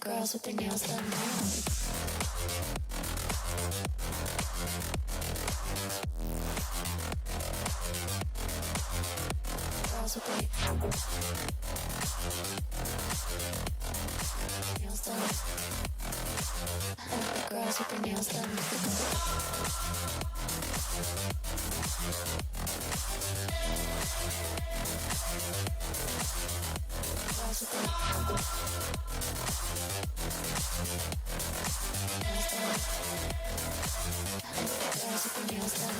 girls with their nails done now. Girls with their nails done. Girls with their nails done. Girls with their nails done.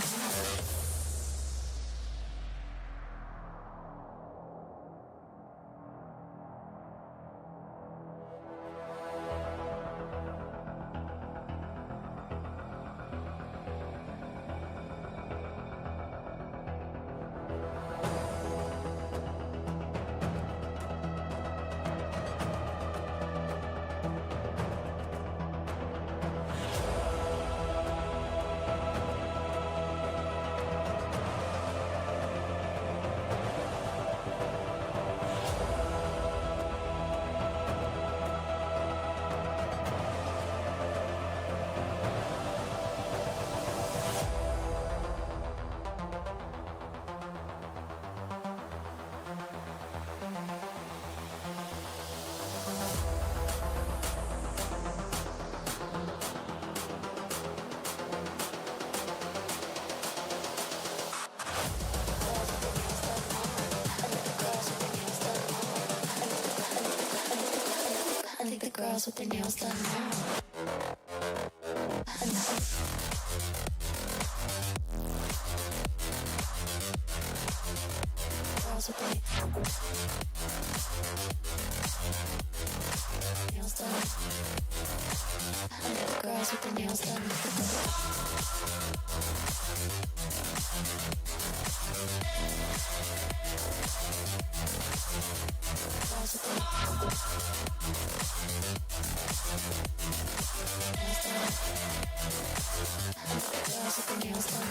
Girls with their nails done now. Girls with their nails done. Girls with their nails done. Girls with their girls with their nails done.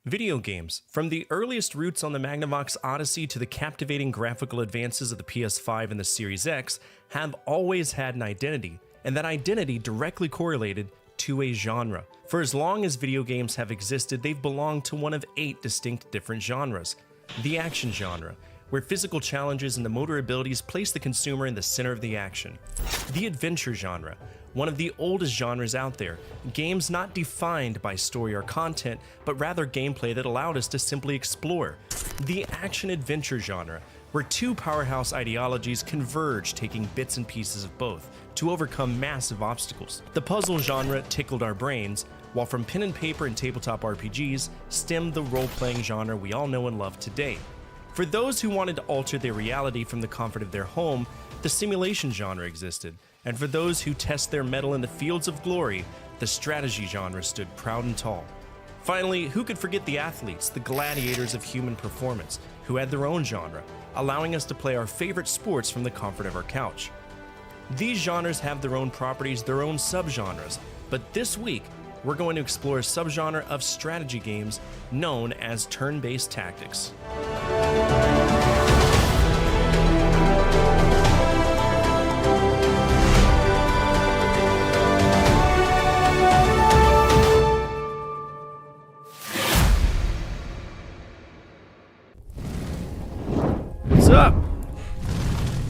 Video games, from the earliest roots on the Magnavox Odyssey to the captivating graphical advances of the PS5 and the Series X, have always had an identity, and that identity directly correlated to a genre. For as long as video games have existed, they've belonged to one of 8 distinct different genres. The action genre, where physical challenges and the motor abilities place the consumer in the center of the action. The adventure genre, one of the oldest genres out there, games not defined by story or content, but rather gameplay that allowed us to simply explore. The action-adventure genre, where 2 powerhouse ideologies converge, taking bits and pieces of both to overcome massive obstacles. The puzzle genre tickled our brains, while from pen and paper and tabletop RPGs stemmed the role-playing genre we all know and love today. For those who wanted to alter their reality from the comfort of their home, the simulation genre existed. And for those who test their mettle in the fields of glory, the strategy genre stood proud and tall. Finally, who could forget the athletes, the gladiators of human performance, who had their own genre, allowing us to play our favorite sports from the comfort of our couch. These genres have their own properties, their own subgenres, but this week, we're going to explore a subgenre of strategy games known as turn-based tactics. What's up?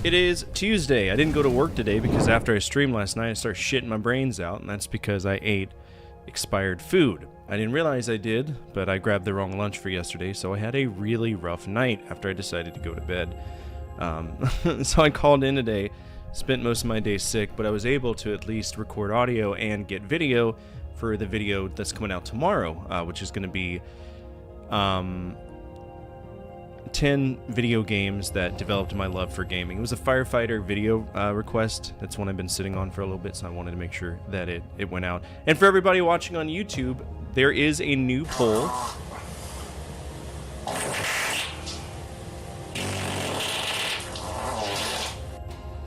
It is Tuesday. I didn't go to work today because after I streamed last night, I started shitting my brains out, and that's because I ate expired food. I didn't realize I did, but I grabbed the wrong lunch for yesterday, so I had a really rough night after I decided to go to bed. So I called in today, spent most of my day sick, but I was able to at least record audio and get video for the video that's coming out tomorrow, which is going to be 10 video games that developed my love for gaming. It was a firefighter video request. That's one I've been sitting on for a little bit, so I wanted to make sure that it went out. And for everybody watching on YouTube, there is a new poll.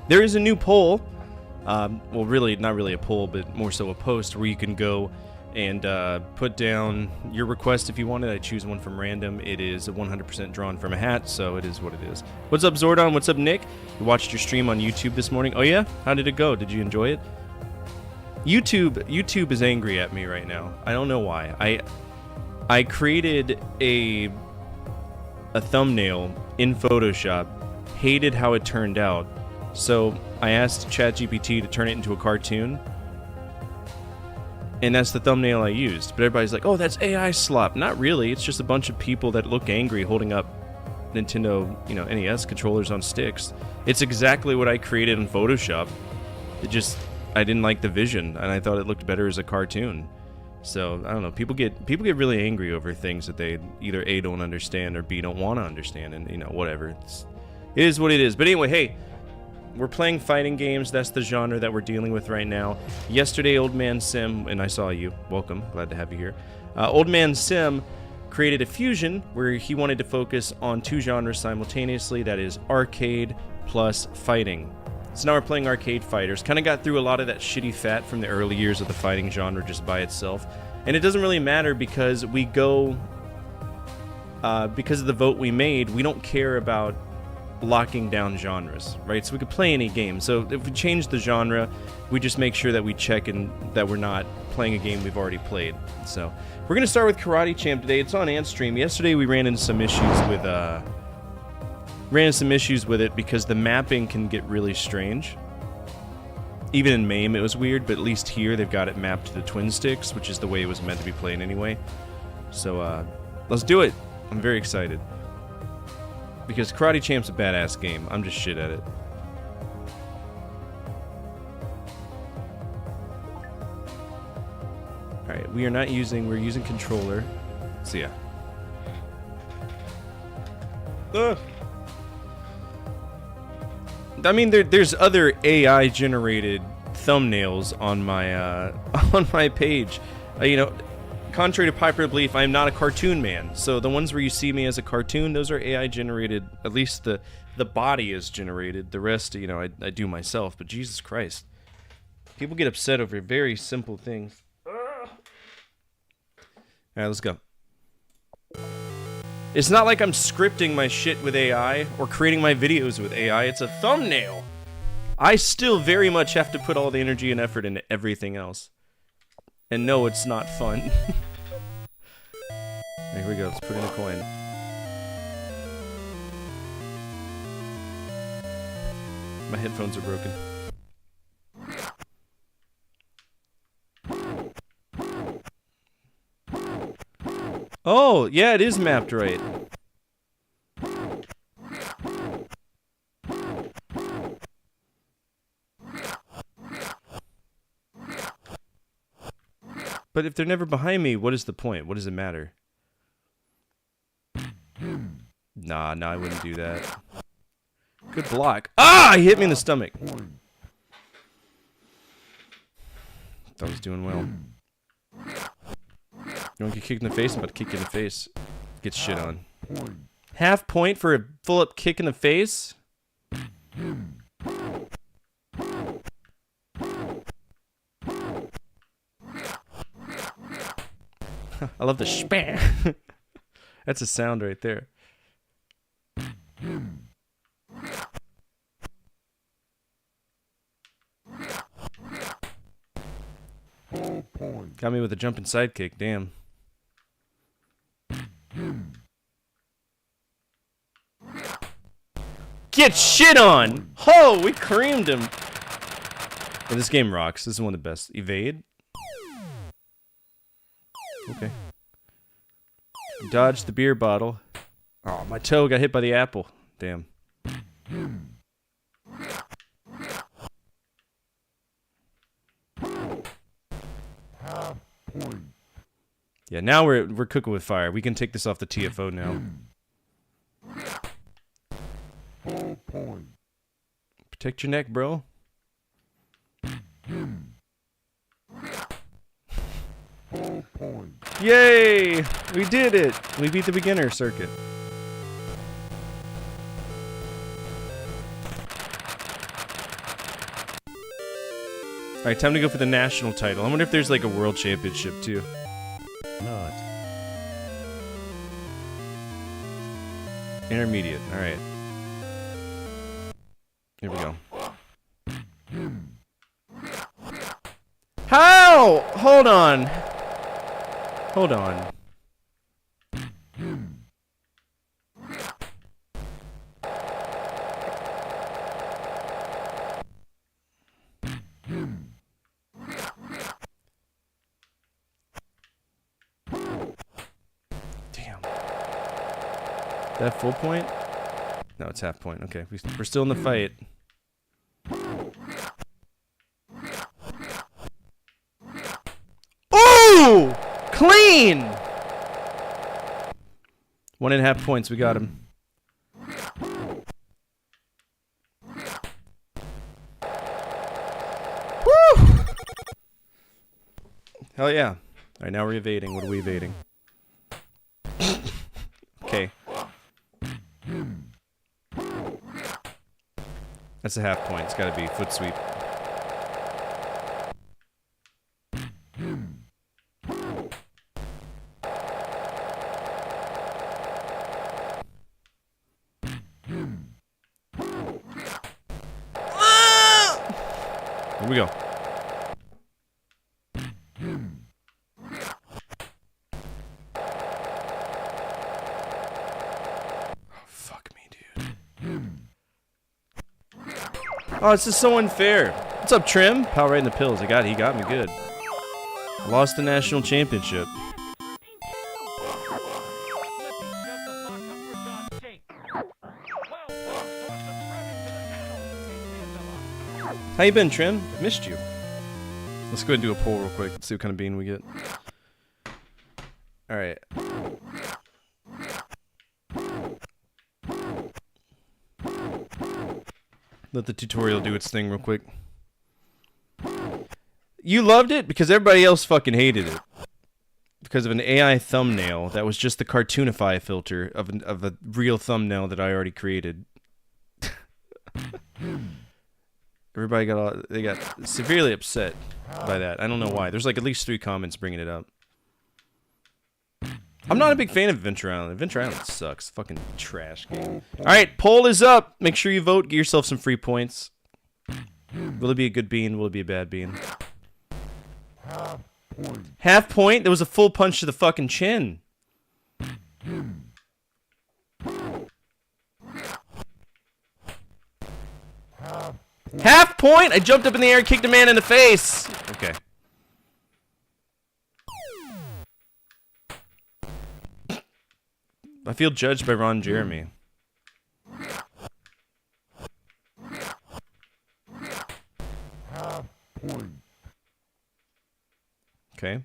There is a new poll. Well, really, not really a poll, but more so a post where you can go and put down your request if you want it. I choose one from random. It is 100% drawn from a hat, so it is what it is. What's up, Zordon? What's up, Nick? You watched your stream on YouTube this morning. Oh yeah? How did it go? Did you enjoy it? YouTube is angry at me right now. I don't know why. I created a thumbnail in Photoshop, hated how it turned out, so I asked ChatGPT to turn it into a cartoon. And that's the thumbnail I used. But everybody's like, oh, that's AI slop. Not really. It's just a bunch of people that look angry holding up Nintendo, NES controllers on sticks. It's exactly what I created in Photoshop. I didn't like the vision, and I thought it looked better as a cartoon. So, I don't know. People get really angry over things that they either A, don't understand, or B, don't want to understand. And, whatever. It is what it is. But anyway, hey. We're playing fighting games. That's the genre that we're dealing with right now. Yesterday, Old Man Sim, and I saw you. Welcome. Glad to have you here. Old Man Sim created a fusion where he wanted to focus on 2 genres simultaneously. That is arcade plus fighting. So now we're playing arcade fighters. Kind of got through a lot of that shitty fat from the early years of the fighting genre just by itself. And it doesn't really matter because we go... because of the vote we made, we don't care about locking down genres, right? So we could play any game. So if we change the genre, we just make sure that we check and that we're not playing a game we've already played. So we're gonna start with Karate Champ today. It's on Antstream. Yesterday we ran into some issues with it because the mapping can get really strange. Even in MAME it was weird, but at least here they've got it mapped to the twin sticks, which is the way it was meant to be played anyway. So let's do it. I'm very excited. Because Karate Champ's a badass game. I'm just shit at it. Alright, we're using controller. So yeah. I mean, there's other AI generated thumbnails on my on my page. Contrary to popular belief, I am not a cartoon man. So the ones where you see me as a cartoon, those are AI generated. At least the body is generated. The rest, I do myself. But Jesus Christ. People get upset over very simple things. Alright, let's go. It's not like I'm scripting my shit with AI or creating my videos with AI. It's a thumbnail. I still very much have to put all the energy and effort into everything else. And no, it's not fun. Here we go. Let's put in a coin. My headphones are broken. Oh, yeah, it is mapped right. But if they're never behind me, what is the point? What does it matter? Nah, I wouldn't do that. Good block. Ah, he hit me in the stomach. Thought I was doing well. You want to get kicked in the face? I'm about to kick you in the face. Get shit on. Half point for a full-up kick in the face? I love the spam. That's a sound right there. Got me with a jumping sidekick, damn. Get shit on! Ho! We creamed him! Yeah, this game rocks. This is one of the best. Evade? Okay. Dodge the beer bottle. Oh, my toe got hit by the apple. Damn. Yeah, now we're cooking with fire. We can take this off the TFO now. Protect your neck, bro. Yay! We did it! We beat the beginner circuit. Alright, time to go for the national title. I wonder if there's like a world championship too. Not. Intermediate, alright. Here we go. How? Hold on. Hold on. Damn. That full point? No, it's half point. Okay, we're still in the fight. Ooh! Clean! 1.5 points. We got him. Woo! Hell yeah. Alright, now we're evading. What are we evading? Okay. That's a half point. It's gotta be foot sweep. Here we go. Fuck me, dude. Oh, this is so unfair. What's up, Trim? Power right in the pills. He got me good. I lost the national championship. How you been, Trim? I missed you. Let's go ahead and do a poll real quick. Let's see what kind of bean we get. Alright. Let the tutorial do its thing real quick. You loved it because everybody else fucking hated it. Because of an AI thumbnail that was just the Cartoonify filter of a real thumbnail that I already created. Everybody they got severely upset by that. I don't know why. There's like at least 3 comments bringing it up. I'm not a big fan of Adventure Island. Adventure Island sucks. Fucking trash game. Alright, poll is up. Make sure you vote. Get yourself some free points. Will it be a good bean? Will it be a bad bean? Half point? There was a full punch to the fucking chin. Half point? I jumped up in the air and kicked a man in the face. Okay. I feel judged by Ron Jeremy. Okay.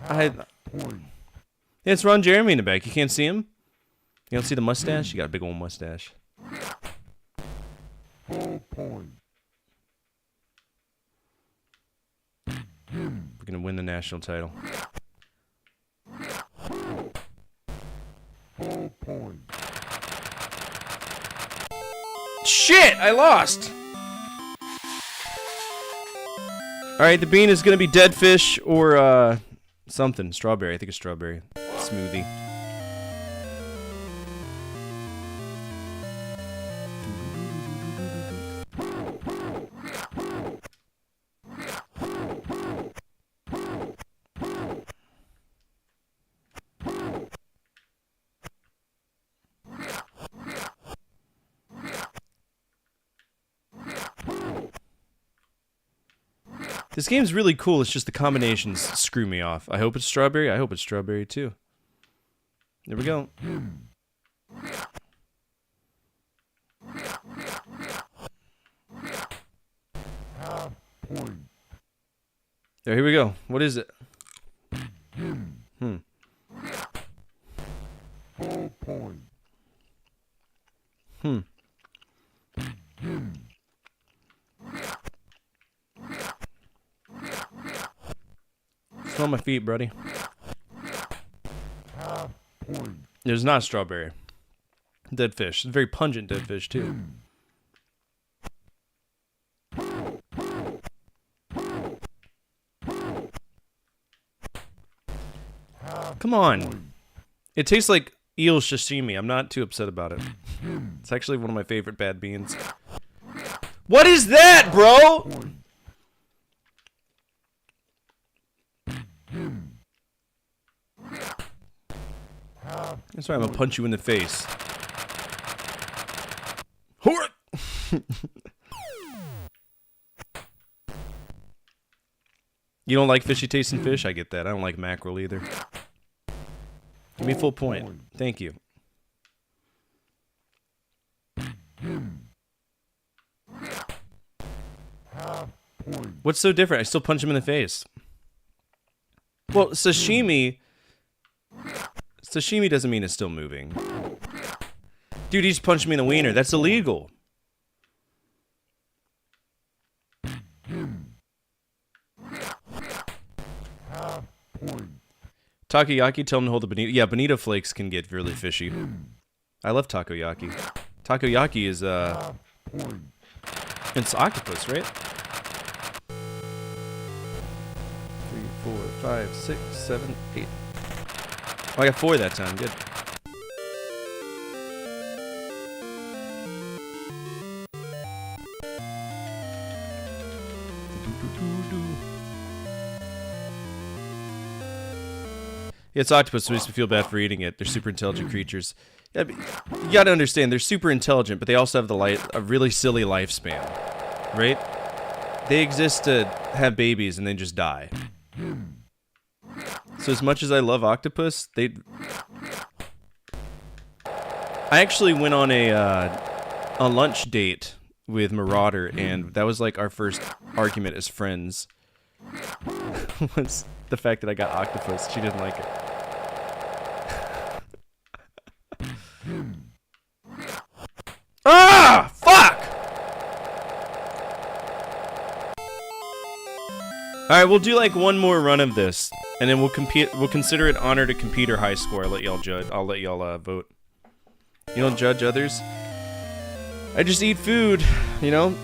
Yeah, it's Ron Jeremy in the back. You can't see him? You don't see the mustache? You got a big old mustache. We're gonna win the national title. Shit! I lost! Alright, the bean is gonna be dead fish or, something. Strawberry. I think it's strawberry. Smoothie. This game's really cool, it's just the combinations screw me off. I hope it's strawberry, I hope it's strawberry too. There we go. There, here we go. What is it? Smell my feet, buddy. There's not strawberry. Dead fish. It's very pungent dead fish, too. Come on. It tastes like eel sashimi. I'm not too upset about it. It's actually one of my favorite bad beans. What is that, bro? That's right, I'm gonna punch you in the face. You don't like fishy tasting fish? I get that. I don't like mackerel either. Give me full point. Thank you. What's so different? I still punch him in the face. Well, sashimi doesn't mean it's still moving. Dude, he just punched me in the wiener. That's illegal. Takoyaki, tell him to hold the bonito. Yeah, bonito flakes can get really fishy. I love takoyaki. Takoyaki is, it's octopus, right? 3, 4, 5, 6, 7, 8. Oh, I got 4 that time. Good. Yeah, it's octopus, so it makes me feel bad for eating it. They're super intelligent creatures. Yeah, but you gotta understand, they're super intelligent, but they also have a really silly lifespan, right? They exist to have babies and then just die. So as much as I love octopus, I actually went on a lunch date with Marauder, and that was like our first argument as friends. Was the fact that I got octopus. She didn't like it. Ah! Fuck! Alright, we'll do like one more run of this, and then we'll consider it honor to compete or high score. I'll let y'all judge. I'll let y'all vote. You don't judge others? I just eat food, you know?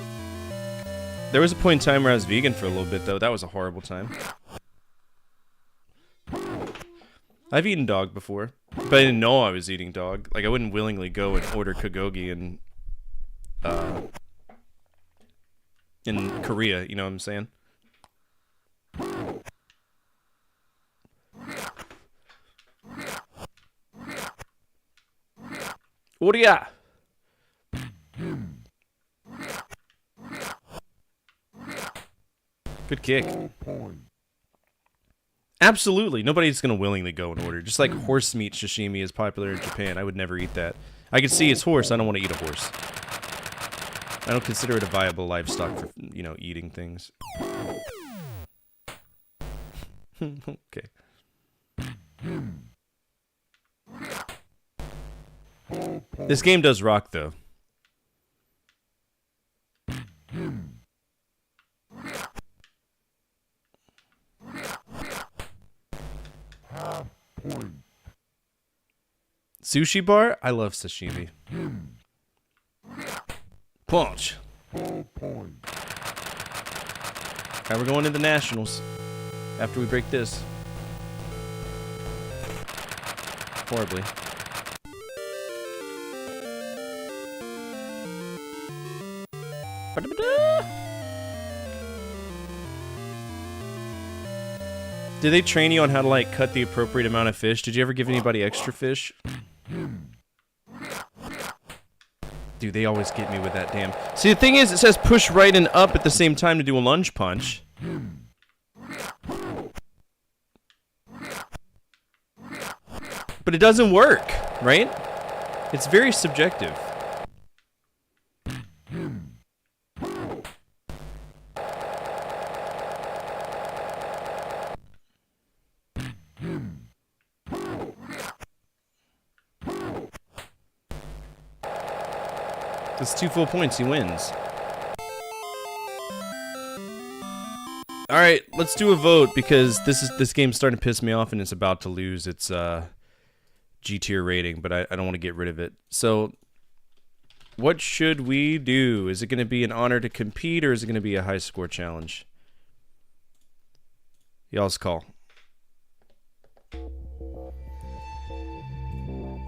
There was a point in time where I was vegan for a little bit, though. That was a horrible time. I've eaten dog before, but I didn't know I was eating dog. Like, I wouldn't willingly go and order Kogogi in Korea, you know what I'm saying? Oria! Good kick. Absolutely. Nobody's going to willingly go and order. Just like horse meat sashimi is popular in Japan. I would never eat that. I could see it's horse. I don't want to eat a horse. I don't consider it a viable livestock for, you know, eating things. Okay. This game does rock, though. Sushi bar? I love sashimi. Punch. Alright, we're going to the Nationals after we break this. Horribly. Did they train you on how to, like, cut the appropriate amount of fish? Did you ever give anybody extra fish? Dude, they always get me with that damn... See, the thing is, it says push right and up at the same time to do a lunge punch. But it doesn't work, right? It's very subjective. That's 2 full points, he wins. Alright, let's do a vote because this game's starting to piss me off and it's about to lose its G tier rating, but I don't want to get rid of it. So what should we do? Is it going to be an honor to compete or is it going to be a high score challenge? Y'all's call.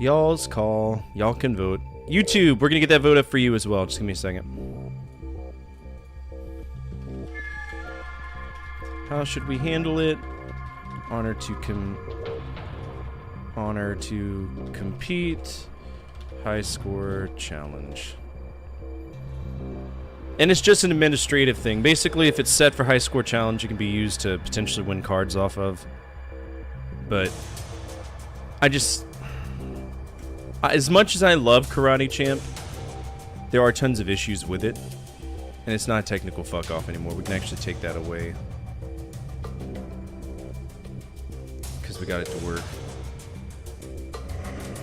Y'all's call. Y'all can vote. YouTube, we're gonna get that vote up for you as well. Just give me a second. How should we handle it? Honor to compete. High score challenge. And it's just an administrative thing. Basically, if it's set for high score challenge, it can be used to potentially win cards off of. But as much as I love Karate Champ, there are tons of issues with it. And it's not a technical fuck off anymore. We can actually take that away. Because we got it to work.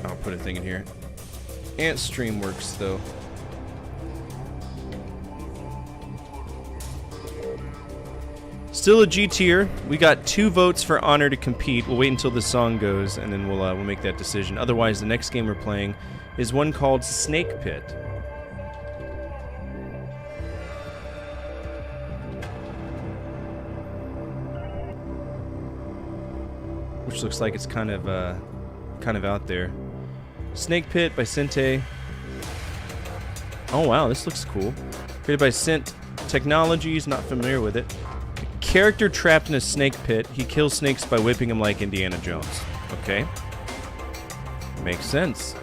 I'll put a thing in here. Ant stream works though. Still a G tier. We got 2 votes for honor to compete. We'll wait until the song goes, and then we'll make that decision. Otherwise, the next game we're playing is one called Snake Pit. Which looks like it's kind of out there. Snake Pit by Sente. Oh wow, this looks cool. Created by Sent Technologies. Not familiar with it. Character trapped in a snake pit. He kills snakes by whipping them like Indiana Jones. Okay. Makes sense.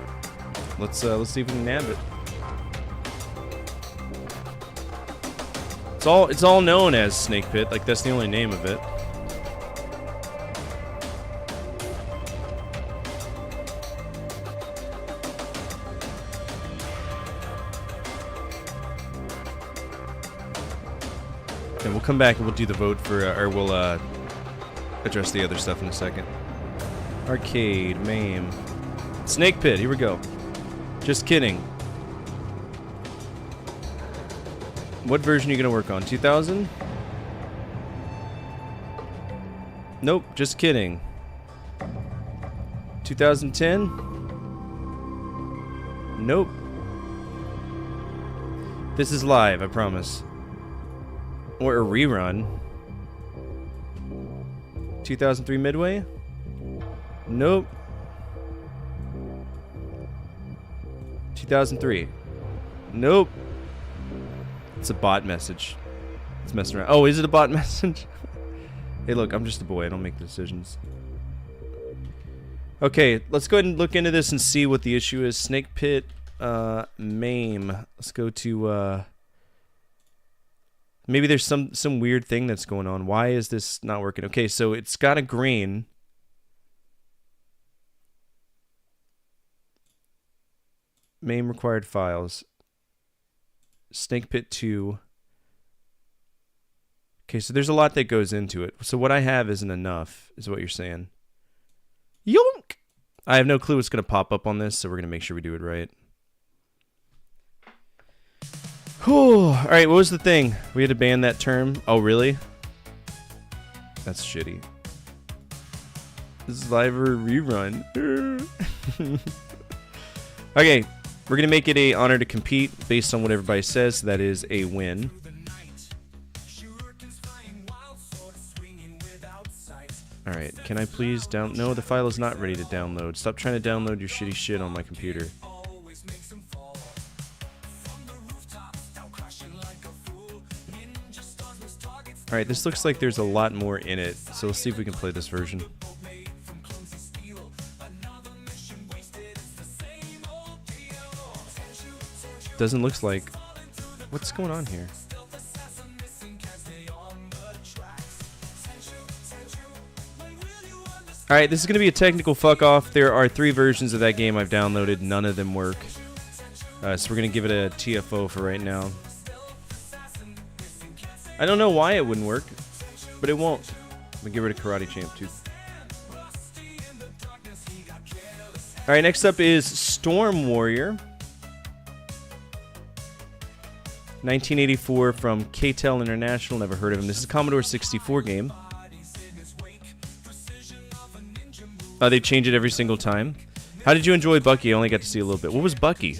Let's see if we can nab it. It's all known as Snake Pit. Like that's the only name of it. And we'll come back and we'll do the vote for, or we'll address the other stuff in a second. Arcade, MAME. Snake Pit, here we go. Just kidding. What version are you going to work on? 2000? Nope, just kidding. 2010? Nope. This is live, I promise. Or a rerun. 2003 Midway? Nope. 2003. Nope. It's a bot message. It's messing around. Oh, is it a bot message? Hey, look, I'm just a boy. I don't make the decisions. Okay, let's go ahead and look into this and see what the issue is. Snake Pit, MAME. Let's go to, maybe there's some weird thing that's going on. Why is this not working? Okay, so it's got a grain. MAME required files. Snake Pit 2. Okay, so there's a lot that goes into it. So what I have isn't enough, is what you're saying. Yoink! I have no clue what's going to pop up on this, so we're going to make sure we do it right. Whew. Alright, what was the thing? We had to ban that term. Oh, really? That's shitty. This is live or rerun. Okay, we're going to make it a honor to compete based on what everybody says. That is a win. Alright, can I please down... No, the file is not ready to download. Stop trying to download your shitty shit on my computer. Alright, this looks like there's a lot more in it, so let's see if we can play this version. Doesn't look like... What's going on here? Alright, this is going to be a technical fuck-off. There are 3 versions of that game I've downloaded. None of them work. So we're going to give it a TFO for right now. I don't know why it wouldn't work, but it won't. I'm going to give it a Karate Champ, too. Alright, next up is Storm Warrior. 1984 from KTEL International. Never heard of him. This is a Commodore 64 game. They change it every single time. How did you enjoy Bucky? I only got to see a little bit. What was Bucky?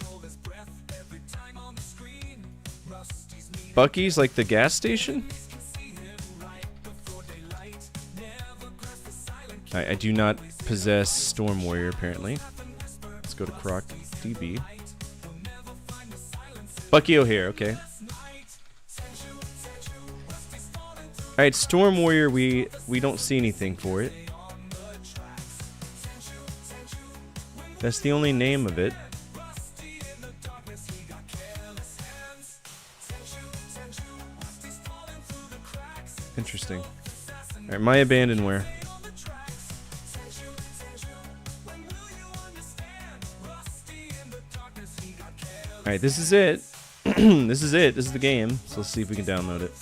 Bucky's like the gas station? I do not possess Storm Warrior, apparently. Let's go to Croc DB. Bucky O'Hare, okay. Alright, Storm Warrior, we don't see anything for it. That's the only name of it. Interesting. Alright, My Abandonware. Alright, this is it. This is it. This is the game. So let's see if we can download it.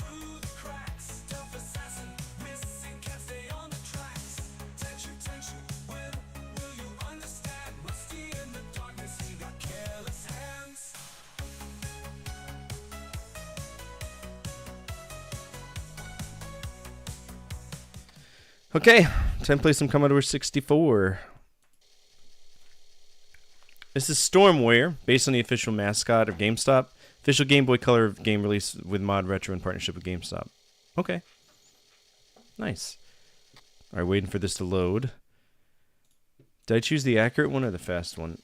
Okay, time to play some Commodore 64. This is Storm Warrior, based on the official mascot of GameStop. Official Game Boy Color game released with Mod Retro in partnership with GameStop. Okay. Nice. Alright, waiting for this to load. Did I choose the accurate one or the fast one?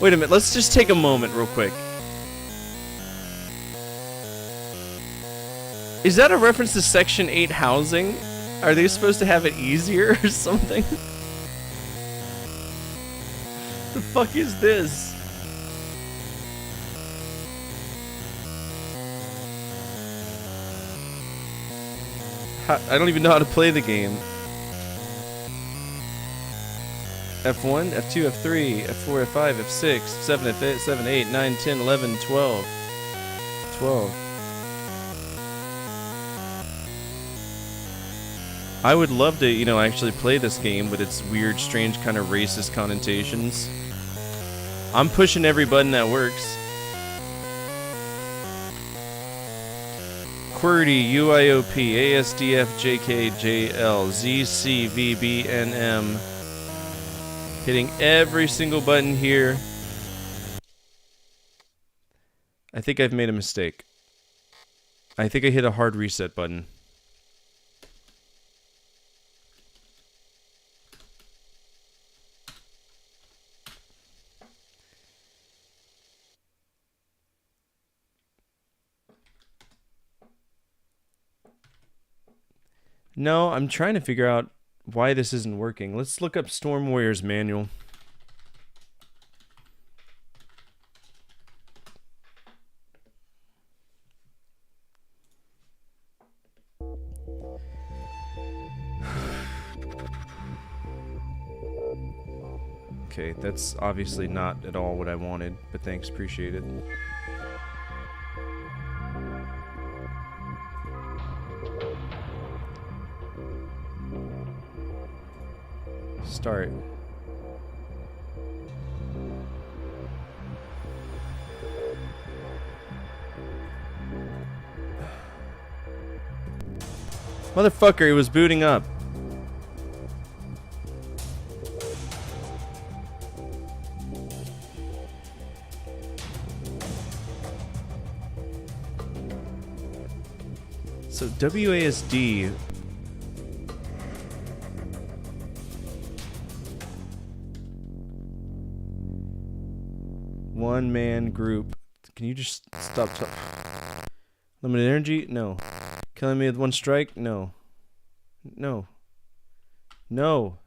Wait a minute, let's just take a moment real quick. Is that a reference to Section 8 housing? Are they supposed to have it easier or something? The fuck is this? I don't even know how to play the game. F1, F2, F3, F4, F5, F6, F7, F8, 7, 8, 9, 10, 11, 12. 12. I would love to, you know, actually play this game with its weird, strange kind of racist connotations. I'm pushing every button that works. QWERTY, UIOP, ASDF, JK, JL, ZC, VB, NM. Hitting every single button here. I think I've made a mistake. I think I hit a hard reset button. No, I'm trying to figure out why this isn't working. Let's look up Storm Warrior's manual. Okay, that's obviously not at all what I wanted, but thanks, appreciate it. Start. Motherfucker, it was booting up. So WASD. One man group. Can you just stop? Limited energy? No. Killing me with one strike? No. No. No.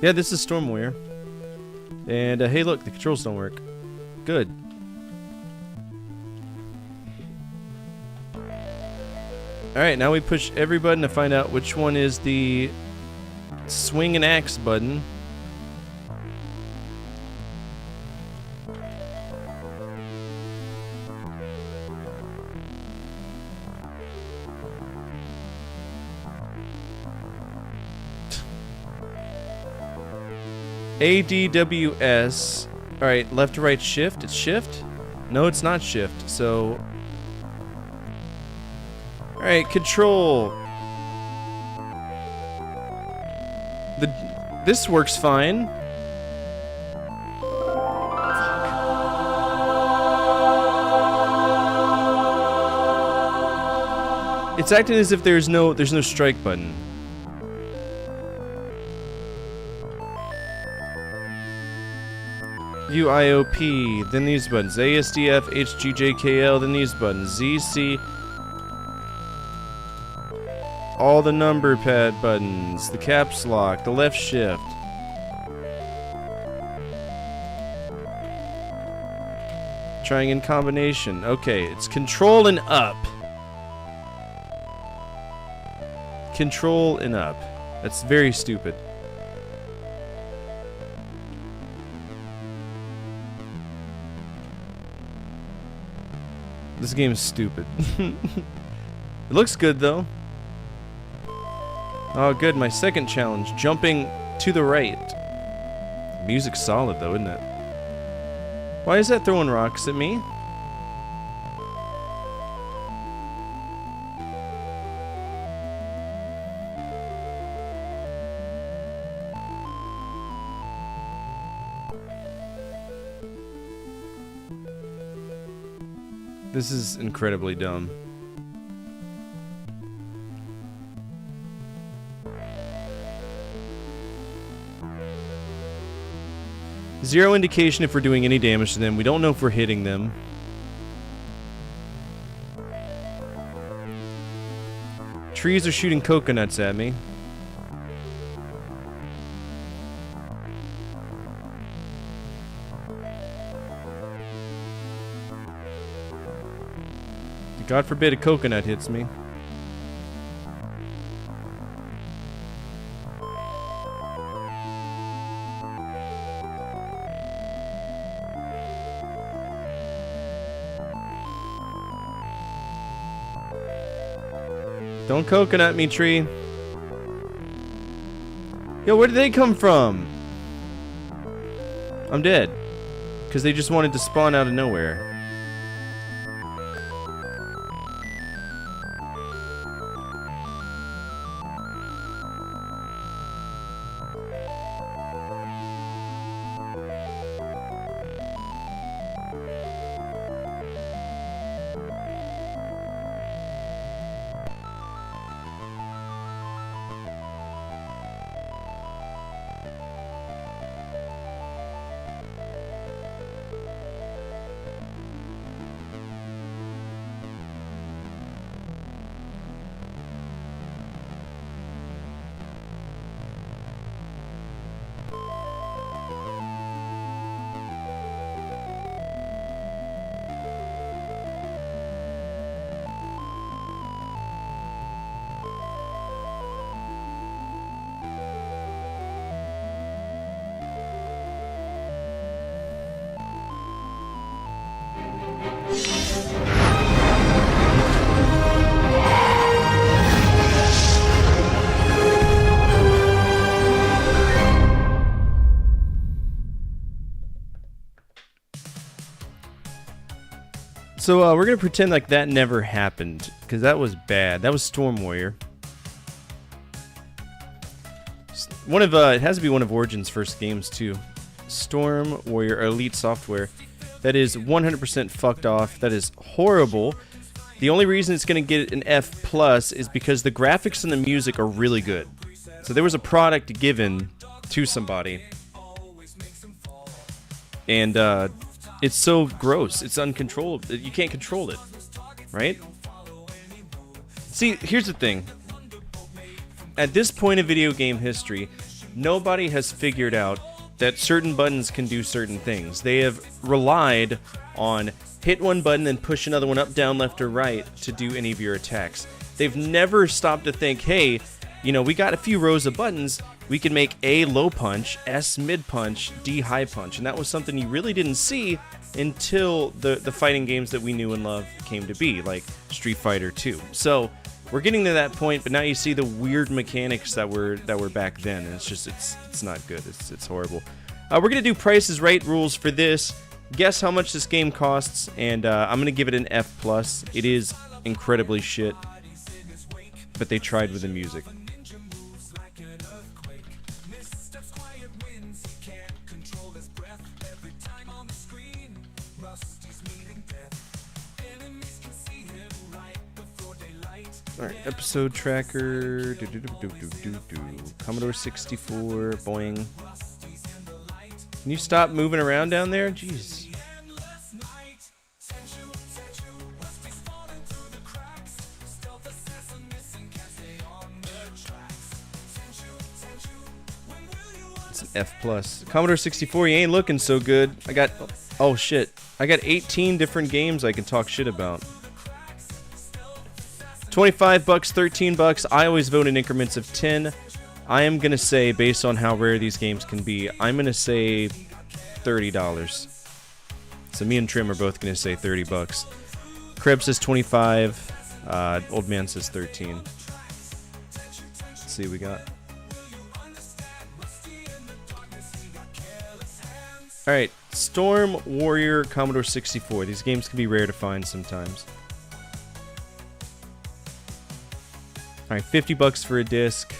Yeah, this is Storm Warrior. And hey, look, the controls don't work. Good. Alright, now we push every button to find out which one is the swing and axe button. ADWS. Alright, left to right shift. It's shift? No, it's not shift. So... Alright, control. This works fine. It's acting as if there's no strike button. UIOP, then these buttons. ASDF, HGJKL, then these buttons. ZC. All the number pad buttons. The caps lock, the left shift. Trying in combination. Okay, it's control and up. Control and up. That's very stupid. This game is stupid. It looks good though. Oh good, my second challenge, jumping to the right. Music's solid though, isn't it? Why is that throwing rocks at me? This is incredibly dumb. Zero indication if we're doing any damage to them. We don't know if we're hitting them. Trees are shooting coconuts at me. God forbid a coconut hits Don't coconut me, tree. Yo, where did they come from? I'm dead. Because they just wanted to spawn out of nowhere. So we're gonna pretend like that never happened, because that was bad. That was Storm Warrior. One of it has to be one of Origin's first games too. Storm Warrior Elite Software. That is 100% fucked off. That is horrible. The only reason it's gonna get an F plus is because the graphics and the music are really good. So there was a product given to somebody, and it's so gross. It's uncontrollable. You can't control it, right? See, here's the thing. At this point in video game history, nobody has figured out that certain buttons can do certain things. They have relied on hit one button and push another one up, down, left, or right to do any of your attacks. They've never stopped to think, hey, you know, we got a few rows of buttons. We can make A low punch, S mid punch, D high punch. And that was something you really didn't see until the fighting games that we knew and loved came to be, like Street Fighter 2. So we're getting to that point, but now you see the weird mechanics that were back then, and it's just it's not good. It's horrible. We're gonna do Price is Right rules for this. Guess how much this game costs, and I'm gonna give it an F plus. It is incredibly shit, but they tried with the music. Alright, episode tracker. Commodore 64. Boing. Can you stop moving around down there? Jeez. It's an F plus. Commodore 64, you ain't looking so good. I got... Oh shit. I got 18 different games I can talk shit about. $25, $13. I always vote in increments of 10. I am gonna say, based on how rare these games can be, I'm gonna say $30. So me and Trim are both gonna say $30. Krebs says 25. Old Man says 13. Let's see what we got. All right, Storm Warrior Commodore 64. These games can be rare to find sometimes. Alright, $50 for a disc.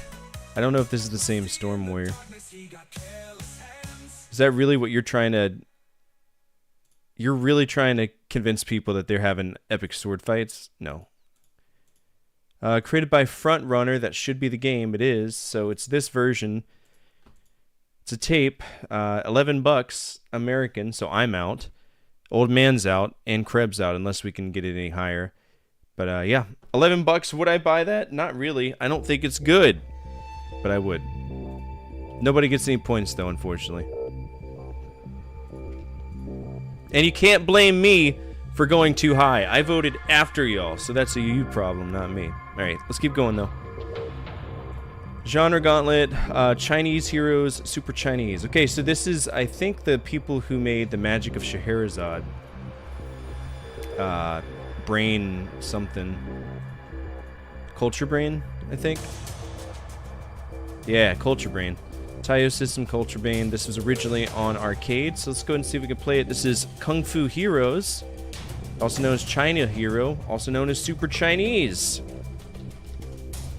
I don't know if this is the same Storm Warrior. Is that really what you're trying to... You're really trying to convince people that they're having epic sword fights? No. Created by Front Runner. That should be the game. It is. So it's this version. It's a tape. $11 American, so I'm out. Old Man's out. And Krebs out, unless we can get it any higher. But yeah, $11. Would I buy that? Not really. I don't think it's good, but I would. Nobody gets any points though, unfortunately. And you can't blame me for going too high. I voted after y'all, so that's a you problem, not me. All right, let's keep going though. Genre Gauntlet, Chinese Heroes, Super Chinese. Okay, so this is, I think, the people who made the Magic of Scheherazade. Brain something. Culture Brain, I think. Yeah, Culture Brain. Taio System Culture Brain. This was originally on arcade, so let's go ahead and see if we can play it. This is Kung Fu Heroes, also known as China Hero, also known as Super Chinese.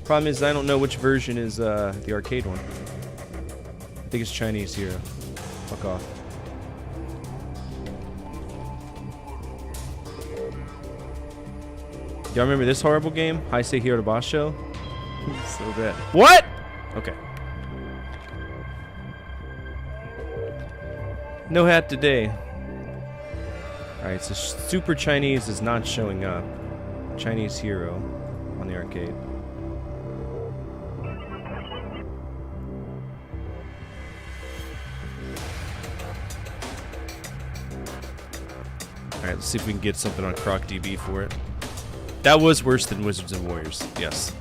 Problem is, I don't know which version is the arcade one. I think it's Chinese Hero. Fuck off. Y'all remember this horrible game? Heisei Hero Basho? So bad. What? Okay. No hat today. Alright, so Super Chinese is not showing up. Chinese Hero on the arcade. Alright, let's see if we can get something on CrocDB for it. That was worse than Wizards and Warriors, yes.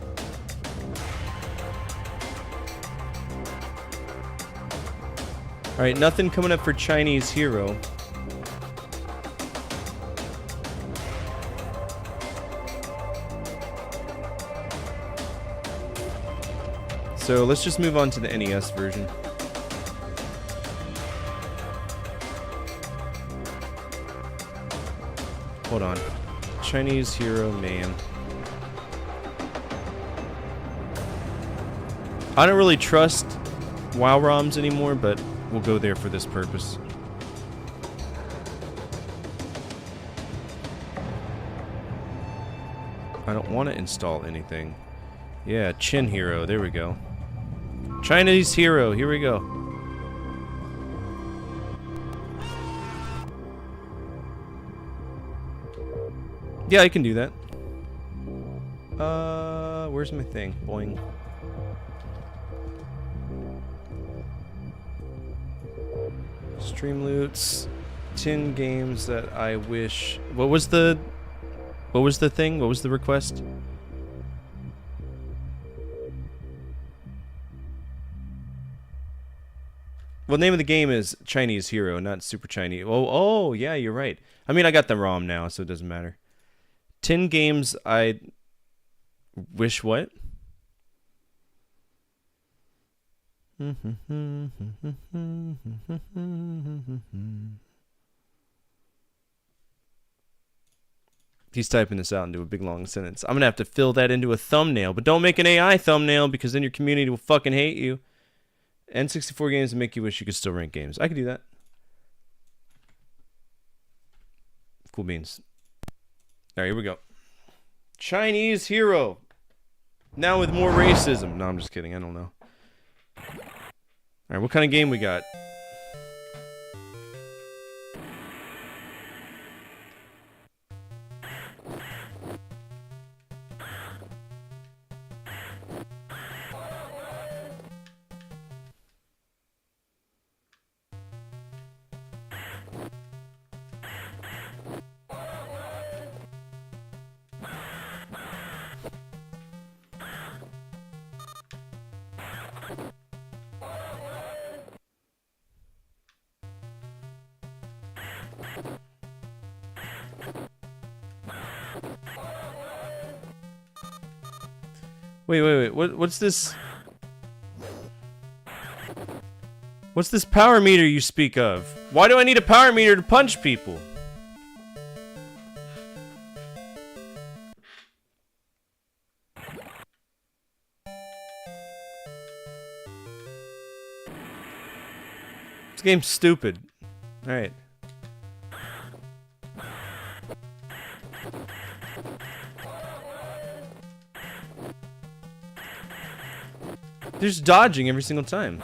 Alright, nothing coming up for Chinese Hero. So let's just move on to the NES version. Hold on. Chinese Hero, man. I don't really trust WoW ROMs anymore, but we'll go there for this purpose. I don't want to install anything. Yeah, Chin Hero, there we go. Chinese Hero, here we go. Yeah, I can do that. Where's my thing? Boing. Stream loots. 10 games that I wish... What was the thing? What was the request? Well, the name of the game is Chinese Hero, not Super Chinese. Oh, yeah, you're right. I mean, I got the ROM now, so it doesn't matter. 10 games I wish what? He's typing this out into a big long sentence. I'm gonna have to fill that into a thumbnail, but don't make an AI thumbnail because then your community will fucking hate you. N64 games that make you wish you could still rank games. I could do that. Cool beans. Alright, here we go. Chinese Hero. Now with more racism. No, I'm just kidding. I don't know. Alright, what kind of game we got? Wait. What's this? What's this power meter you speak of? Why do I need a power meter to punch people? This game's stupid. Alright. They're just dodging every single time.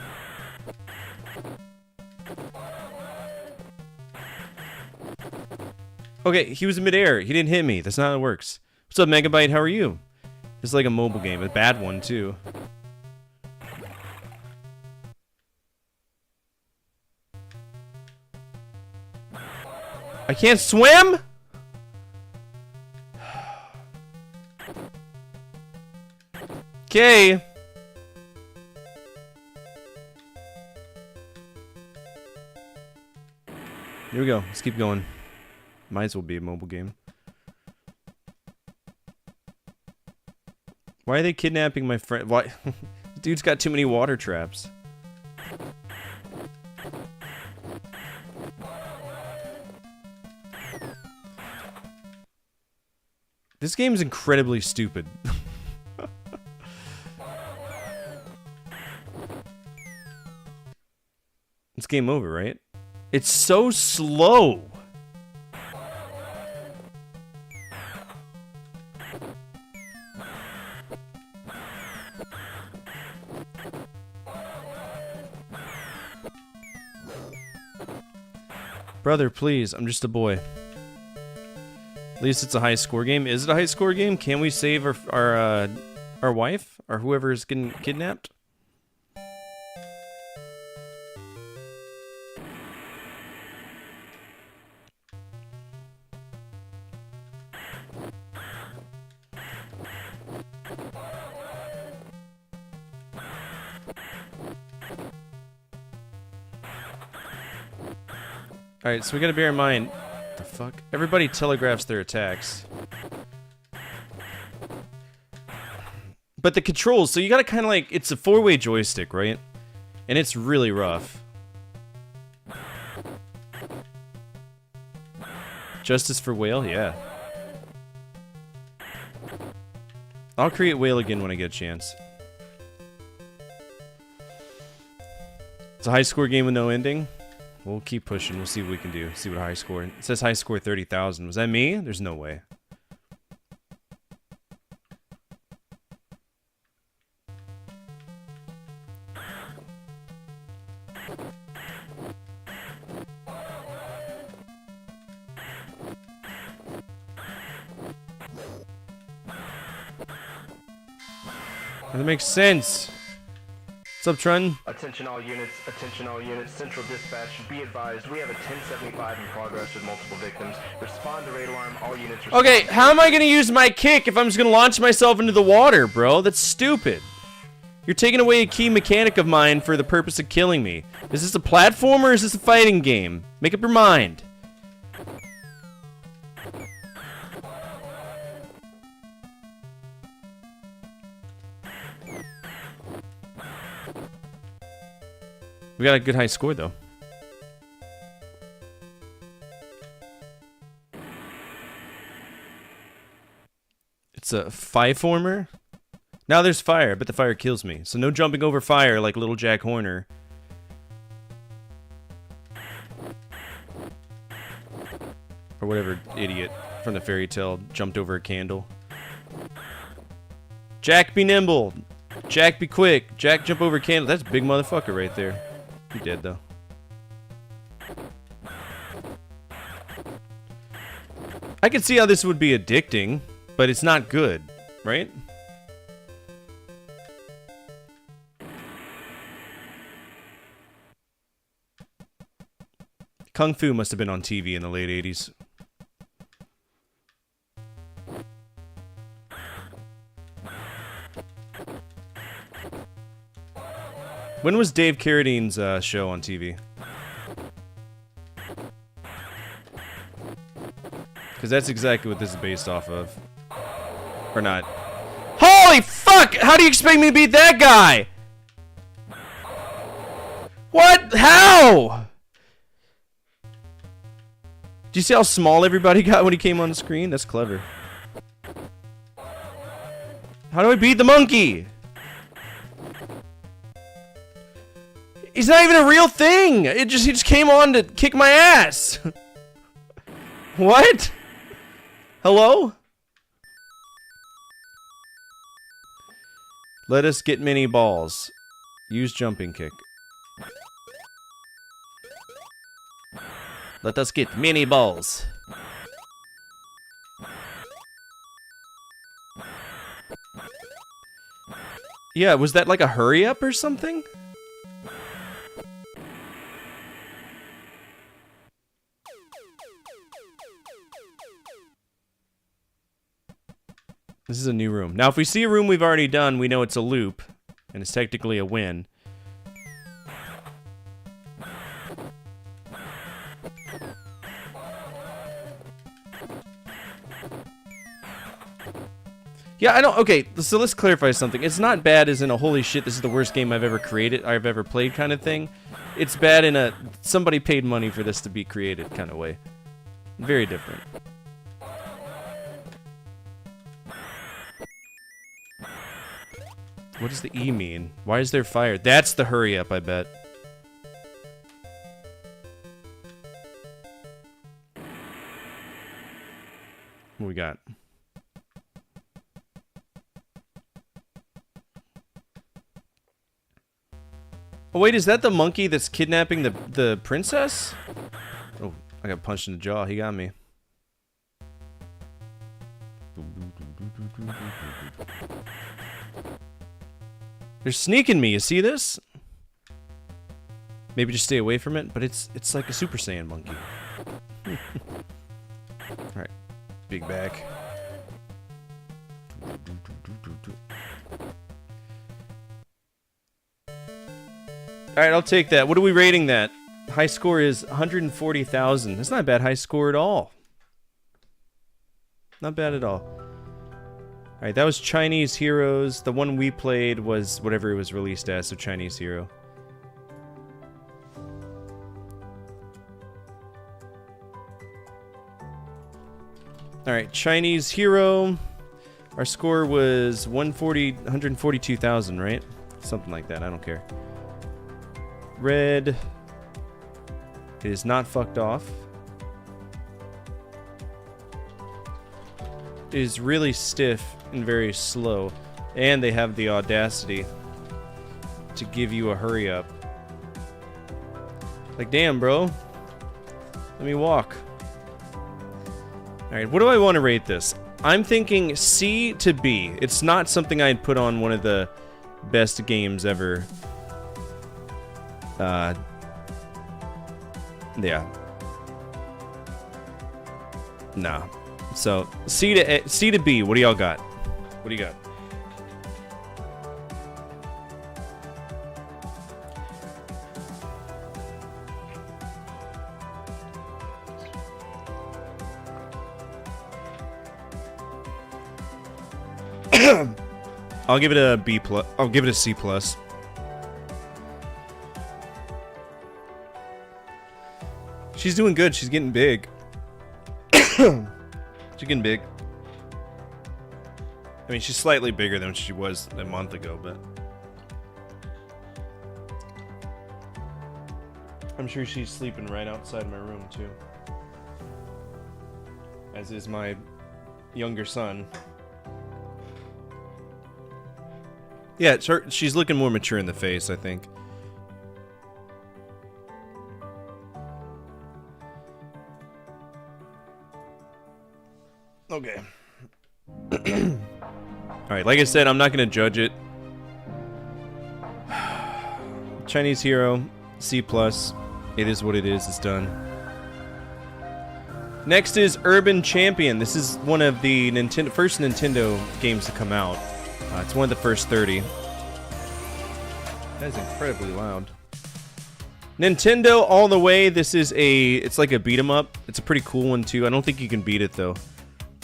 Okay, he was in midair. He didn't hit me. That's not how it works. What's up, Megabyte? How are you? It's like a mobile game. A bad one, too. I can't swim? Okay. Here we go. Let's keep going. Might as well be a mobile game. Why are they kidnapping my friend? Why? Dude's got too many water traps. This game is incredibly stupid. It's game over, right? It's so slow. Brother, please, I'm just a boy. At least it's a high score game. Is it a high score game? Can we save our wife or whoever is getting kidnapped? Alright, so we gotta bear in mind... What the fuck? Everybody telegraphs their attacks. But the controls, so you gotta kinda like... It's a 4-way joystick, right? And it's really rough. Justice for Whale? Yeah. I'll create Whale again when I get a chance. It's a high score game with no ending. We'll keep pushing. We'll see what we can do. See what high score. It says high score 30,000. Was that me? There's no way. That makes sense. What's up, Trun? Attention all units, Central Dispatch, be advised, we have a 1075 in progress with multiple victims. Respond to raid alarm, all units... Okay, how am I gonna use my kick if I'm just gonna launch myself into the water, bro? That's stupid. You're taking away a key mechanic of mine for the purpose of killing me. Is this a platformer or is this a fighting game? Make up your mind. We got a good high score, though. It's a five-former. Now there's fire, but the fire kills me. So no jumping over fire like little Jack Horner. Or whatever idiot from the fairy tale jumped over a candle. Jack be nimble. Jack be quick. Jack jump over a candle. That's a big motherfucker right there. He dead though. I can see how this would be addicting, but it's not good, right? Kung Fu must have been on TV in the late 80s. When was Dave Carradine's show on TV? Because that's exactly what this is based off of. Or not. Holy fuck! How do you expect me to beat that guy? What? How? Do you see how small everybody got when he came on the screen? That's clever. How do I beat the monkey? He's not even a real thing. He just came on to kick my ass. What? Hello? Let us get many balls. Use jumping kick. Let us get many balls. Yeah, was that like a hurry up or something? This is a new room. Now, if we see a room we've already done, we know it's a loop, and it's technically a win. Yeah, I don't. Okay, so let's clarify something. It's not bad as in a holy shit, this is the worst game I've ever created, I've ever played kind of thing. It's bad in a somebody paid money for this to be created kind of way. Very different. What does the E mean? Why is there fire? That's the hurry up, I bet. What we got? Oh wait, is that the monkey that's kidnapping the princess? Oh, I got punched in the jaw. He got me. They're sneaking me. You see this? Maybe just stay away from it, but it's like a Super Saiyan monkey. Alright. Big back. Alright, I'll take that. What are we rating that? High score is 140,000. That's not a bad high score at all. Not bad at all. Alright, that was Chinese Heroes. The one we played was whatever it was released as, so Chinese Hero. Alright, Chinese Hero. Our score was 142,000, right? Something like that, I don't care. Red. It is not fucked off. It is really stiff and very slow. And they have the audacity to give you a hurry up. Like, damn, bro. Let me walk. Alright, what do I want to rate this? I'm thinking C to B. It's not something I'd put on one of the best games ever. Yeah. No. So, C to B, what do y'all got? What do you got? I'll give it a B plus. I'll give it a C plus. She's doing good. She's getting big. She's getting big. I mean, she's slightly bigger than she was a month ago, but I'm sure she's sleeping right outside my room too. As is my younger son. Yeah, she's looking more mature in the face, I think. Okay. Alright, like I said, I'm not going to judge it. Chinese Hero, C+. It is what it is. It's done. Next is Urban Champion. This is one of the first Nintendo games to come out. It's one of the first 30. That is incredibly loud. Nintendo all the way. This is it's like a beat 'em up. It's a pretty cool one too. I don't think you can beat it though.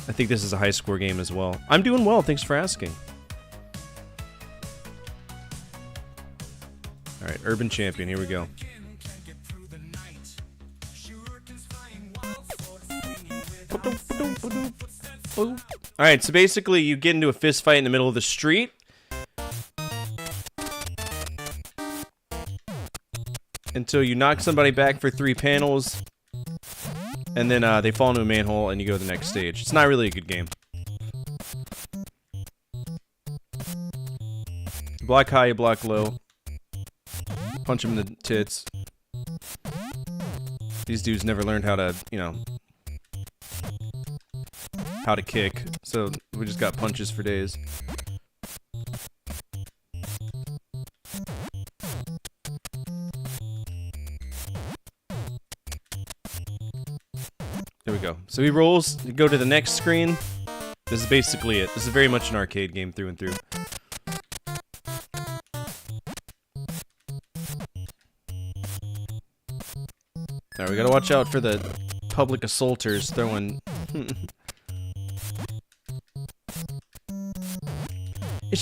I think this is a high score game as well. I'm doing well, thanks for asking. Alright, Urban Champion, here we go. Alright, so basically you get into a fist fight in the middle of the street. Until you knock somebody back for 3 panels. And then they fall into a manhole and you go to the next stage. It's not really a good game. Block high, you block low. Punch him in the tits. These dudes never learned how to, you know, how to kick. So we just got punches for days. There we go. So he rolls, you go to the next screen. This is basically it. This is very much an arcade game through and through. Alright, we gotta watch out for the public assaulters throwing...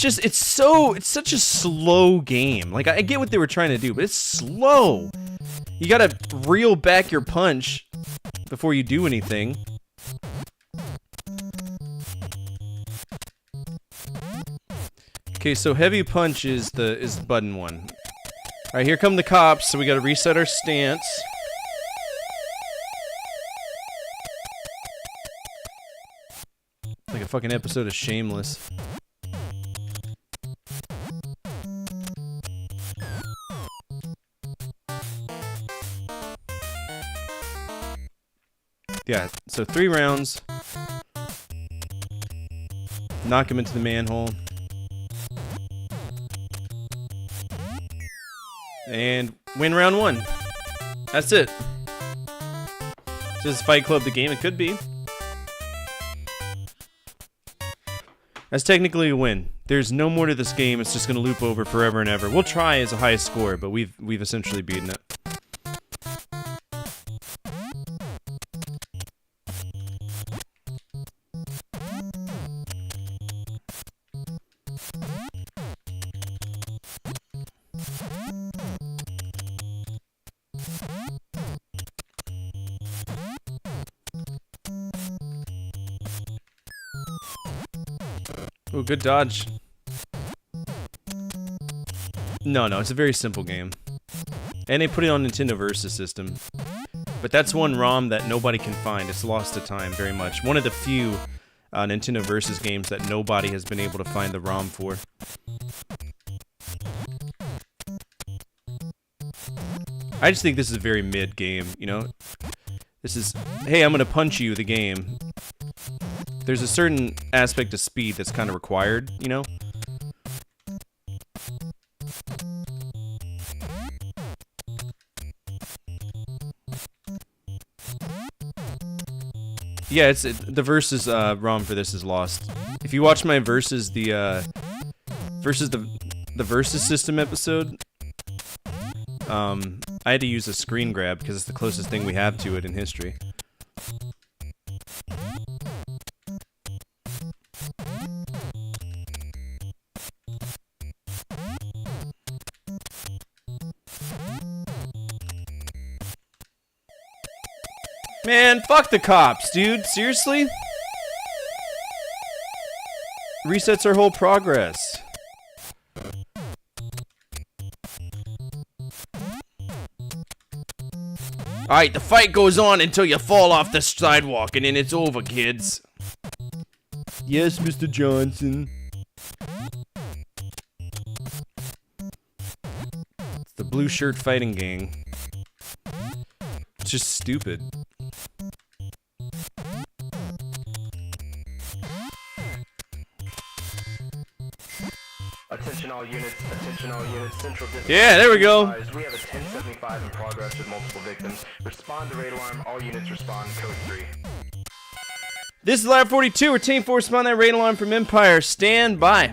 it's such a slow game. Like, I get what they were trying to do, but it's slow. You gotta reel back your punch before you do anything. Okay, so heavy punch is button 1. Alright, here come the cops, so we gotta reset our stance. Like a fucking episode of Shameless. Yeah, so 3 rounds. Knock him into the manhole. And win round 1. That's it. Is this Fight Club the game? It could be. That's technically a win. There's no more to this game. It's just gonna loop over forever and ever. We'll try as a high score, but we've essentially beaten it. Oh, good dodge. No, it's a very simple game. And they put it on Nintendo Versus system. But that's one ROM that nobody can find. It's lost to time very much. One of the few Nintendo Versus games that nobody has been able to find the ROM for. I just think this is a very mid game, you know? This is, hey, I'm gonna punch you, the game. There's a certain aspect of speed that's kind of required, you know? Yeah, the Versus ROM for this is lost. If you watch my Versus the Versus system episode, I had to use a screen grab because it's the closest thing we have to it in history. Man, fuck the cops, dude. Seriously? Resets our whole progress. Alright, the fight goes on until you fall off the sidewalk and then it's over, kids. Yes, Mr. Johnson. It's the blue shirt fighting gang. It's just stupid. Attention all units, central dispatch. Yeah, there we go. We have a 1075 in progress with multiple victims. Respond to raid alarm, all units respond, code 3. This is Lab 42, we're Team 4, respond that raid alarm from Empire. Stand by.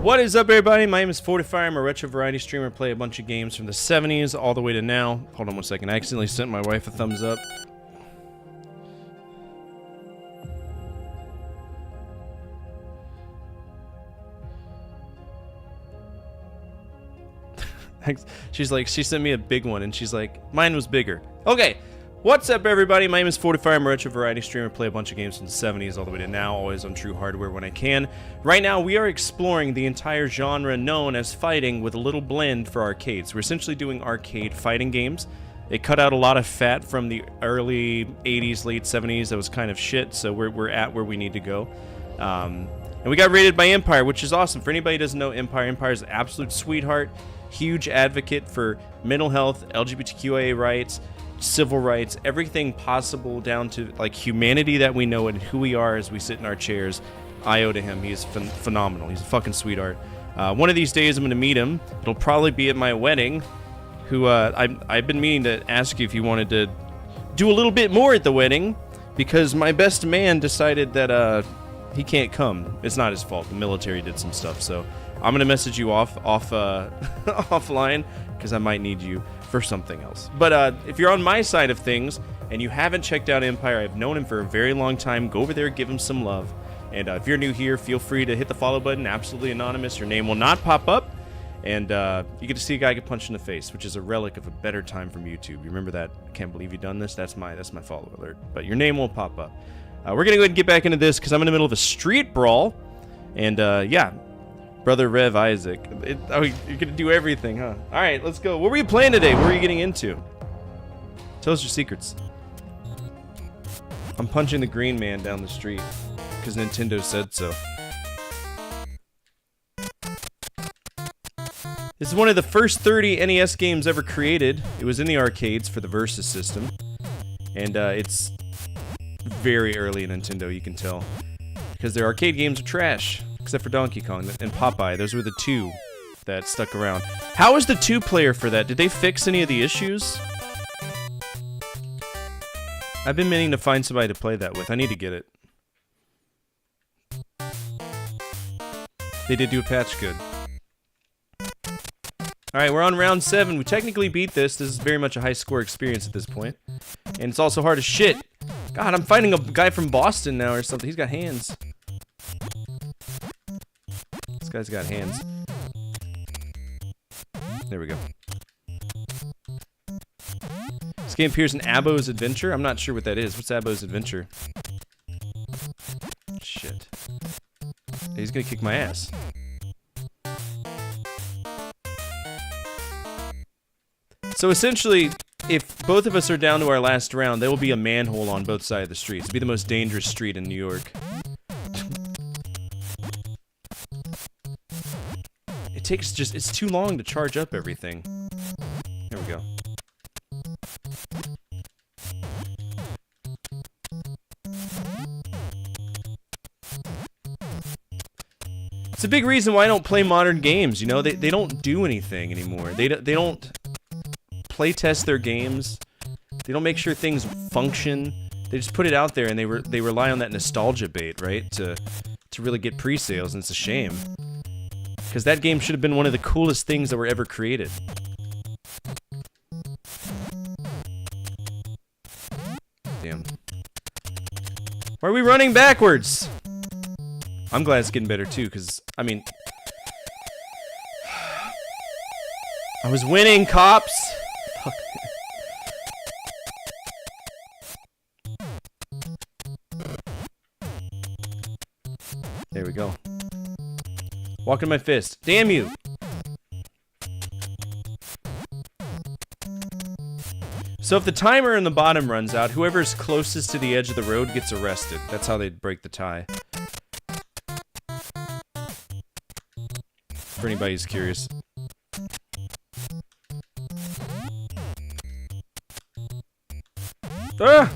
What is up, everybody? My name is Fortifire. I'm a retro variety streamer. Play a bunch of games from the 70s all the way to now. Hold on one second. I accidentally sent my wife a thumbs up. She's like, she sent me a big one, and she's like, mine was bigger. Okay. What's up, everybody? My name is Fortifire. I'm a retro variety streamer. Play a bunch of games from the 70s all the way to now, always on true hardware when I can. Right now, we are exploring the entire genre known as fighting with a little blend for arcades. We're essentially doing arcade fighting games. It cut out a lot of fat from the early 80s, late 70s that was kind of shit, so we're at where we need to go. And we got rated by Empire, which is awesome. For anybody who doesn't know Empire, Empire is an absolute sweetheart, huge advocate for mental health, LGBTQIA rights, civil rights, everything possible down to like humanity that we know and who we are as we sit in our chairs. I owe to him. He is phenomenal. He's a fucking sweetheart. One of these days I'm going to meet him. It'll probably be at my wedding. I've been meaning to ask you if you wanted to do a little bit more at the wedding, because my best man decided that he can't come. It's not his fault. The military did some stuff, so I'm gonna message you offline, because I might need you for something else. But if you're on my side of things and you haven't checked out Empire, I've known him for a very long time. Go over there, give him some love. And if you're new here, feel free to hit the follow button. Absolutely anonymous. Your name will not pop up. And you get to see a guy get punched in the face, which is a relic of a better time from YouTube. You remember that? Can't believe you've done this. That's my follow alert. But your name won't pop up. We're gonna go ahead and get back into this because I'm in the middle of a street brawl. And yeah, brother Rev Isaac. You're gonna do everything, huh? All right, let's go. What were you playing today? What were you getting into? Tell us your secrets. I'm punching the green man down the street because Nintendo said so. This is one of the first 30 NES games ever created. It was in the arcades for the Versus system. And it's very early in Nintendo, you can tell. Because their arcade games are trash. Except for Donkey Kong and Popeye. Those were the two that stuck around. How is the two-player for that? Did they fix any of the issues? I've been meaning to find somebody to play that with. I need to get it. They did do a patch, good. Alright, we're on round 7. We technically beat this. This is very much a high score experience at this point. And it's also hard as shit. God, I'm fighting a guy from Boston now or something. He's got hands. This guy's got hands. There we go. This game appears in Abbo's Adventure. I'm not sure what that is. What's Abbo's Adventure? Shit. He's gonna kick my ass. So essentially, if both of us are down to our last round, there will be a manhole on both sides of the street. It'll be the most dangerous street in New York. It's too long to charge up everything. There we go. It's a big reason why I don't play modern games, you know? They don't do anything anymore. They don't play test their games. They don't make sure things function. They just put it out there and they rely on that nostalgia bait, right? To really get pre-sales, and it's a shame. Because that game should have been one of the coolest things that were ever created. Damn. Why are we running backwards? I'm glad it's getting better too, because, I mean... I was winning, cops! Fuck. There we go. Walking my fist. Damn you! So if the timer in the bottom runs out, whoever's closest to the edge of the road gets arrested. That's how they break the tie. For anybody who's curious. Ah!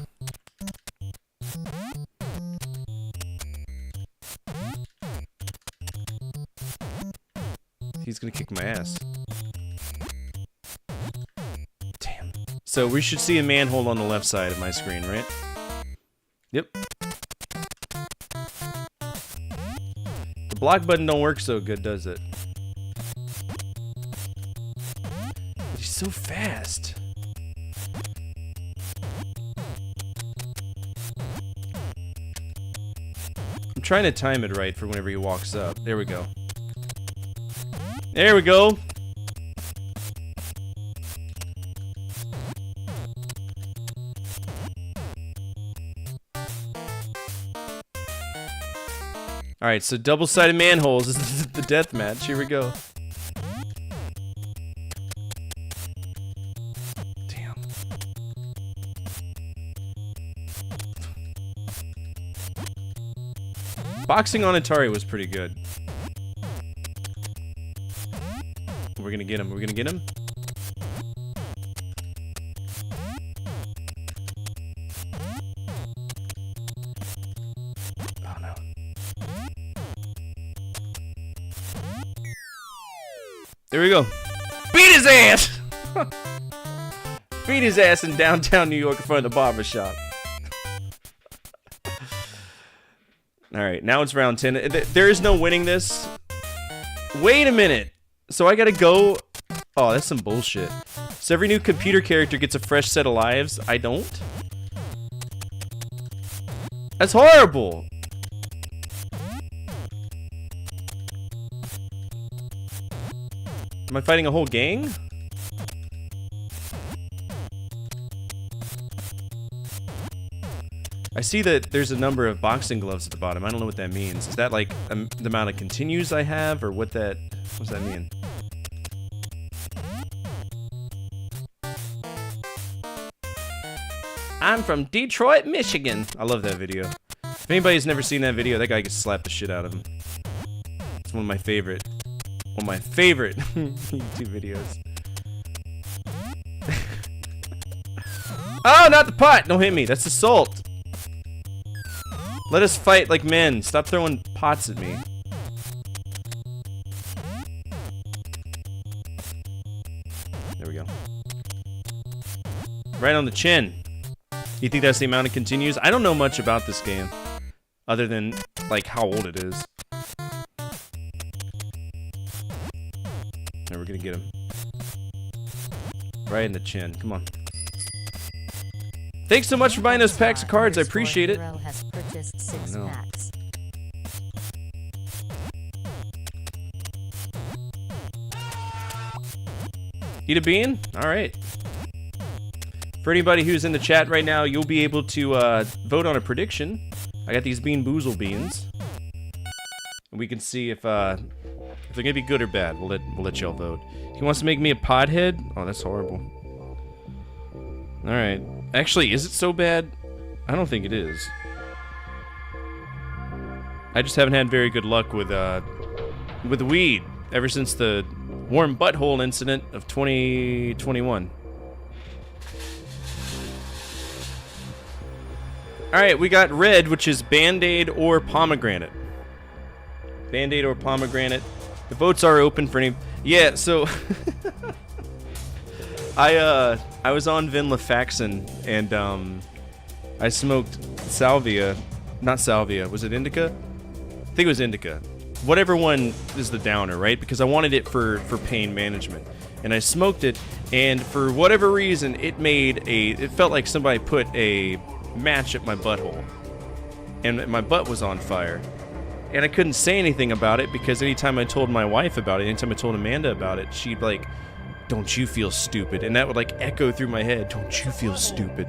He's gonna kick my ass. Damn. So we should see a manhole on the left side of my screen, right? Yep. The block button don't work so good, does it? But he's so fast. I'm trying to time it right for whenever he walks up. There we go. There we go. Alright, so double-sided manholes. This is the death match. Here we go. Damn. Boxing on Atari was pretty good. We're gonna get him. We're gonna get him. Oh no. There we go. Beat his ass! Beat his ass in downtown New York in front of the barber shop. Alright, now it's round 10. There is no winning this. Wait a minute. So I gotta go... Oh, that's some bullshit. So every new computer character gets a fresh set of lives. I don't? That's horrible! Am I fighting a whole gang? I see that there's a number of boxing gloves at the bottom. I don't know what that means. Is that like the amount of continues I have, or what that... What's that mean? I'm from Detroit, Michigan. I love that video. If anybody's never seen that video, that guy gets slapped the shit out of him. It's one of my favorite YouTube videos. Oh, not the pot! Don't hit me. That's assault. Let us fight like men. Stop throwing pots at me. There we go. Right on the chin. You think that's the amount it continues? I don't know much about this game. Other than, like, how old it is. Now we're gonna get him. Right in the chin. Come on. Thanks so much for buying those packs of cards. I appreciate it. Has purchased 6 no. packs. Eat a bean? Alright. For anybody who's in the chat right now, you'll be able to vote on a prediction. I got these Bean Boozle beans. And we can see if they're gonna be good or bad. We'll let y'all vote. He wants to make me a pothead? Oh, that's horrible. Alright. Actually, is it so bad? I don't think it is. I just haven't had very good luck with weed ever since the warm butthole incident of 2021. Alright, we got red, which is Band-Aid or pomegranate. Band-Aid or pomegranate. The votes are open for any... Yeah, so... I was on Venlafaxine, and, I smoked salvia. Not salvia. Was it indica? I think it was indica. Whatever one is the downer, right? Because I wanted it for pain management. And I smoked it, and for whatever reason, it felt like somebody put a match at my butthole. And my butt was on fire. And I couldn't say anything about it, because anytime I told my wife about it, anytime I told Amanda about it, she'd like, "Don't you feel stupid?" And that would like echo through my head, "Don't you feel stupid?"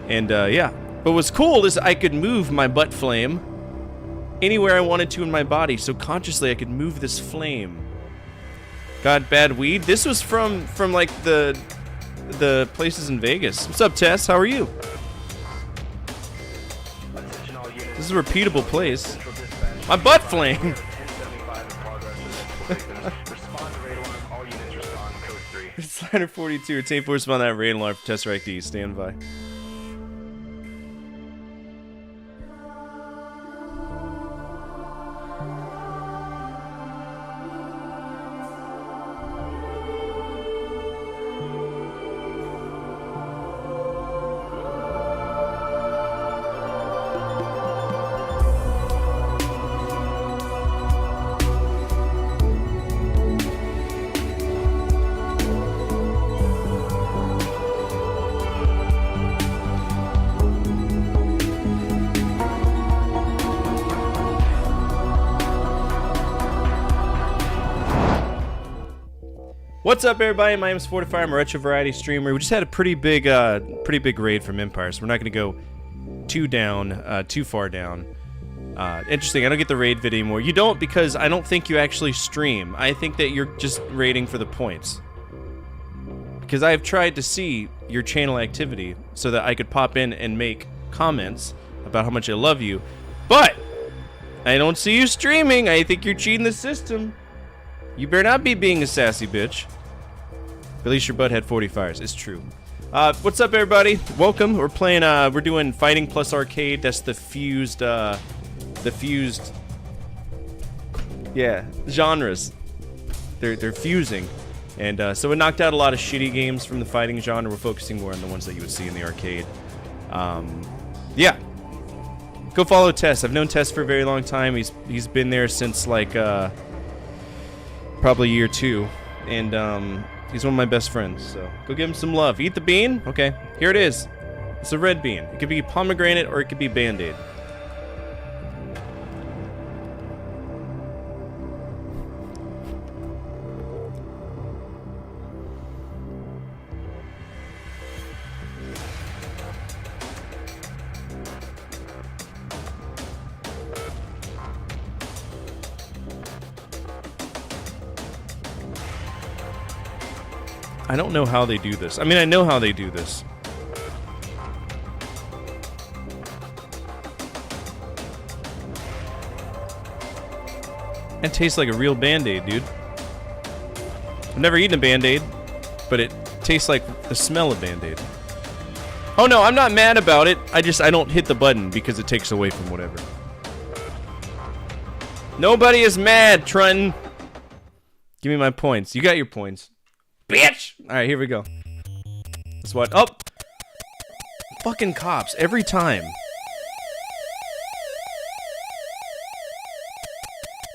And yeah. But what's cool is I could move my butt flame anywhere I wanted to in my body, so consciously I could move this flame. Got bad weed? This was from like the places in Vegas. What's up, Tess? How are you? This is a repeatable place. My butt flame! Slider 42, it's 8 force on that raid alarm for Tesseract D. Stand by. What's up, everybody? My name is Fortify. I'm a retro variety streamer. We just had a pretty big raid from Empire, so we're not going to go too far down. Interesting. I don't get the raid video anymore. You don't, because I don't think you actually stream. I think that you're just raiding for the points. Because I have tried to see your channel activity so that I could pop in and make comments, about how much I love you, but I don't see you streaming. I think you're cheating the system. You better not be being a sassy bitch. At least your butt had 40 fires. It's true. What's up, everybody? Welcome. We're playing. We're doing fighting plus arcade. That's the fused. Yeah, genres. They're fusing, and so it knocked out a lot of shitty games from the fighting genre. We're focusing more on the ones that you would see in the arcade. Yeah. Go follow Tess. I've known Tess for a very long time. He's been there since like probably year 2, and he's one of my best friends. So go give him some love. Eat the bean. Okay, here it is. It's a red bean. It could be pomegranate or it could be Band-Aid. I don't know how they do this. I mean, I know how they do this. It tastes like a real Band-Aid, dude. I've never eaten a Band-Aid, but it tastes like the smell of Band-Aid. Oh no, I'm not mad about it. I don't hit the button because it takes away from whatever. Nobody is mad, Trunton. Give me my points. You got your points. Bitch! Alright, here we go. That's what. Oh! Fucking cops, every time.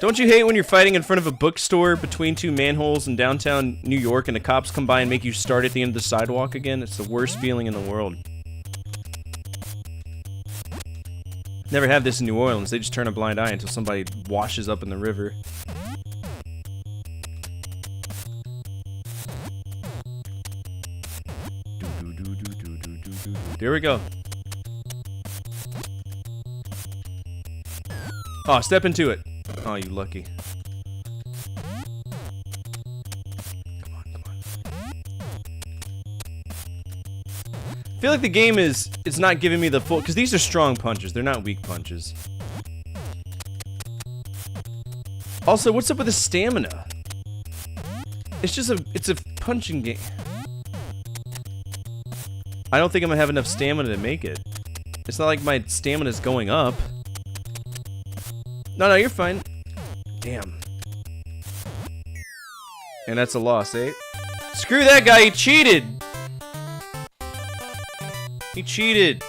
Don't you hate when you're fighting in front of a bookstore between 2 manholes in downtown New York and the cops come by and make you start at the end of the sidewalk again? It's the worst feeling in the world. Never have this in New Orleans. They just turn a blind eye until somebody washes up in the river. There we go. Oh, step into it. Oh, you lucky. Come on, come on. I feel like the game it's not giving me the full, because these are strong punches. They're not weak punches. Also, what's up with the stamina? It's a punching game. I don't think I'm gonna have enough stamina to make it. It's not like my stamina's going up. No, you're fine. Damn. And that's a loss, eh? Screw that guy, he cheated! He cheated.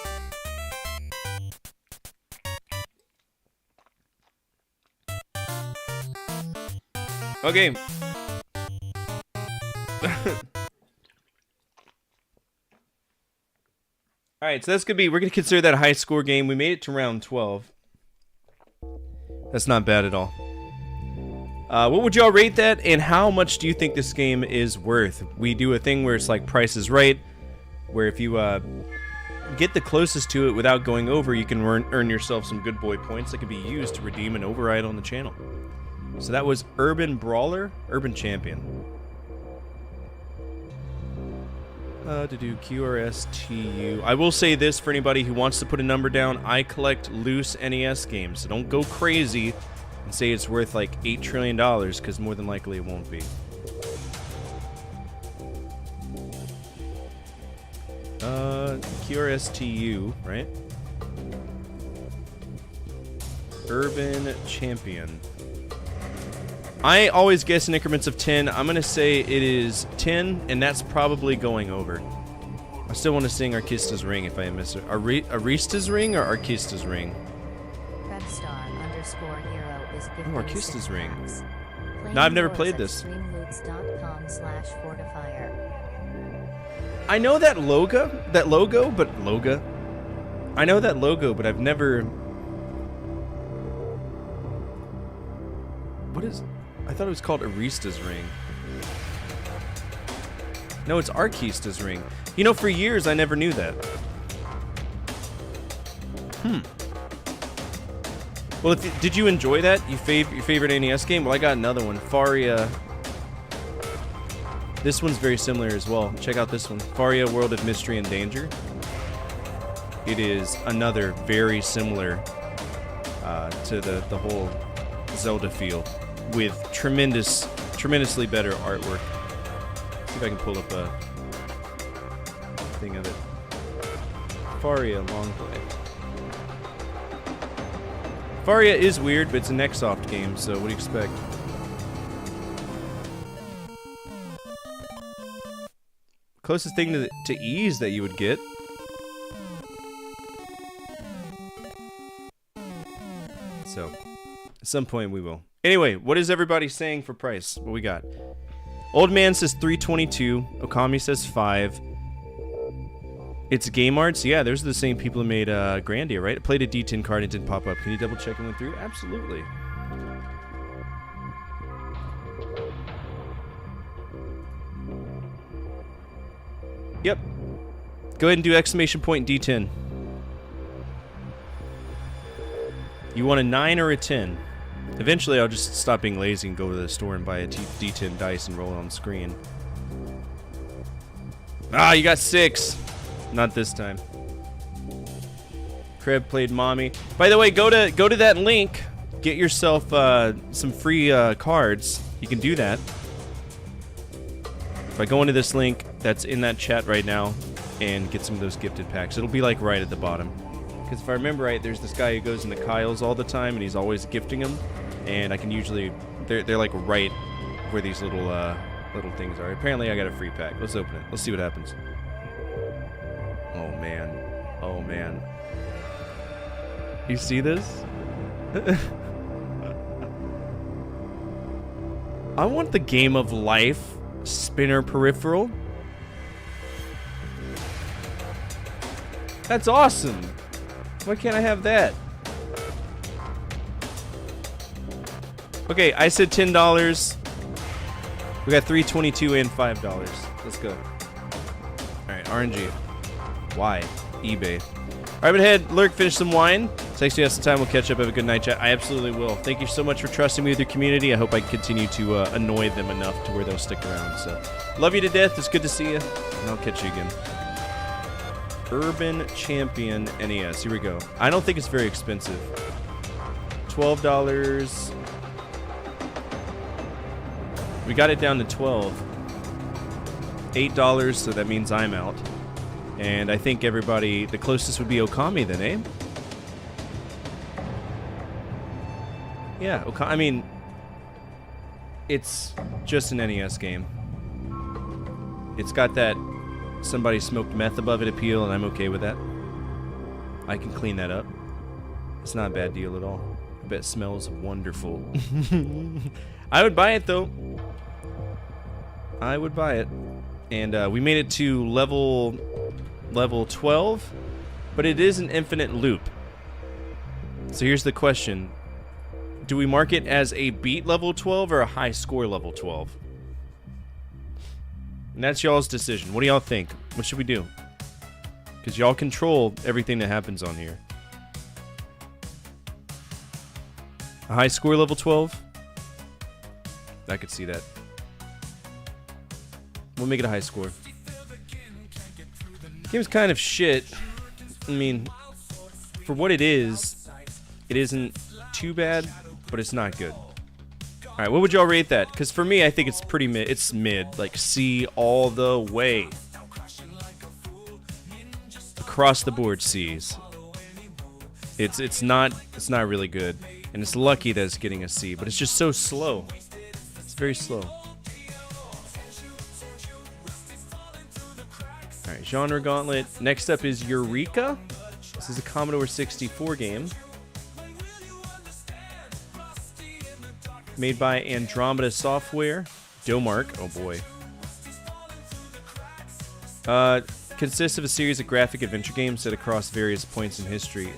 Okay. Alright, so we're gonna consider that a high score game. We made it to round 12. That's not bad at all. What would y'all rate that, and how much do you think this game is worth? We do a thing where it's like Price is Right, where if you get the closest to it without going over, you can earn yourself some good boy points that can be used to redeem an override on the channel. So that was Urban Brawler, Urban Champion. To do QRSTU. I will say this for anybody who wants to put a number down. I collect loose NES games, so don't go crazy and say it's worth like $8 trillion, because more than likely it won't be. QRSTU, right? Urban Champion. I always guess in increments of 10. I'm gonna say it is 10, and that's probably going over. I still want to sing Arkista's Ring if I miss it. Arista's Ring or Arkista's Ring? Rebstar_hero is gifting Arkista's Ring. packs. No, I've never played this. Streamloots.com/fortifier. I know that logo, I know that logo, but I've never. What is? I thought it was called Arista's Ring. No, it's Arkista's Ring. You know, for years I never knew that. Well, did you enjoy that? Your favorite NES game? Well, I got another one, Faria. This one's very similar as well. Check out this one, Faria World of Mystery and Danger. it is another very similar to the whole Zelda feel, with tremendously better artwork. See if I can pull up a thing of it. Faria long play. Faria is weird, but it's a Nextsoft game, so what do you expect? Closest thing to ease that you would get. So, at some point we will. Anyway, what is everybody saying for price? What we got? Old Man says $3.22. Okami says $5. It's Game Arts. Yeah, those are the same people who made Grandia, right? I played a D10 card and it didn't pop up. Can you double check and went through? Absolutely. Yep. Go ahead and do exclamation point D10. You want a 9 or a 10? Eventually I'll just stop being lazy and go to the store and buy a D10 dice and roll it on the screen. Ah, you got 6. Not this time. Kreb played Mommy. By the way, go to that link. Get yourself some free cards. You can do that. If I go into this link that's in that chat right now and get some of those gifted packs, it'll be like right at the bottom. Because if I remember right, there's this guy who goes into Kyle's all the time and he's always gifting them. And I can usually, they're like right where these little things are. Apparently I got a free pack. Let's open it. Let's see what happens. Oh man. Oh man. You see this? I want the Game of Life spinner peripheral. That's awesome. Why can't I have that? Okay, I said $10. We got $3.22 and $5. Let's go. Alright, RNG. Why? eBay. Alright, but head, lurk, finish some wine. Thanks to you some time. We'll catch up. Have a good night, chat. I absolutely will. Thank you so much for trusting me with your community. I hope I can continue to annoy them enough to where they'll stick around. So, love you to death. It's good to see you. And I'll catch you again. Urban Champion NES. Here we go. I don't think it's very expensive. $12. We got it down to $12. $8, so that means I'm out. And I think everybody, the closest would be Okami then, eh? Yeah, I mean, it's just an NES game. It's got that somebody smoked meth above it appeal, and I'm okay with that. I can clean that up. It's not a bad deal at all. I bet it smells wonderful. I would buy it, though. I would buy it. And we made it to level 12, but it is an infinite loop. So here's the question. Do we mark it as a beat level 12 or a high score level 12? And that's y'all's decision. What do y'all think? What should we do? Because y'all control everything that happens on here. A high score level 12? I could see that. We'll make it a high score. Game's kind of shit. I mean, for what it isn't too bad, but it's not good. Alright, what would y'all rate that? Because for me, I think it's pretty mid. It's mid. Like, C all the way. Across the board, C's. It's not really good. And it's lucky that it's getting a C, but it's just so slow. It's very slow. Alright, Genre Gauntlet. Next up is Eureka. This is a Commodore 64 game. Made by Andromeda Software. Domark. Oh boy. Consists of a series of graphic adventure games set across various points in history.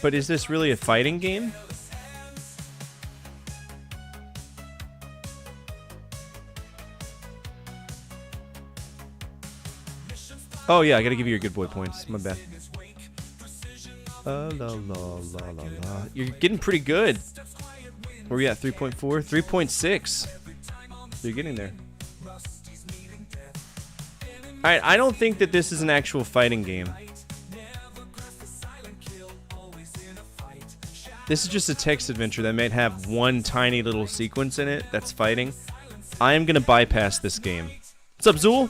But is this really a fighting game? Oh yeah, I gotta give you your good boy points. My bad. La la la la la. You're getting pretty good. Where are we at? 3.4? 3.6. You're getting there. Alright, I don't think that this is an actual fighting game. This is just a text adventure that might have one tiny little sequence in it that's fighting. I am gonna bypass this game. What's up, Zool?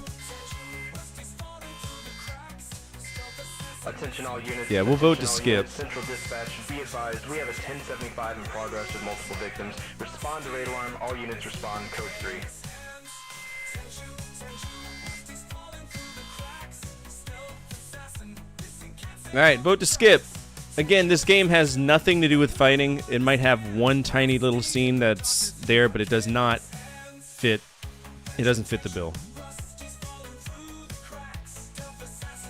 Attention all units. Yeah, we'll vote to Attention all skip. units. Central dispatch, be advised, we have a 1075 in progress with multiple victims. Respond to raid alarm. All units respond. Code 3. Alright, vote to skip. Again, this game has nothing to do with fighting. It might have one tiny little scene that's there, but it does not fit. It doesn't fit the bill.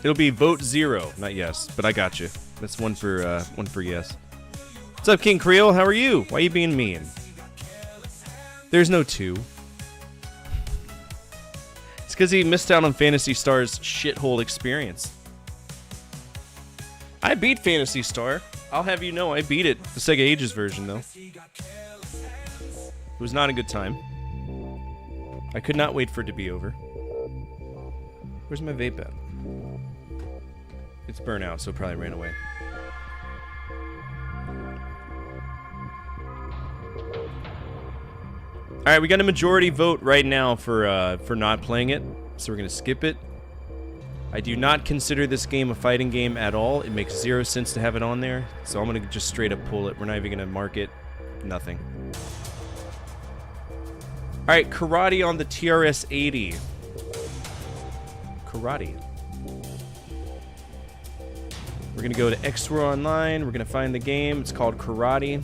It'll be vote 0, not yes, but I got you. That's one for yes. What's up, King Creole? How are you? Why are you being mean? There's no 2. It's because he missed out on Phantasy Star's shithole experience. I beat Phantasy Star. I'll have you know I beat it. The Sega Ages version, though. It was not a good time. I could not wait for it to be over. Where's my vape at? It's burnt out, so it probably ran away. Alright, we got a majority vote right now for not playing it, so we're gonna skip it. I do not consider this game a fighting game at all. It makes 0 sense to have it on there, so I'm gonna just straight up pull it. We're not even gonna mark it. Nothing. Alright, Karate on the TRS-80. Karate. We're gonna go to Extra Online. We're gonna find the game. It's called Karate.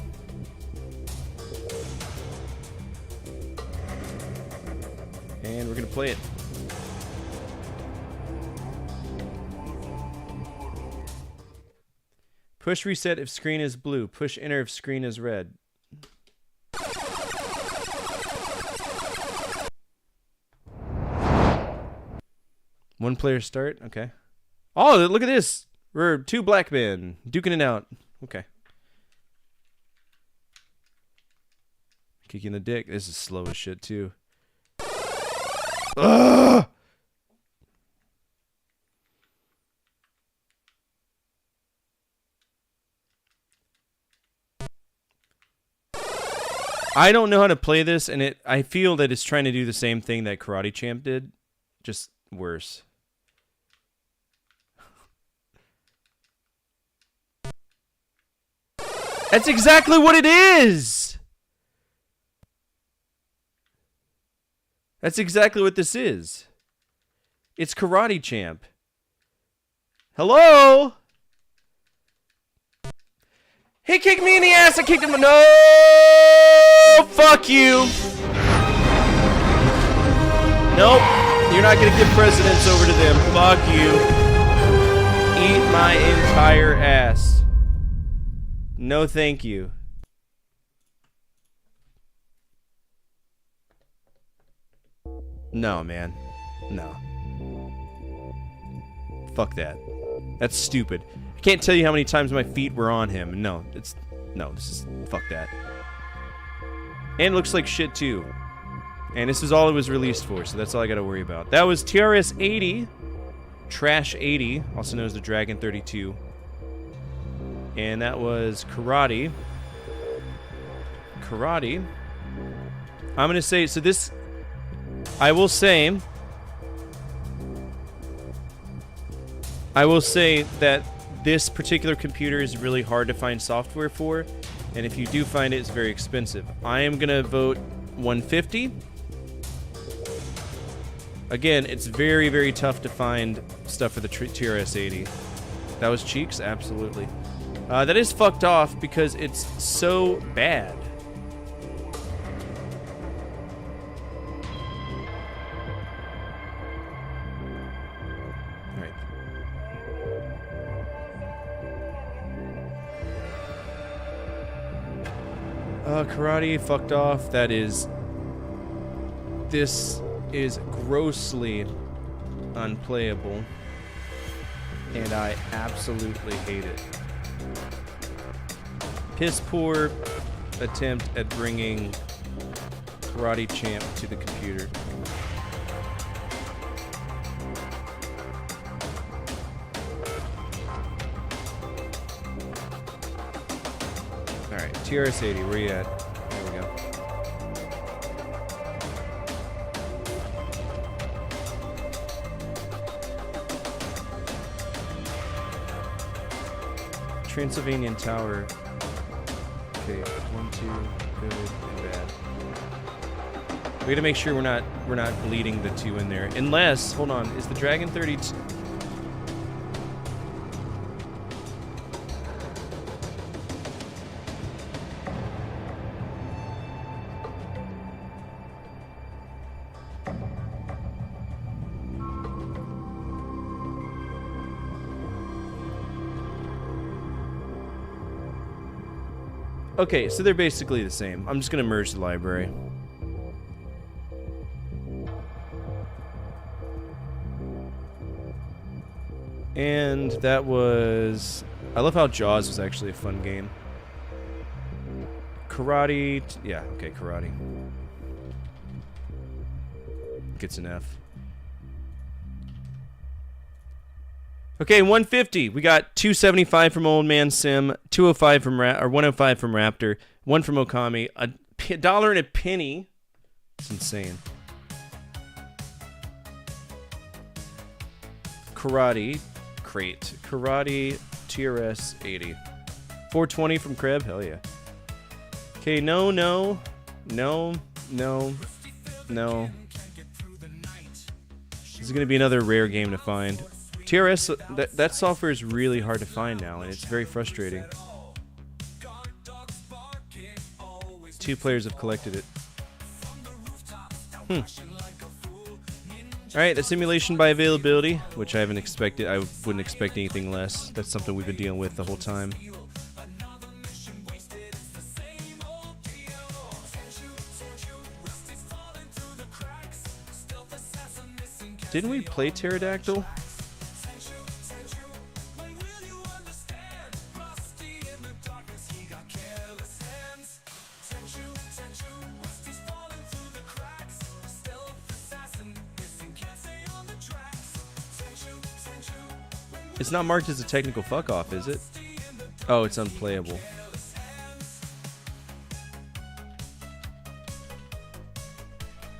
And we're gonna play it. Push reset if screen is blue. Push enter if screen is red. One player start. Okay. Oh, look at this. We're 2 black men duking it out. Okay. Kicking the dick. This is slow as shit too. Ugh! I don't know how to play this, and I feel that it's trying to do the same thing that Karate Champ did, just worse. That's exactly what it is! That's exactly what this is. It's Karate Champ. Hello? He kicked me in the ass, I kicked him. No! Fuck you! Nope. You're not gonna give precedence over to them. Fuck you. Eat my entire ass. No thank you. No, man. No. Fuck that. That's stupid. I can't tell you how many times my feet were on him. No, this is... Fuck that. And it looks like shit, too. And this is all it was released for, so that's all I gotta worry about. That was TRS-80. Trash 80, also known as the Dragon 32. And that was Karate. Karate. I'm gonna say... So this... I will say that this particular computer is really hard to find software for, and if you do find it, it's very expensive. I am gonna vote 150. Again, it's very, very tough to find stuff for the TRS-80. That was cheeks? Absolutely. That is fucked off because it's so bad. Karate fucked off. This is grossly unplayable, and I absolutely hate it. Piss poor attempt at bringing Karate Champ to the computer. TRS-80, where you at? There we go. Transylvanian Tower. Okay, 1, 2, good and bad. We gotta make sure we're not bleeding the two in there. Unless, hold on, is the Dragon 32? Okay, so they're basically the same. I'm just gonna merge the library. And that was... I love how Jaws was actually a fun game. Karate... Yeah, okay, karate. Gets an F. Okay, 150. We got 275 from Old Man Sim, 205 from or 105 from Raptor, 1 from Okami, $1 and a penny. It's insane. Karate crate. Karate TRS 80. 420 from Kreb. Hell yeah. Okay, no. This is gonna be another rare game to find. TRS, that software is really hard to find now, and it's very frustrating. 2 players have collected it. Alright, the simulation by availability, which I haven't expected. I wouldn't expect anything less. That's something we've been dealing with the whole time. Didn't we play Pterodactyl? It's not marked as a technical fuck-off, is it? Oh, it's unplayable.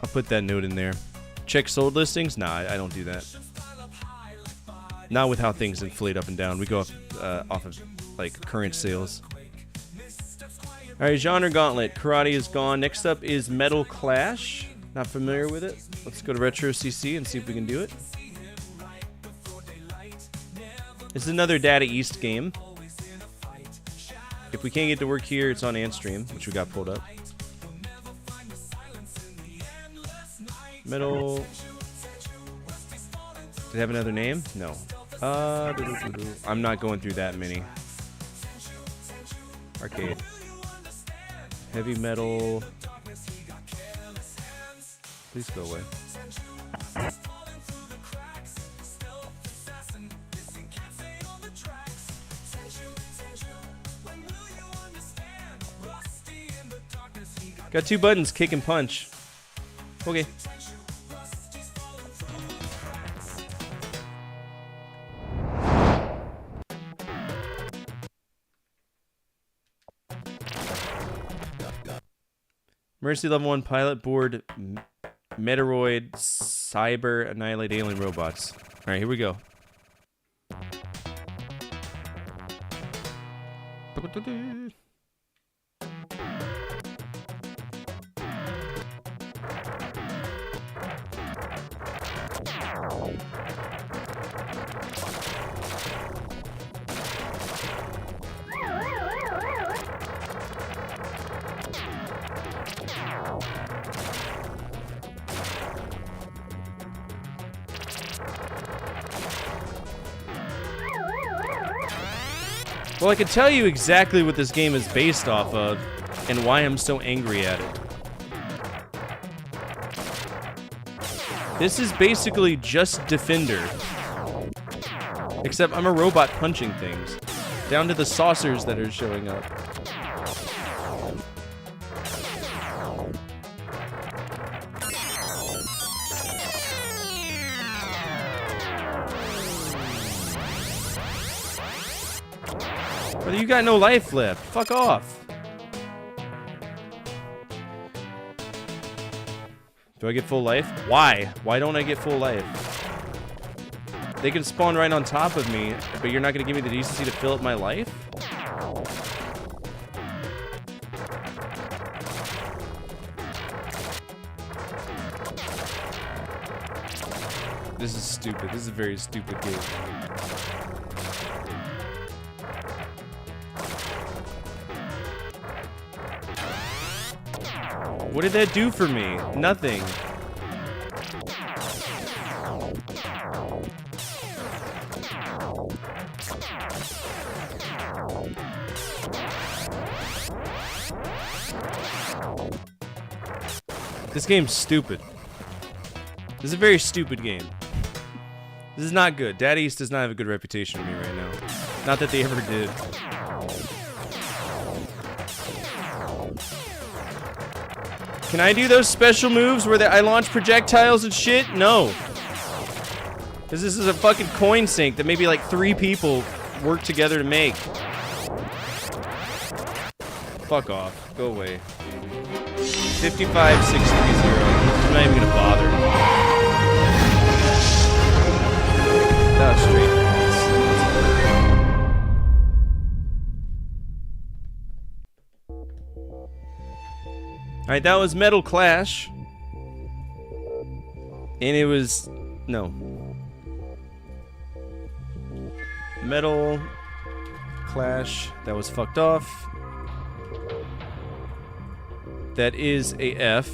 I'll put that note in there. Check sold listings? Nah, I don't do that. Not with how things inflate up and down. We go off of, like, current sales. Alright, Genre Gauntlet. Karate is gone. Next up is Metal Clash. Not familiar with it. Let's go to Retro CC and see if we can do it. This is another Data East game. If we can't get to work here, it's on Antstream, which we got pulled up. Metal. Did it have another name? No. I'm not going through that many. Arcade. Heavy Metal. Please go away. Got 2 buttons, kick and punch. Okay. Mercy Level 1 pilot board, Meteoroid, Cyber, Annihilate Alien Robots. Alright, here we go. Well, I can tell you exactly what this game is based off of and why I'm so angry at it. This is basically just Defender. Except I'm a robot punching things. Down to the saucers that are showing up. Brother, you got no life left. Fuck off. Do I get full life? Why? Why don't I get full life? They can spawn right on top of me, but you're not going to give me the decency to fill up my life? This is stupid. This is a very stupid game. What did that do for me? Nothing. This game's stupid. This is a very stupid game. This is not good. Daddy East does not have a good reputation with me right now. Not that they ever did. Can I do those special moves where I launch projectiles and shit? No. Because this is a fucking coin sink that maybe like 3 people work together to make. Fuck off. Go away. 55, 630. I'm not even gonna bother. That was straight. Alright, that was Metal Clash. And it was... no. Metal Clash. That was fucked off. That is a F.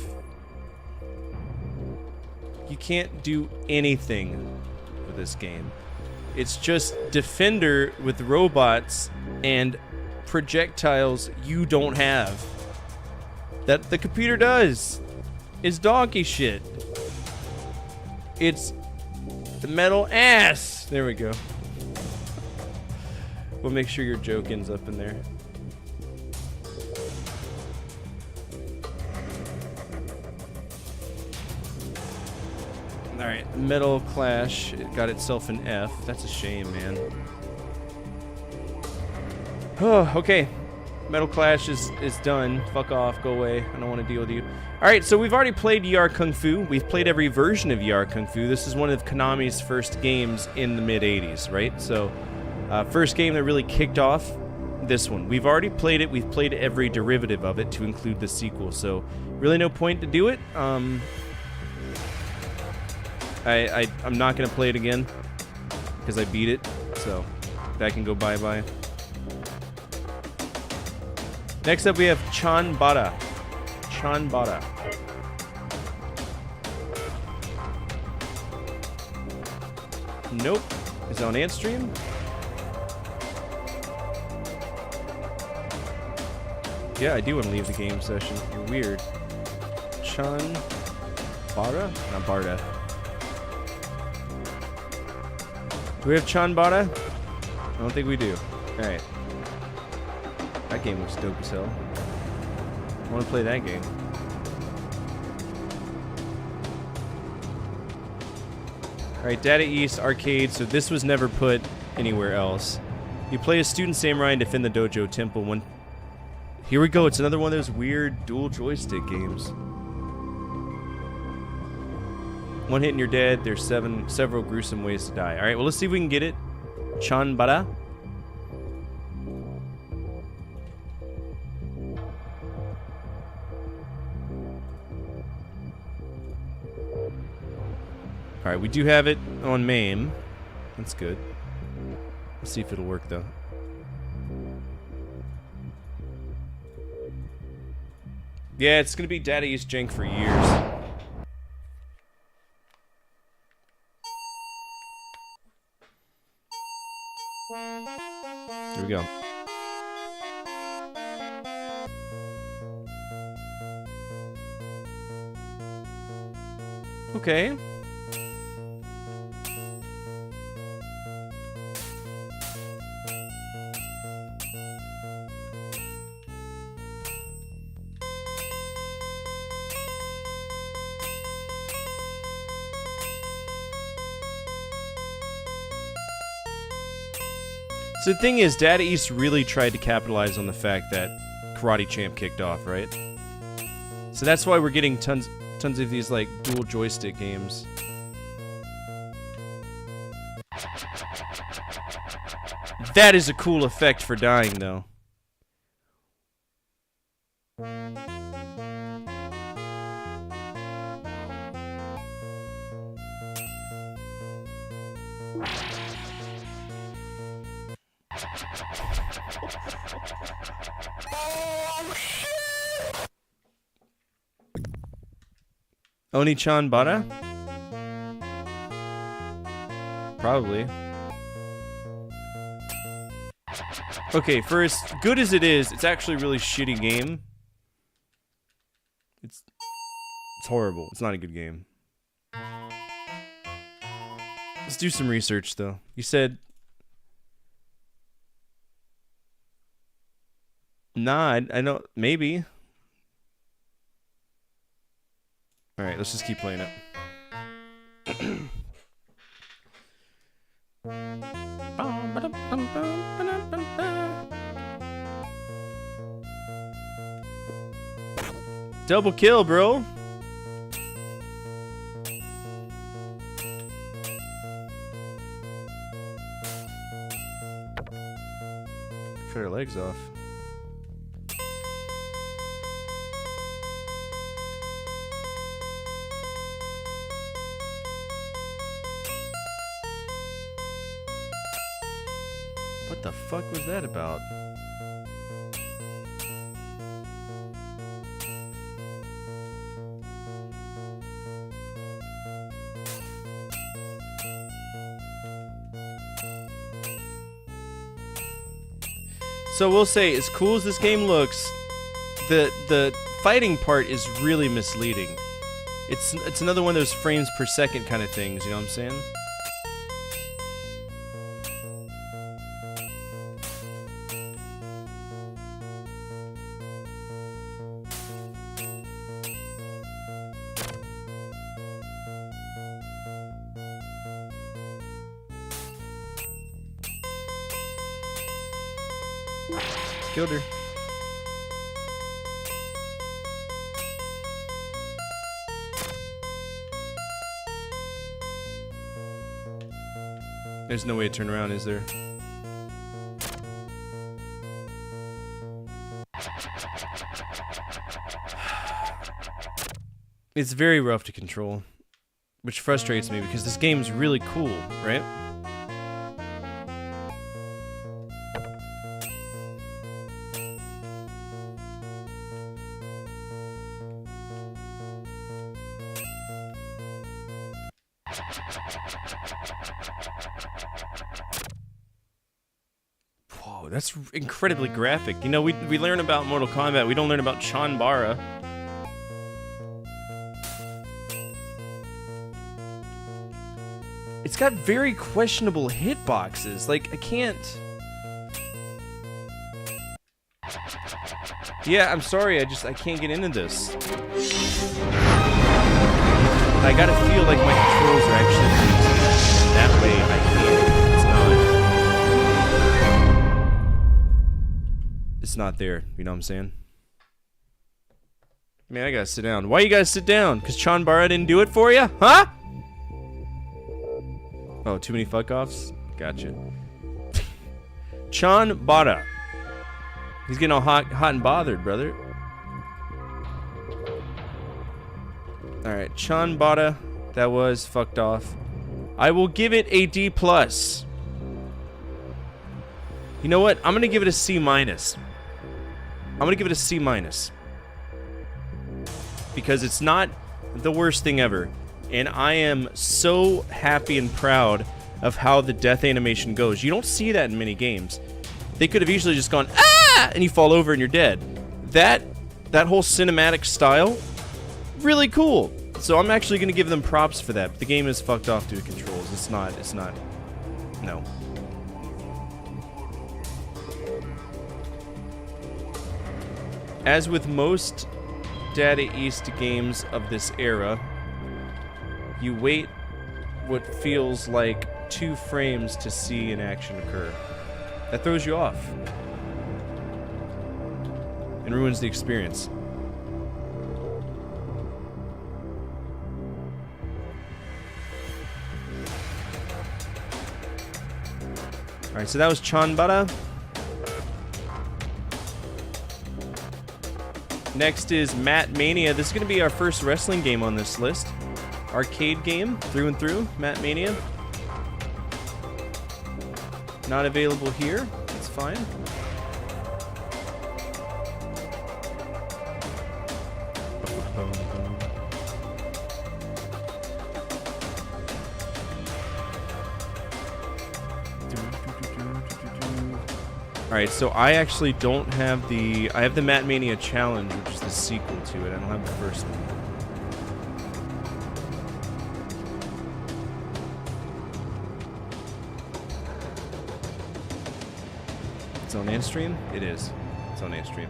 You can't do anything with this game. It's just Defender with robots and projectiles you don't have. That the computer does. It's donkey shit. It's the metal ass. There we go. We'll make sure your joke ends up in there. Alright, Metal Clash. It got itself an F. That's a shame, man. Oh, okay. Metal Clash is done. Fuck off. Go away. I don't want to deal with you. Alright, so we've already played Yar Kung Fu. We've played every version of Yar Kung Fu. This is one of Konami's first games in the mid-80s, right? So, first game that really kicked off this one. We've already played it. We've played every derivative of it to include the sequel. So, really no point to do it. I'm not going to play it again because I beat it. So, that can go bye-bye. Next up, we have Chanbara. Chanbara. Nope. Is it on Antstream? Yeah, I do want to leave the game session. You're weird. Chanbara? Not Barda. Do we have Chanbara? I don't think we do. Alright. That game looks dope as hell. I want to play that game. Alright, Data East Arcade. So this was never put anywhere else. You play a student samurai and defend the dojo temple. When here we go. It's another one of those weird dual joystick games. One hit and you're dead. There's several gruesome ways to die. Alright, well, let's see if we can get it. Chanbara. Alright, we do have it on MAME. That's good. Let's see if it'll work, though. Yeah, it's gonna be Data East Jank for years. Here we go. Okay. So the thing is, Data East really tried to capitalize on the fact that Karate Champ kicked off, right? So that's why we're getting tons... tons of these like dual joystick games. That is a cool effect for dying, though. Oni-chan Bara? Probably. Okay, for as good as it is, it's actually a really shitty game. It's horrible. It's not a good game. Let's do some research, though. You said... Nah, I know... Maybe. Alright, let's just keep playing it. Double kill, bro. Cut her legs off. What the fuck was that about? So we'll say, as cool as this game looks, the fighting part is really misleading. It's another one of those frames per second kind of things, you know what I'm saying? Killed her. There's no way to turn around, is there? It's very rough to control, which frustrates me because this game's really cool, right? Whoa, that's incredibly graphic. You know, we learn about Mortal Kombat, we don't learn about Chan Bara. It's got very questionable hitboxes. Like, I can't... Yeah, I'm sorry, I can't get into this. I gotta feel like my controls are actually used. That way I can't. It's not there, you know what I'm saying? Man, I gotta sit down. Why you gotta sit down? Cause Chan Bara didn't do it for you? Huh? Oh, too many fuck-offs? Gotcha. Chan Bara. He's getting all hot and bothered, brother. Alright, Chan Bara. That was fucked off. I will give it a D+. You know what? I'm gonna give it a C-. I'm gonna give it a C-. Because it's not the worst thing ever. And I am so happy and proud of how the death animation goes. You don't see that in many games. They could have easily just gone, ah! And you fall over and you're dead. That whole cinematic style, really cool. So I'm actually going to give them props for that. But the game is fucked off due to controls. It's not. No. As with most Data East games of this era, you wait what feels like 2 frames to see an action occur. That throws you off. And ruins the experience. Alright, so that was Chanbara. Next is Matt Mania. This is going to be our first wrestling game on this list. Arcade game, through and through, Matt Mania. Not available here. That's fine. Alright, so I actually don't have the... I have the Matt Mania Challenge, which is the sequel to it. I don't have the first one. It's on Antstream? It is. It's on Antstream.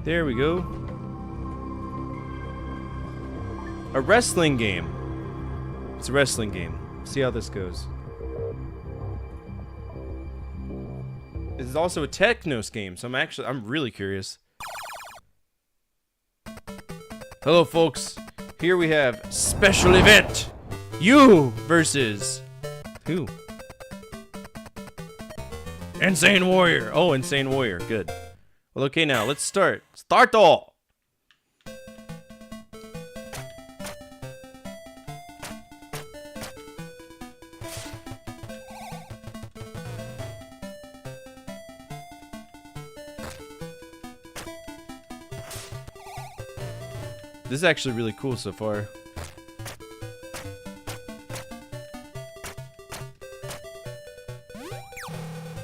There we go. A wrestling game. It's a wrestling game. See how this goes. This is also a Technos game, so I'm really curious. Hello, folks. Here we have special event. You versus who? Insane Warrior. Oh, Insane Warrior. Good. Well, okay, now let's start. Start all. This is actually really cool so far.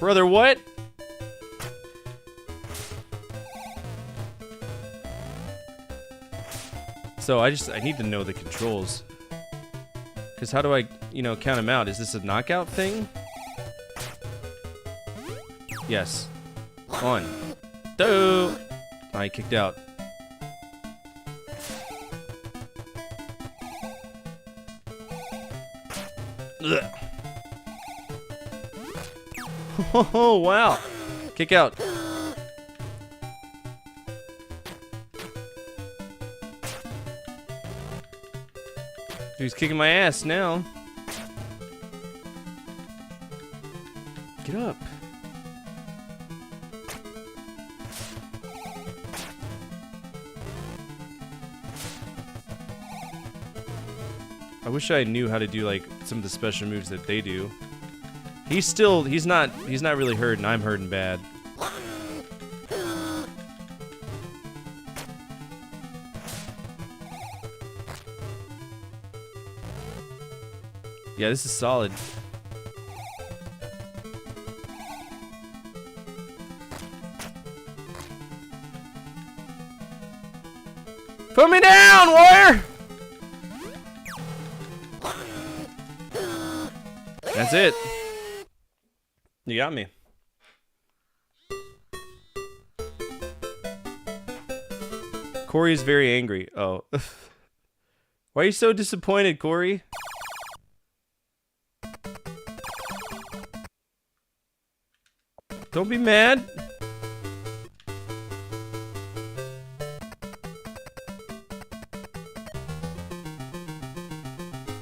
Brother, what? So I need to know the controls. Cause how do I, count them out? Is this a knockout thing? Yes. On. Two. I kicked out. Ugh. Oh, wow. Kick out. He's kicking my ass now. Get up. I wish I knew how to do like some of the special moves that they do. He's not really hurting. I'm hurting bad. Yeah, this is solid. Put me down, warrior! That's it. You got me. Corey is very angry. Oh. Why are you so disappointed, Corey? Don't be mad.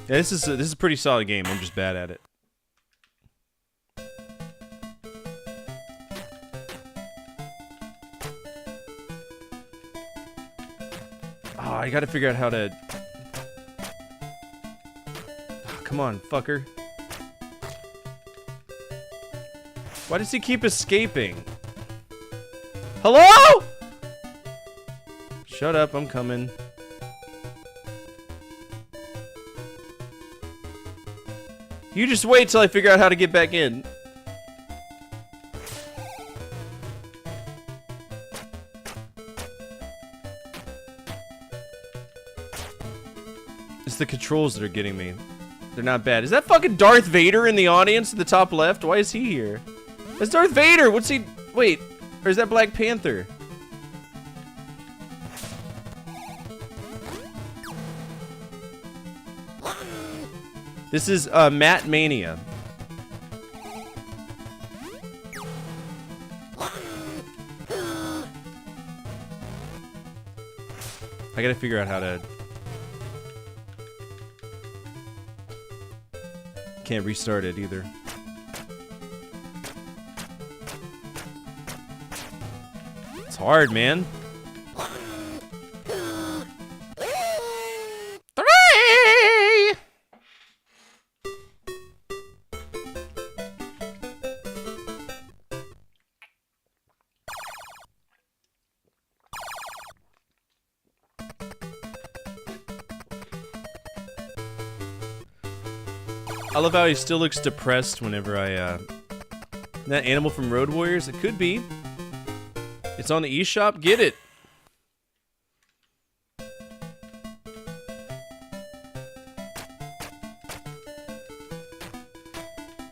Yeah, this is a pretty solid game. I'm just bad at it. Oh, I gotta figure out how to... Oh, come on, fucker. Why does he keep escaping? Hello? Shut up, I'm coming. You just wait till I figure out how to get back in. It's the controls that are getting me. They're not bad. Is that fucking Darth Vader in the audience at the top left? Why is he here? That's Darth Vader! What's he... Wait. Or is that Black Panther? This is Matt Mania. I gotta figure out how to... Can't restart it either. It's hard, man. I love how he still looks depressed whenever I, that animal from Road Warriors? It could be. It's on the eShop. Get it. I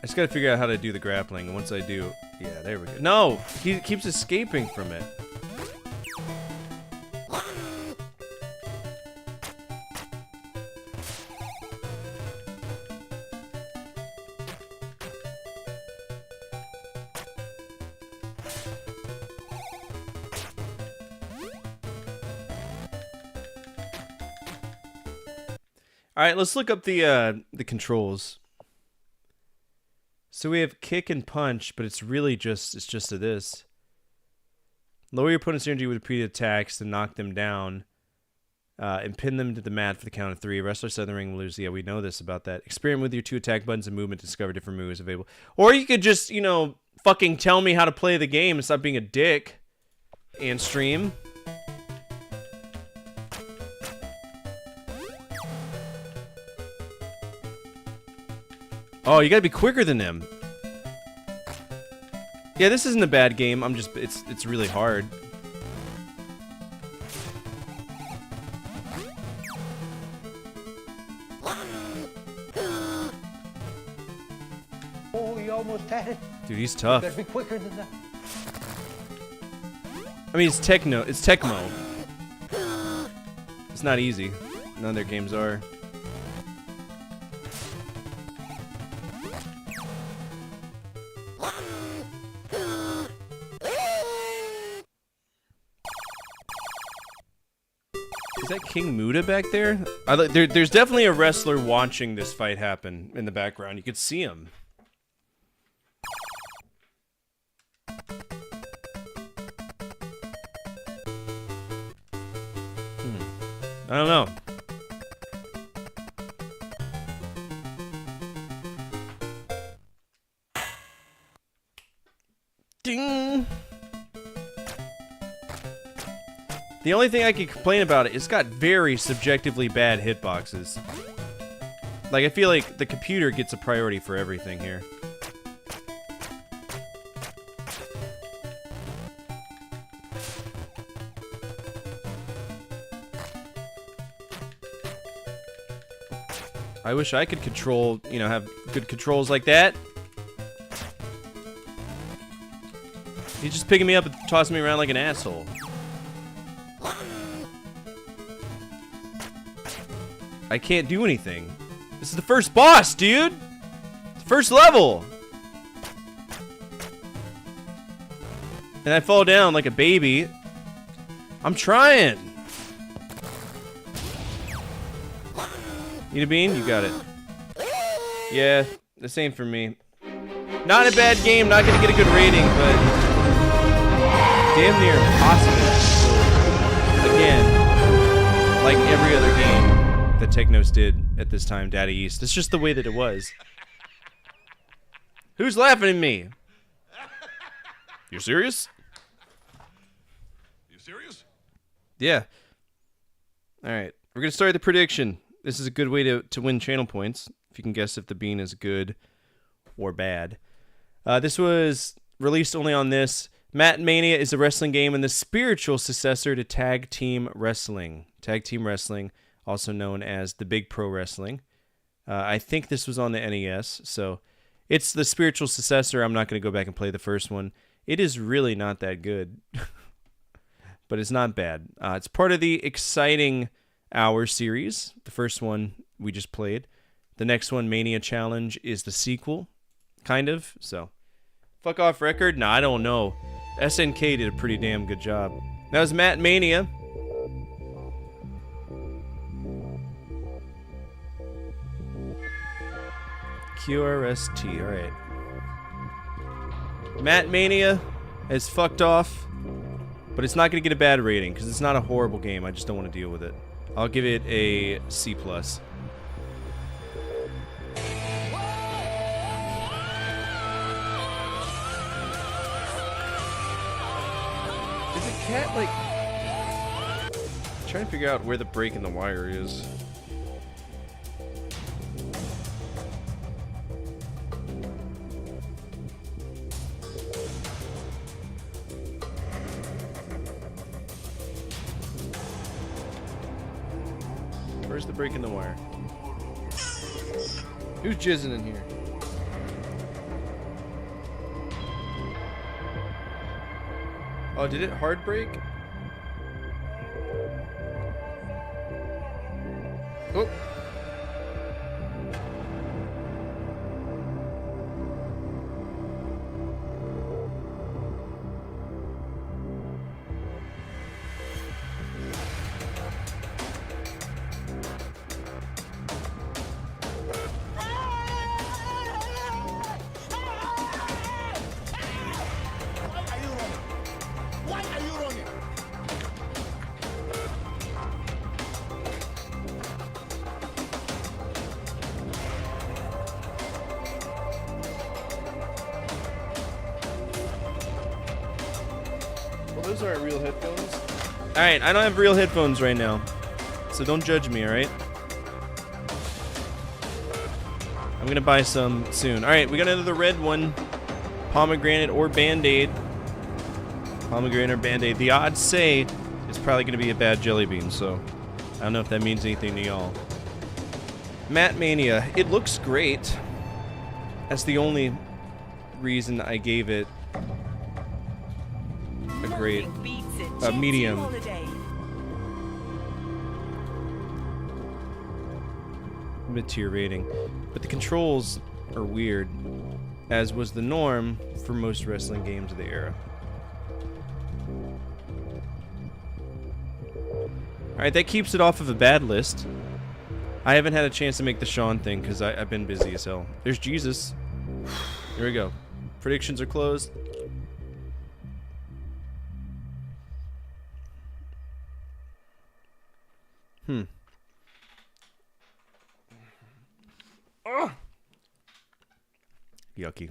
just gotta figure out how to do the grappling. And once I do, yeah, there we go. No! He keeps escaping from it. All right, let's look up the controls. So we have kick and punch, but it's really just to this. Lower your opponent's energy with repeated attacks to knock them down, and pin them to the mat for the count of 3. Wrestler side of the ring will lose. Yeah, we know this about that. Experiment with your 2 attack buttons and movement to discover different moves available. Or you could just, you know, fucking tell me how to play the game and stop being a dick. And stream. Oh, you gotta be quicker than them. Yeah, this isn't a bad game. I'm just, it's really hard. Oh, you almost had it. Dude, he's tough. Better be quicker than that. I mean, it's Tecmo. It's not easy. None of their games are. Is that King Muda back there? There's definitely a wrestler watching this fight happen in the background. You could see him. I don't know. Ding! The only thing I can complain about it, it's got very subjectively bad hitboxes. Like, I feel like the computer gets a priority for everything here. I wish I could control, you know, have good controls like that. He's just picking me up and tossing me around like an asshole. I can't do anything. This is the first boss, dude! The first level! And I fall down like a baby. I'm trying! Need a bean? You got it. Yeah, this ain't for me. Not a bad game, not gonna get a good rating, but damn near impossible. Again, like every other game that Technos did at this time, Daddy East. It's just the way that it was. Who's laughing at me? You're serious? You serious? Yeah. Alright, we're gonna start the prediction. This is a good way to win channel points, if you can guess if the bean is good or bad. This was released only on this. Mat Mania is a wrestling game and the spiritual successor to Tag Team Wrestling. Tag Team Wrestling, also known as the Big Pro Wrestling. I think this was on the NES, so it's the spiritual successor. I'm not going to go back and play the first one. It is really not that good, but it's not bad. It's part of the Exciting Hour series. The first one we just played. The next one, Mania Challenge, is the sequel, kind of. So, fuck off record? Nah, I don't know. SNK did a pretty damn good job. That was Mat Mania. QRST. All right. Matt Mania has fucked off, but it's not going to get a bad rating because it's not a horrible game. I just don't want to deal with it. I'll give it a C+. Is it cat like? I'm trying to figure out where the break in the wire is. Where's the break in the wire? Who's jizzing in here? Oh, did it hard break? Oh. Those aren't real headphones. Alright, I don't have real headphones right now. So don't judge me, alright? I'm gonna buy some soon. Alright, we got another red one. Pomegranate or Band-Aid. Pomegranate or Band-Aid. The odds say it's probably gonna be a bad jelly bean, so I don't know if that means anything to y'all. Matt Mania. It looks great. That's the only reason I gave it a great medium. Mid-tier rating. But the controls are weird, as was the norm for most wrestling games of the era. Alright, that keeps it off of a bad list. I haven't had a chance to make the Sean thing because I've been busy as hell. There's Jesus. Here we go. Predictions are closed. Yucky.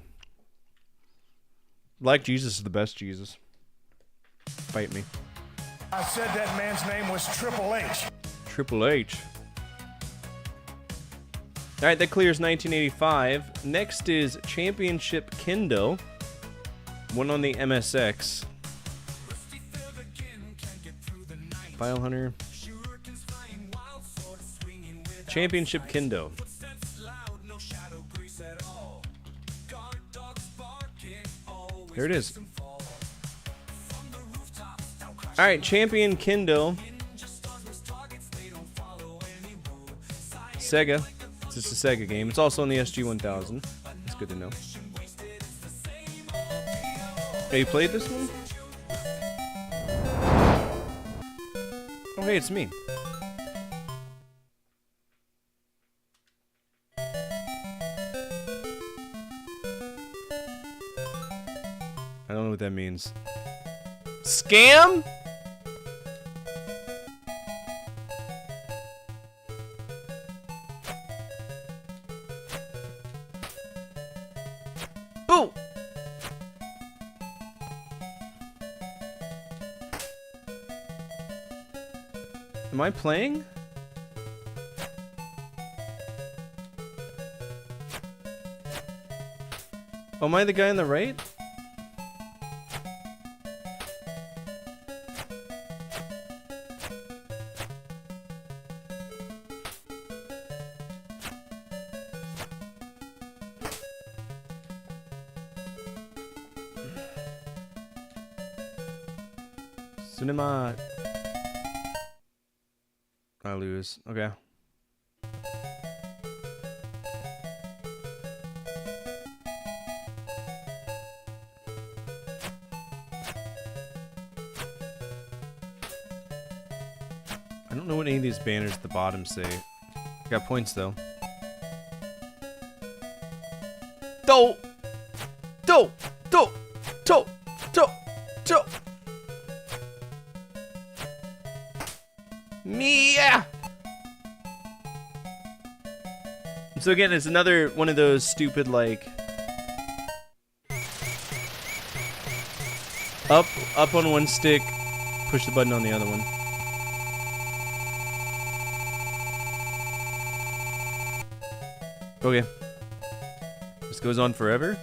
Like Jesus is the best Jesus. Fight me. I said that man's name was Triple H. Triple H. Alright, that clears 1985. Next is Championship Kendo. One on the MSX. File Hunter. Championship Kendo. There it is. Alright, Champion Kendo. Sega. It's just a Sega game. It's also on the SG-1000. That's good to know. Hey, you played this one? Oh, hey, it's me. I don't know what that means. Scam? Boo! Am I playing? Oh, am I the guy on the right? Cinema. I lose. Okay. I don't know what any of these banners at the bottom say. I got points though. Do. Do. Do. Do. Do. Do. Mia. So again, it's another one of those stupid, like, up on one stick, push the button on the other one. Okay. This goes on forever?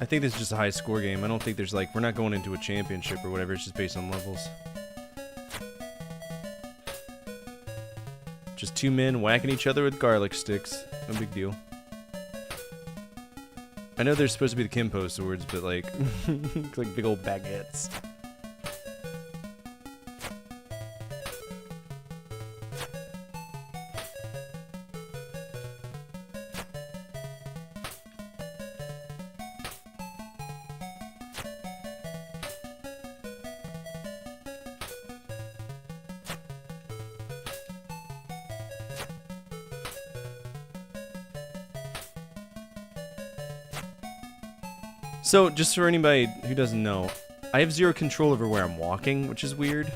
I think this is just a high score game. I don't think there's like, we're not going into a championship or whatever. It's just based on levels. Just two men whacking each other with garlic sticks. No big deal. I know they're supposed to be the Kimpo swords, but like, like big old baguettes. So, just for anybody who doesn't know, I have zero control over where I'm walking, which is weird.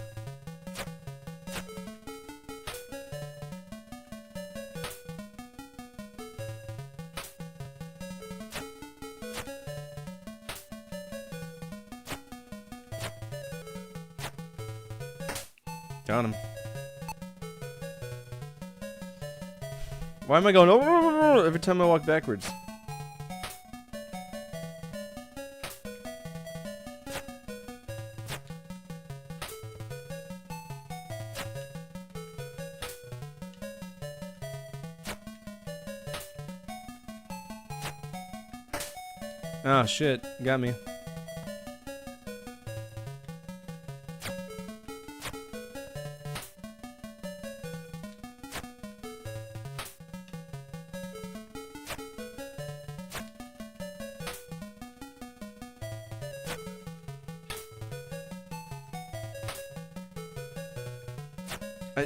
Got him. Why am I going every time I walk backwards? Oh shit, got me.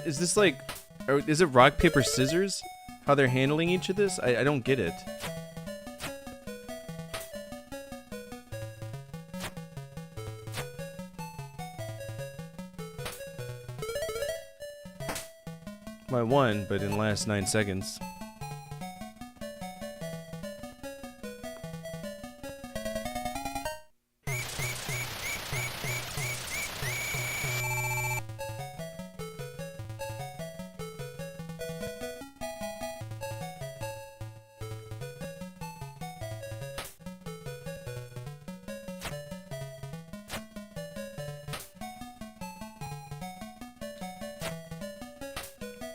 Is this like, or is it rock, paper, scissors? How they're handling each of this? I don't get it. I won, but in the last 9 seconds.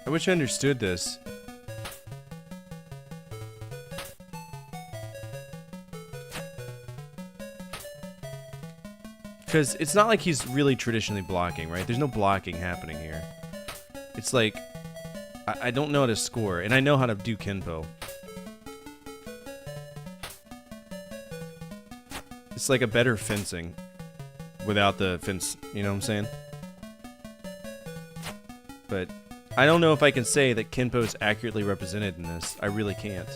I wish I understood this. Because it's not like he's really traditionally blocking, right? There's no blocking happening here. It's like, I don't know how to score, and I know how to do Kenpo. It's like a better fencing without the fence, you know what I'm saying? But I don't know if I can say that Kenpo is accurately represented in this. I really can't.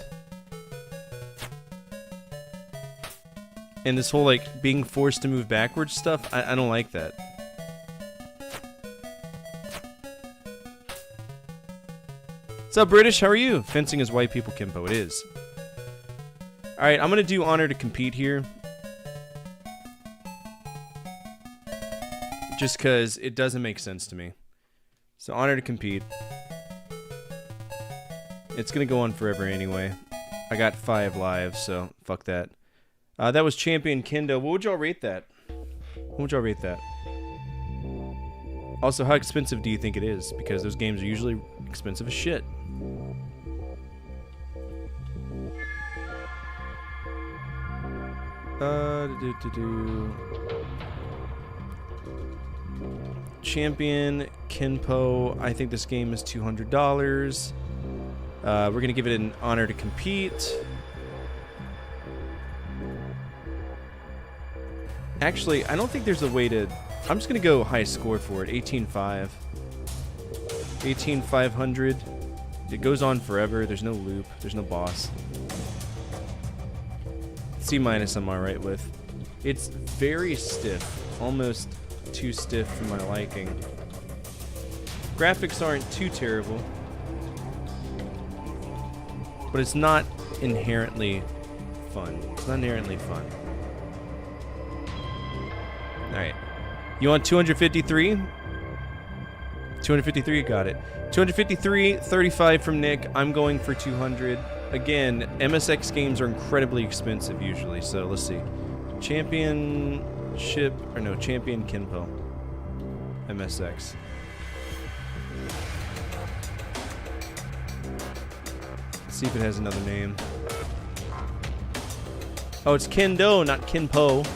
And this whole, like, being forced to move backwards stuff, I don't like that. What's up, British? How are you? Fencing is white people Kenpo. It is. Alright, I'm gonna do honor to compete here. Just because it doesn't make sense to me. So honor to compete. It's gonna go on forever anyway. I got 5 lives, so fuck that. That was Champion Kendo. What would y'all rate that? What would y'all rate that? Also, how expensive do you think it is? Because those games are usually expensive as shit. Champion Kinpo. I think this game is $200. We're gonna give it an honor to compete. Actually, I don't think there's a way to... I'm just gonna go high score for it. 18.5. 18,500. It goes on forever. There's no loop. There's no boss. C- I'm alright with. It's very stiff. Almost too stiff for my liking. Graphics aren't too terrible. But it's not inherently fun. It's not inherently fun. Alright. You want 253? 253, got it. 253, 35 from Nick. I'm going for 200. Again, MSX games are incredibly expensive usually, so let's see. Champion Kinpo. MSX. Let's see if it has another name. Oh, it's Kendo, not Kinpo.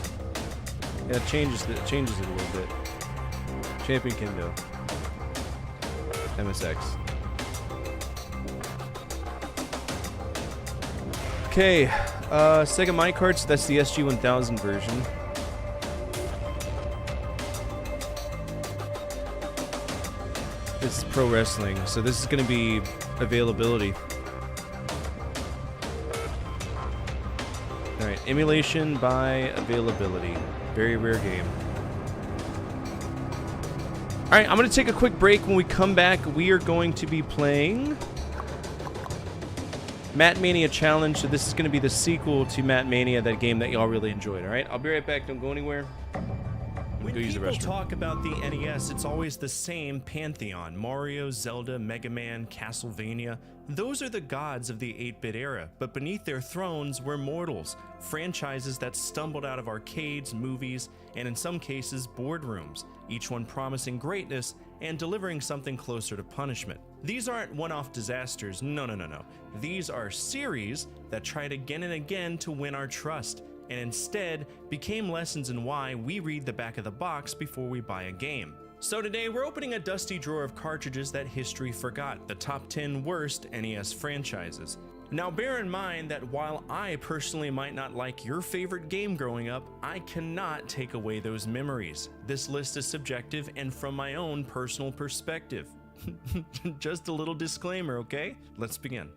Yeah, it changes it a little bit. Champion Kendo. MSX. Okay, Sega My Carts, that's the SG-1000 version. This is pro wrestling, so this is going to be availability. Alright, emulation by availability. Very rare game. Alright, I'm going to take a quick break. When we come back, we are going to be playing Mat Mania Challenge. So this is going to be the sequel to Mat Mania, that game that y'all really enjoyed. Alright, I'll be right back. Don't go anywhere. When Go use the people restroom. talk about the NES, it's always the same pantheon. Mario, Zelda, Mega Man, Castlevania. Those are the gods of the 8-bit era, but beneath their thrones were mortals, franchises that stumbled out of arcades, movies, and in some cases, boardrooms, each one promising greatness and delivering something closer to punishment. These aren't one-off disasters, no. These are series that tried again and again to win our trust, and instead became lessons in why we read the back of the box before we buy a game. So today we're opening a dusty drawer of cartridges that history forgot, the top 10 worst NES franchises. Now bear in mind that while I personally might not like your favorite game growing up, I cannot take away those memories. This list is subjective and from my own personal perspective. Just a little disclaimer, okay? Let's begin.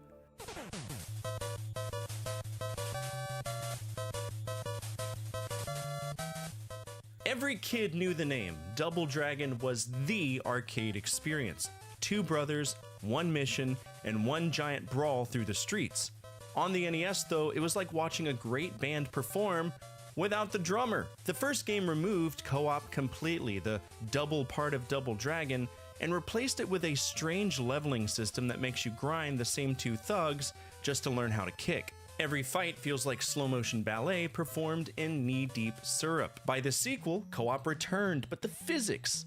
Every kid knew the name. Double Dragon was the arcade experience. 2 brothers, 1 mission, and 1 giant brawl through the streets. On the NES though, it was like watching a great band perform without the drummer. The first game removed co-op completely, the double part of Double Dragon, and replaced it with a strange leveling system that makes you grind the same 2 thugs just to learn how to kick. Every fight feels like slow-motion ballet performed in knee-deep syrup. By the sequel, co-op returned, but the physics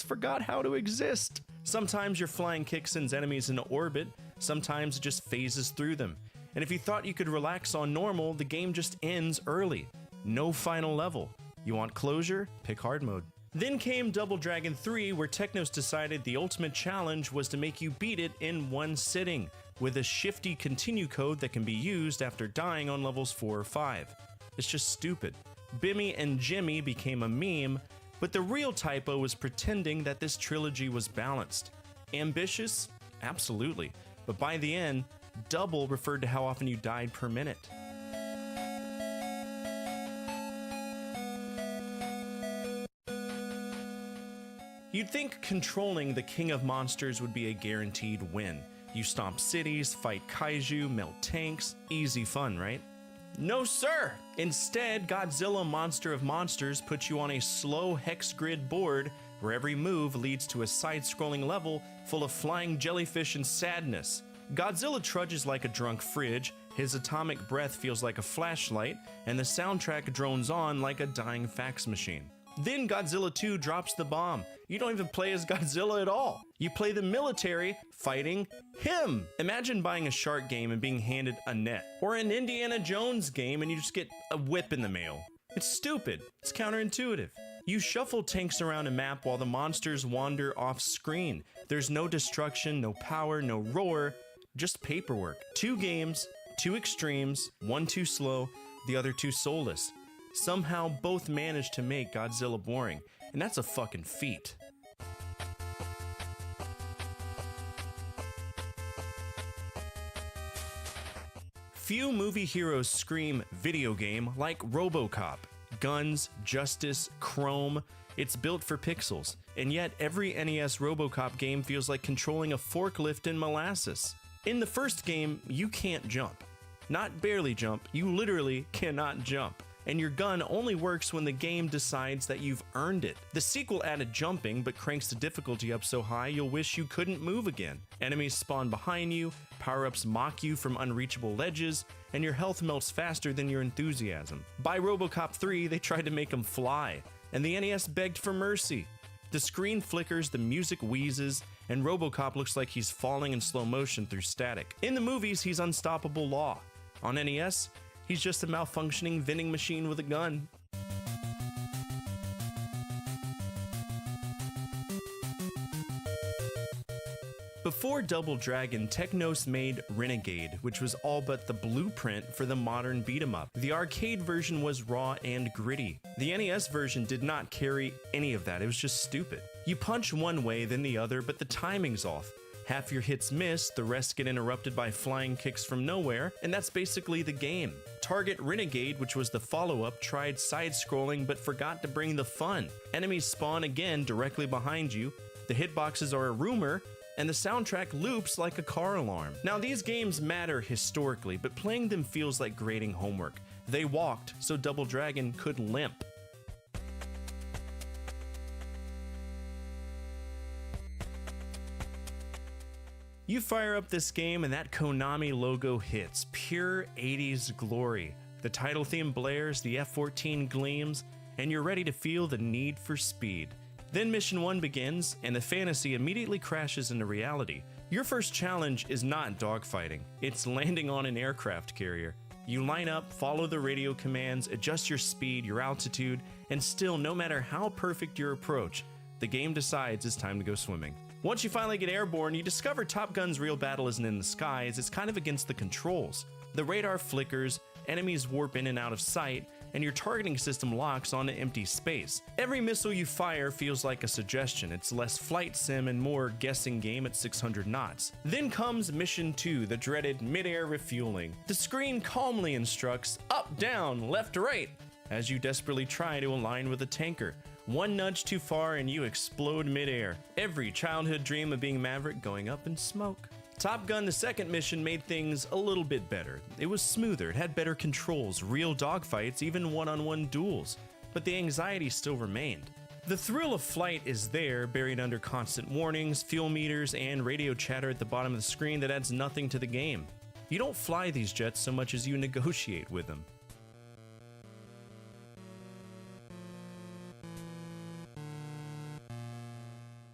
forgot how to exist. Sometimes your flying kick sends enemies into orbit, sometimes it just phases through them. And if you thought you could relax on normal, the game just ends early. No final level. You want closure? Pick hard mode. Then came Double Dragon 3, where Technos decided the ultimate challenge was to make you beat it in 1 sitting, with a shifty continue code that can be used after dying on levels 4 or 5. It's just stupid. Bimmy and Jimmy became a meme, but the real typo was pretending that this trilogy was balanced. Ambitious? Absolutely. But by the end, double referred to how often you died per minute. You'd think controlling the King of Monsters would be a guaranteed win. You stomp cities, fight kaiju, melt tanks, easy fun, right? No sir! Instead, Godzilla Monster of Monsters puts you on a slow hex grid board where every move leads to a side-scrolling level full of flying jellyfish and sadness. Godzilla trudges like a drunk fridge, his atomic breath feels like a flashlight, and the soundtrack drones on like a dying fax machine. Then Godzilla 2 drops the bomb. You don't even play as Godzilla at all. You play the military fighting him. Imagine buying a shark game and being handed a net, or an Indiana Jones game and you just get a whip in the mail. It's stupid. It's counterintuitive. You shuffle tanks around a map while the monsters wander off screen. There's no destruction, no power, no roar, just paperwork. 2 games, 2 extremes, one too slow, the other too soulless. Somehow both managed to make Godzilla boring, and that's a fucking feat. Few movie heroes scream video game like RoboCop. Guns, justice, chrome, it's built for pixels. And yet every NES RoboCop game feels like controlling a forklift in molasses. In the first game, you can't jump. Not barely jump, you literally cannot jump. And your gun only works when the game decides that you've earned it. The sequel added jumping, but cranks the difficulty up so high you'll wish you couldn't move again. Enemies spawn behind you, power-ups mock you from unreachable ledges, and your health melts faster than your enthusiasm. By RoboCop 3, they tried to make him fly, and the NES begged for mercy. The screen flickers, the music wheezes, and RoboCop looks like he's falling in slow motion through static. In the movies, he's unstoppable law. On NES, he's just a malfunctioning vending machine with a gun. Before Double Dragon, Technos made Renegade, which was all but the blueprint for the modern beat-em-up. The arcade version was raw and gritty. The NES version did not carry any of that, it was just stupid. You punch one way, then the other, but the timing's off. Half your hits miss, the rest get interrupted by flying kicks from nowhere, and that's basically the game. Target Renegade, which was the follow-up, tried side-scrolling but forgot to bring the fun. Enemies spawn again directly behind you, the hitboxes are a rumor, and the soundtrack loops like a car alarm. Now these games matter historically, but playing them feels like grading homework. They walked, so Double Dragon could limp. You fire up this game and that Konami logo hits, pure 80s glory. The title theme blares, the F-14 gleams, and you're ready to feel the need for speed. Then Mission 1 begins, and the fantasy immediately crashes into reality. Your first challenge is not dogfighting, it's landing on an aircraft carrier. You line up, follow the radio commands, adjust your speed, your altitude, and still, no matter how perfect your approach, the game decides it's time to go swimming. Once you finally get airborne, you discover Top Gun's real battle isn't in the skies, it's kind of against the controls. The radar flickers, enemies warp in and out of sight, and your targeting system locks onto empty space. Every missile you fire feels like a suggestion. It's less flight sim and more guessing game at 600 knots. Then comes Mission 2, the dreaded mid-air refueling. The screen calmly instructs up, down, left, right, as you desperately try to align with a tanker. One nudge too far and you explode mid-air. Every childhood dream of being Maverick going up in smoke. Top Gun, the second mission, made things a little bit better. It was smoother, it had better controls, real dogfights, even one-on-one duels. But the anxiety still remained. The thrill of flight is there, buried under constant warnings, fuel meters, and radio chatter at the bottom of the screen that adds nothing to the game. You don't fly these jets so much as you negotiate with them.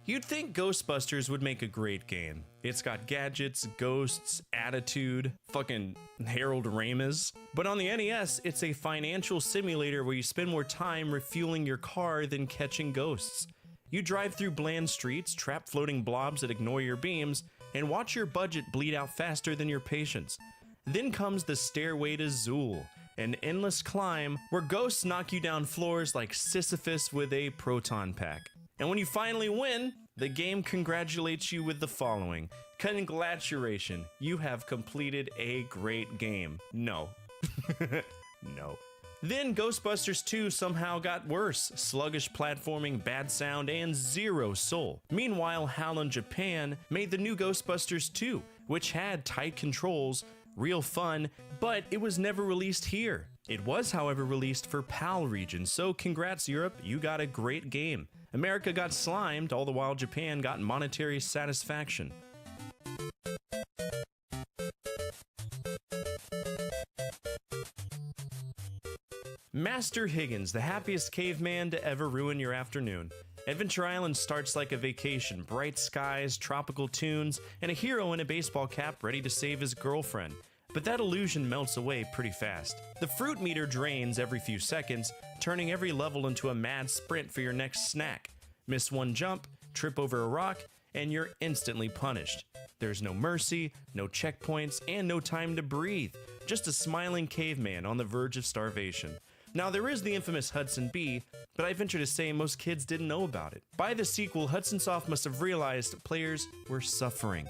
You'd think Ghostbusters would make a great game. It's got gadgets, ghosts, attitude, fucking Harold Ramis. But on the NES, it's a financial simulator where you spend more time refueling your car than catching ghosts. You drive through bland streets, trap floating blobs that ignore your beams, and watch your budget bleed out faster than your patience. Then comes the Stairway to Zool, an endless climb where ghosts knock you down floors like Sisyphus with a proton pack. And when you finally win, the game congratulates you with the following. Congratulations, you have completed a great game. No. No. Then Ghostbusters 2 somehow got worse. Sluggish platforming, bad sound, and zero soul. Meanwhile, HAL in Japan made the new Ghostbusters 2, which had tight controls, real fun, but it was never released here. It was, however, released for PAL region, so congrats Europe, you got a great game. America got slimed, all the while Japan got monetary satisfaction. Master Higgins, the happiest caveman to ever ruin your afternoon. Adventure Island starts like a vacation, bright skies, tropical tunes, and a hero in a baseball cap ready to save his girlfriend. But that illusion melts away pretty fast. The fruit meter drains every few seconds, turning every level into a mad sprint for your next snack. Miss one jump, trip over a rock, and you're instantly punished. There's no mercy, no checkpoints, and no time to breathe. Just a smiling caveman on the verge of starvation. Now, there is the infamous Hudson B, but I venture to say most kids didn't know about it. By the sequel, Hudson Soft must have realized players were suffering.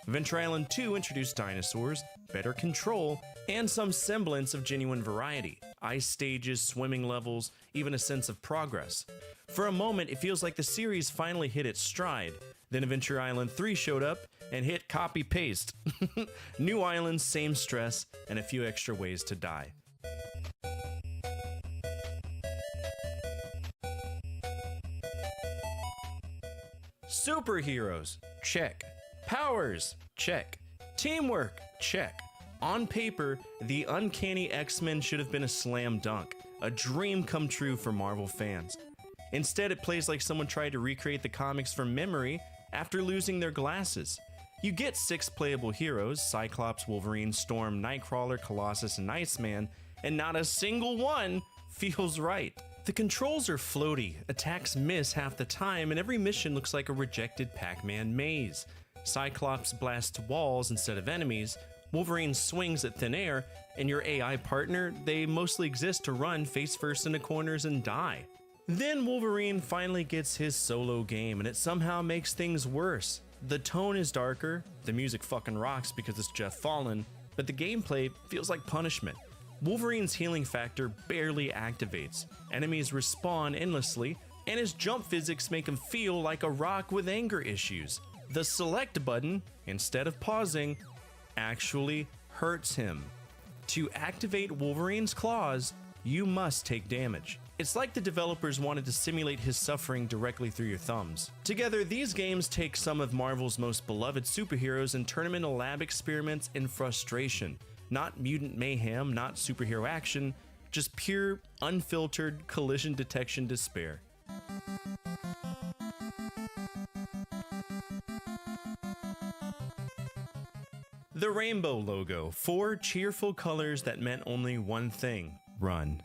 Adventure Island 2 introduced dinosaurs, better control, and some semblance of genuine variety. Ice stages, swimming levels, even a sense of progress. For a moment, it feels like the series finally hit its stride. Then Adventure Island 3 showed up and hit copy-paste. New islands, same stress, and a few extra ways to die. Superheroes, check. Powers, check. Teamwork, check. On paper, the Uncanny X-Men should have been a slam dunk, a dream come true for Marvel fans. Instead, it plays like someone tried to recreate the comics from memory after losing their glasses. You get 6 playable heroes, Cyclops, Wolverine, Storm, Nightcrawler, Colossus, and Iceman, and not a single one feels right. The controls are floaty, attacks miss half the time, and every mission looks like a rejected Pac-Man maze. Cyclops blasts walls instead of enemies, Wolverine swings at thin air, and your AI partner, they mostly exist to run face first into corners and die. Then Wolverine finally gets his solo game, and it somehow makes things worse. The tone is darker, the music fucking rocks because it's Jeff Fallen, but the gameplay feels like punishment. Wolverine's healing factor barely activates, enemies respawn endlessly, and his jump physics make him feel like a rock with anger issues. The select button, instead of pausing, actually hurts him. To activate Wolverine's claws, you must take damage. It's like the developers wanted to simulate his suffering directly through your thumbs. Together, these games take some of Marvel's most beloved superheroes and turn them into lab experiments in frustration. Not mutant mayhem, not superhero action, just pure, unfiltered collision detection despair. The rainbow logo, 4 cheerful colors that meant only one thing: run.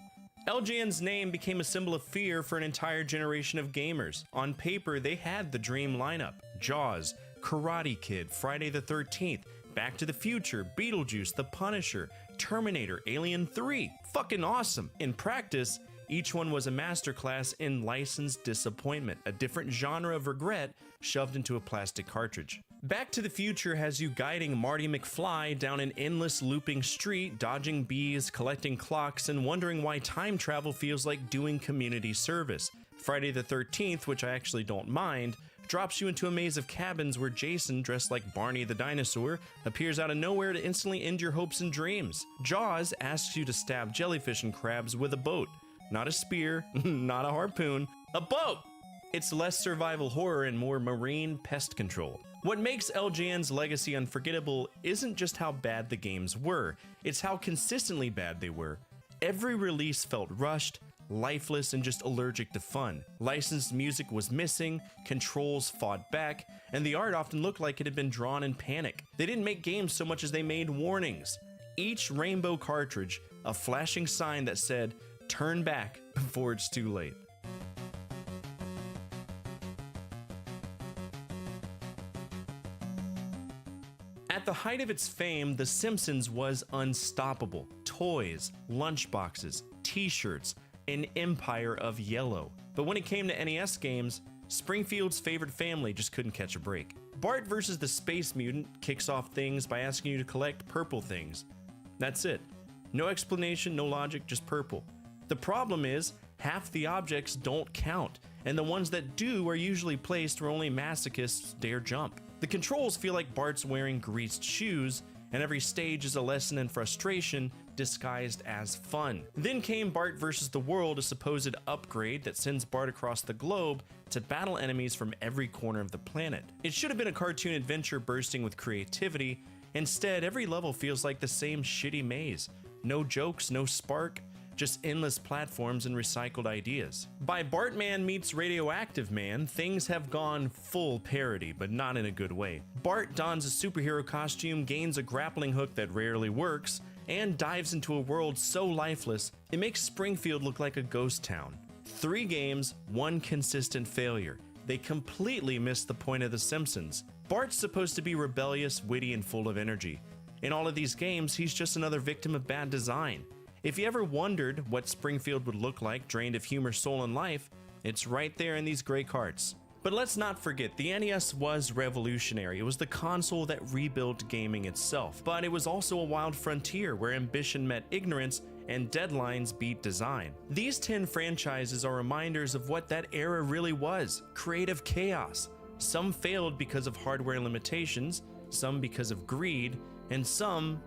LJN's name became a symbol of fear for an entire generation of gamers. On paper, they had the dream lineup: Jaws, Karate Kid, Friday the 13th, Back to the Future, Beetlejuice, The Punisher, Terminator, Alien 3. Fucking awesome. In practice, each one was a masterclass in licensed disappointment, a different genre of regret shoved into a plastic cartridge. Back to the Future has you guiding Marty McFly down an endless looping street, dodging bees, collecting clocks, and wondering why time travel feels like doing community service. Friday the 13th, which I actually don't mind, drops you into a maze of cabins where Jason, dressed like Barney the dinosaur, appears out of nowhere to instantly end your hopes and dreams. Jaws asks you to stab jellyfish and crabs with a boat. Not a spear, not a harpoon, a boat! It's less survival horror and more marine pest control. What makes LJN's legacy unforgettable isn't just how bad the games were, it's how consistently bad they were. Every release felt rushed, lifeless, and just allergic to fun. Licensed music was missing, controls fought back, and the art often looked like it had been drawn in panic. They didn't make games so much as they made warnings. Each rainbow cartridge, a flashing sign that said, "Turn back before it's too late." At the height of its fame, The Simpsons was unstoppable. Toys, lunchboxes, t-shirts, an empire of yellow. But when it came to NES games, Springfield's favorite family just couldn't catch a break. Bart vs. the Space Mutant kicks off things by asking you to collect purple things. That's it. No explanation, no logic, just purple. The problem is, half the objects don't count, and the ones that do are usually placed where only masochists dare jump. The controls feel like Bart's wearing greased shoes, and every stage is a lesson in frustration disguised as fun. Then came Bart vs. the World, a supposed upgrade that sends Bart across the globe to battle enemies from every corner of the planet. It should have been a cartoon adventure bursting with creativity. Instead, every level feels like the same shitty maze. No jokes, no spark, just endless platforms and recycled ideas. By Bartman meets Radioactive Man, things have gone full parody, but not in a good way. Bart dons a superhero costume, gains a grappling hook that rarely works, and dives into a world so lifeless, it makes Springfield look like a ghost town. 3 games, 1 consistent failure. They completely missed the point of The Simpsons. Bart's supposed to be rebellious, witty, and full of energy. In all of these games, he's just another victim of bad design. If you ever wondered what Springfield would look like drained of humor, soul, and life, it's right there in these gray carts. But let's not forget, the NES was revolutionary. It was the console that rebuilt gaming itself. But it was also a wild frontier where ambition met ignorance and deadlines beat design. These 10 franchises are reminders of what that era really was: creative chaos. Some failed because of hardware limitations, some because of greed, and some,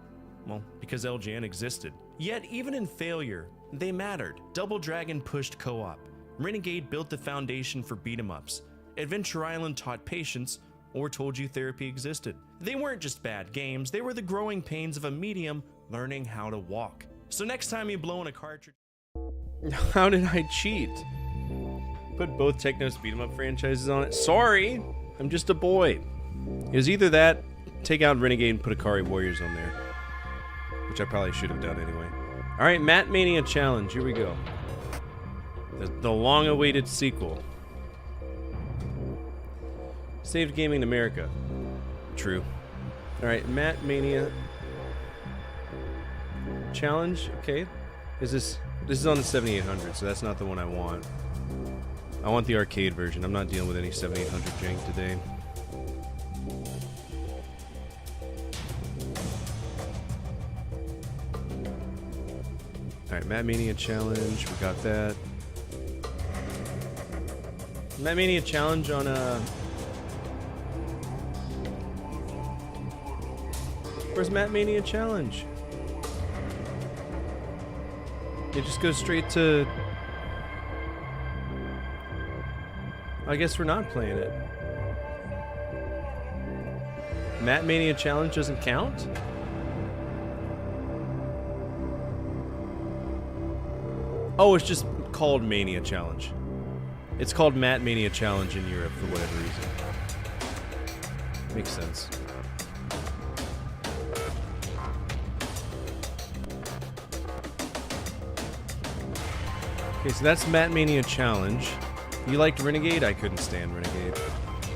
well, because LJN existed. Yet even in failure, they mattered. Double Dragon pushed co-op. Renegade built the foundation for beat-em-ups. Adventure Island taught patience, or told you therapy existed. They weren't just bad games, they were the growing pains of a medium learning how to walk. So next time you blow in a cartridge... How did I cheat? Put both Technos beat 'em up franchises on it. Sorry, I'm just a boy. It was either that, take out Renegade and put Akari Warriors on there, which I probably should have done anyway. All right, Matt Mania Challenge. Here we go. The long-awaited sequel. Saved Gaming in America. True. All right, Matt Mania Challenge. Okay, this is on the 7800, so that's not the one I want. I want the arcade version. I'm not dealing with any 7800 jank today. Alright, Matt Mania Challenge. We got that. Matt Mania Challenge on Where's Matt Mania Challenge? It just goes straight to... I guess we're not playing it. Matt Mania Challenge doesn't count? Oh, it's just called Mania Challenge. It's called Matt Mania Challenge in Europe for whatever reason. Makes sense. Okay, so that's Matt Mania Challenge. You liked Renegade? I couldn't stand Renegade.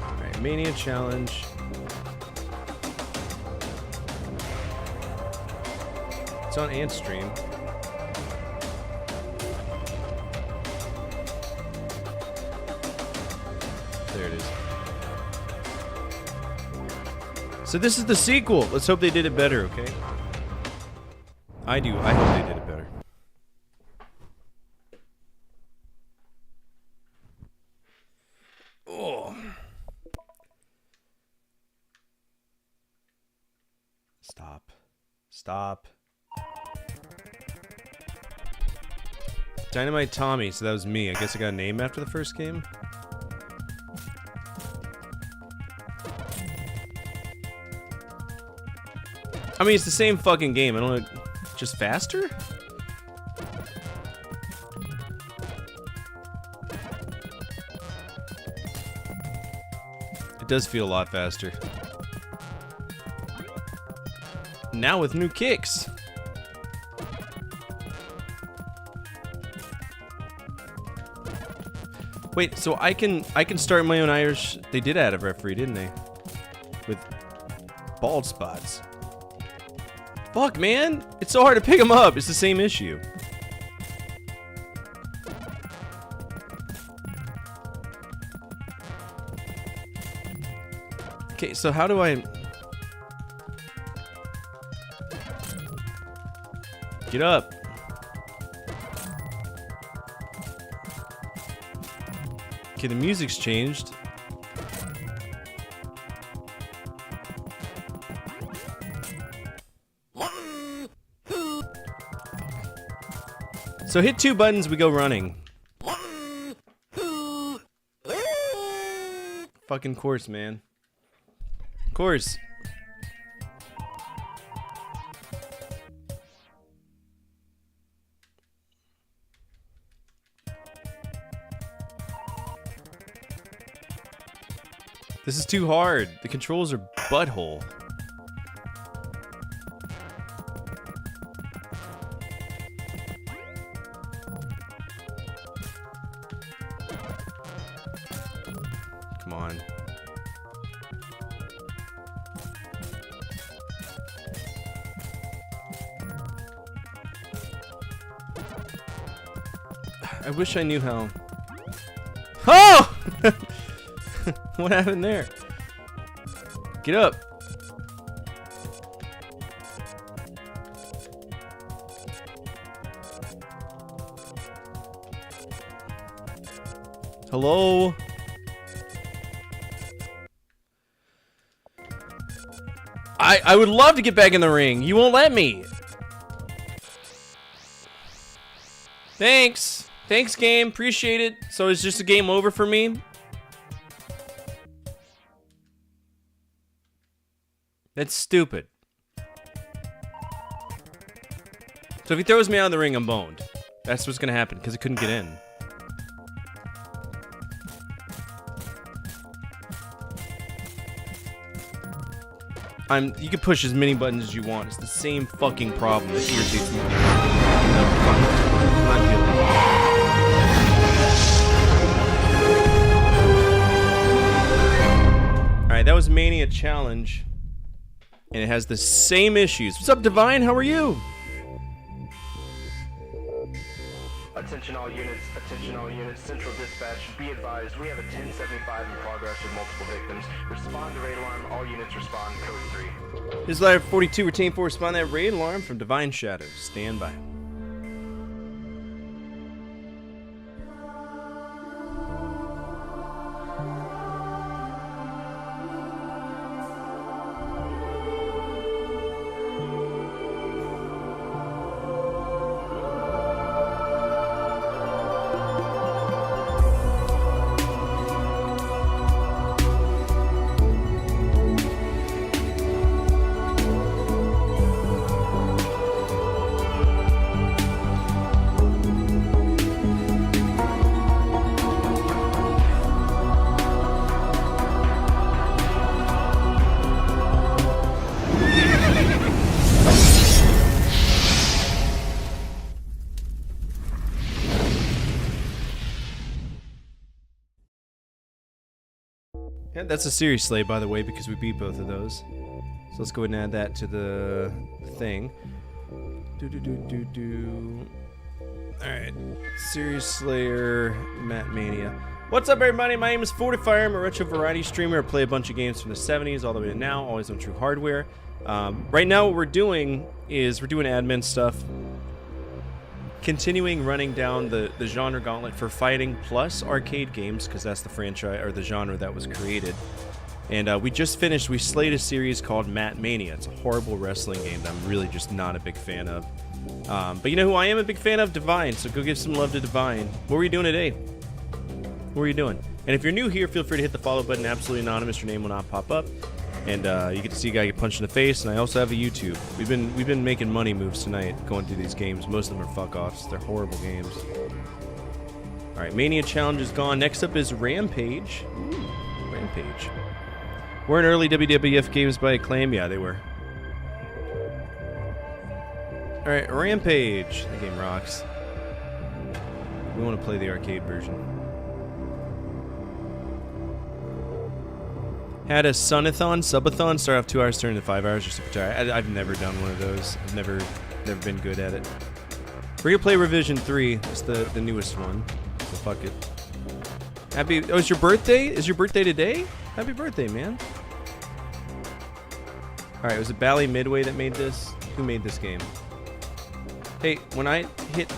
Alright, Mania Challenge. It's on Antstream. There it is. So this is the sequel. Let's hope they did it better, okay? I do. I hope they did it better. Oh. Stop. Stop. Dynamite Tommy, so that was me. I guess I got a name after the first game. I mean, it's the same fucking game. I don't know, just faster? It does feel a lot faster. Now with new kicks. Wait, so I can start my own Irish. They did add a referee, didn't they? With bald spots. Fuck, man! It's so hard to pick them up. It's the same issue. Okay, so how do I get up? Okay, the music's changed. So hit 2 buttons, we go running. Fucking course, man. Course. This is too hard. The controls are butthole. I wish I knew how. Oh! What happened there? Get up. Hello? I would love to get back in the ring. You won't let me. Thanks. Thanks, game. Appreciate it. So it's just a game over for me? That's stupid. So if he throws me out of the ring, I'm boned. That's what's gonna happen, because I couldn't get in. You can push as many buttons as you want. It's the same fucking problem that irritates me. No, fine. I'm not dealing. Alright, that was Mania Challenge. And it has the same issues. What's up, Divine? How are you? Attention all units, Central Dispatch, be advised, we have a 1075 in progress with multiple victims. Respond to raid alarm, all units respond, code 3. This is Ladder 42, retain 4, respond to that raid alarm from Divine Shadows. Stand by. Yeah, that's a serious slay, by the way, because we beat both of those. So let's go ahead and add that to the thing. Alright. Serious Slayer, Matt Mania. What's up, everybody? My name is Fortifier. I'm a retro variety streamer. I play a bunch of games from the 70s all the way to now, always on True Hardware. Right now, what we're doing is we're doing admin stuff. Continuing running down the genre gauntlet for fighting plus arcade games, because that's the franchise or the genre that was created. And we just finished, we slayed a series called Matt Mania. It's a horrible wrestling game that I'm really just not a big fan of. But you know who I am a big fan of? Divine. So go give some love to Divine. What were you doing today? What were you doing? And if you're new here, feel free to hit the follow button. Absolutely anonymous. Your name will not pop up. And you get to see a guy get punched in the face, and I also have a YouTube. We've been making money moves tonight, going through these games. Most of them are fuck-offs. They're horrible games. Alright, Mania Challenge is gone. Next up is Rampage. Ooh, Rampage. Weren't early WWF games by Acclaim? Yeah, they were. Alright, Rampage. That game rocks. We want to play the arcade version. Had a subathon start off 2 hours, turn into 5 hours. You're super tired. I've never done one of those. I've never been good at it. We're gonna play Revision 3. It's the newest one. So fuck it. Happy. Oh, it's your birthday? Is your birthday today? Happy birthday, man. All right. Was it Bally Midway that made this? Who made this game? Hey, when I hit.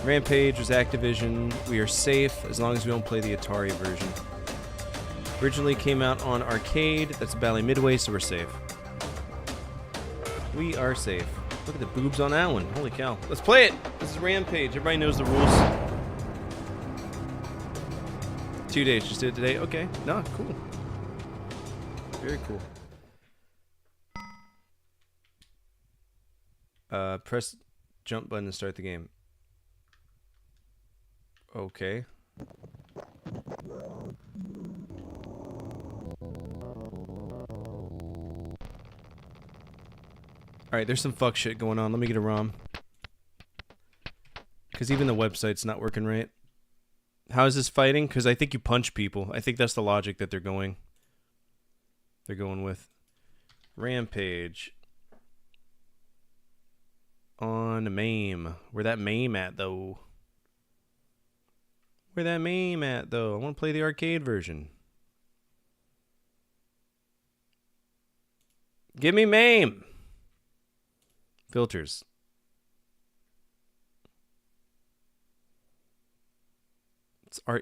Rampage was Activision. We are safe as long as we don't play the Atari version. Originally came out on arcade. That's Bally Midway, so we're safe. We are safe. Look at the boobs on that one. Holy cow. Let's play it. This is Rampage. Everybody knows the rules. 2 days. Just did it today. Okay. No, cool. Very cool. Press jump button to start the game. Okay. Alright, there's some fuck shit going on. Let me get a ROM. Because even the website's not working right. How is this fighting? Because I think you punch people. I think that's the logic that they're going with. Rampage. on MAME. Where that MAME at, though? Where that MAME at, though? I want to play the arcade version. Give me MAME! Filters.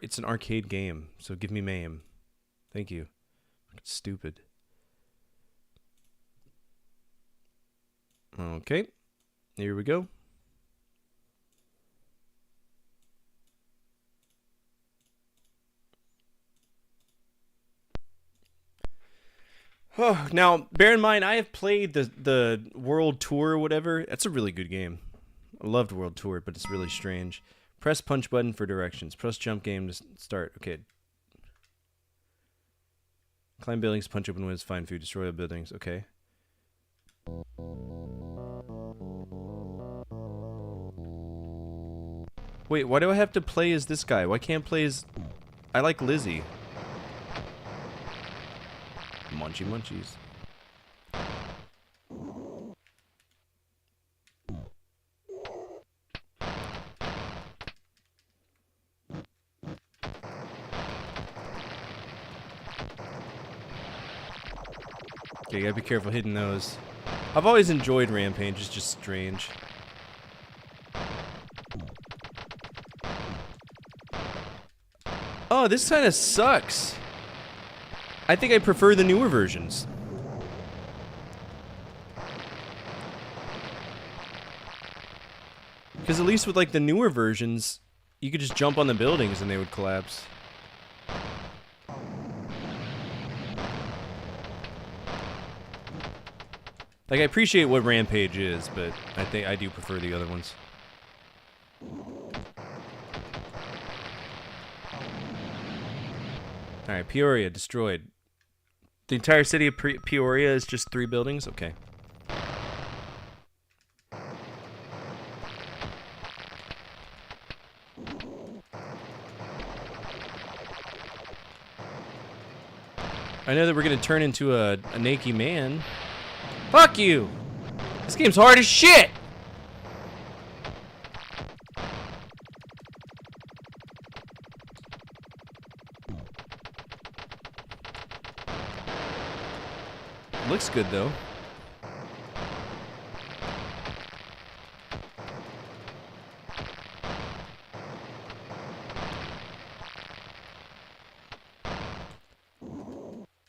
It's an arcade game, so give me MAME. Thank you. It's stupid. Okay. Here we go. Oh, now, bear in mind, I have played the World Tour or whatever. That's a really good game. I loved World Tour, but it's really strange. Press punch button for directions. Press jump game to start. Okay. Climb buildings, punch open windows, find food, destroy buildings. Okay. Wait, why do I have to play as this guy? Why can't I play as... I like Lizzie. Munchy munchies. Okay, you gotta be careful hitting those. I've always enjoyed Rampage, it's just strange. Oh, this kind of sucks. I think I prefer the newer versions. Because at least with like the newer versions, you could just jump on the buildings and they would collapse. Like, I appreciate what Rampage is, but I think I do prefer the other ones. Alright, Peoria destroyed. The entire city of Peoria is just 3 buildings? Okay. I know that we're gonna turn into a naked man. Fuck you! This game's hard as shit! Looks good though.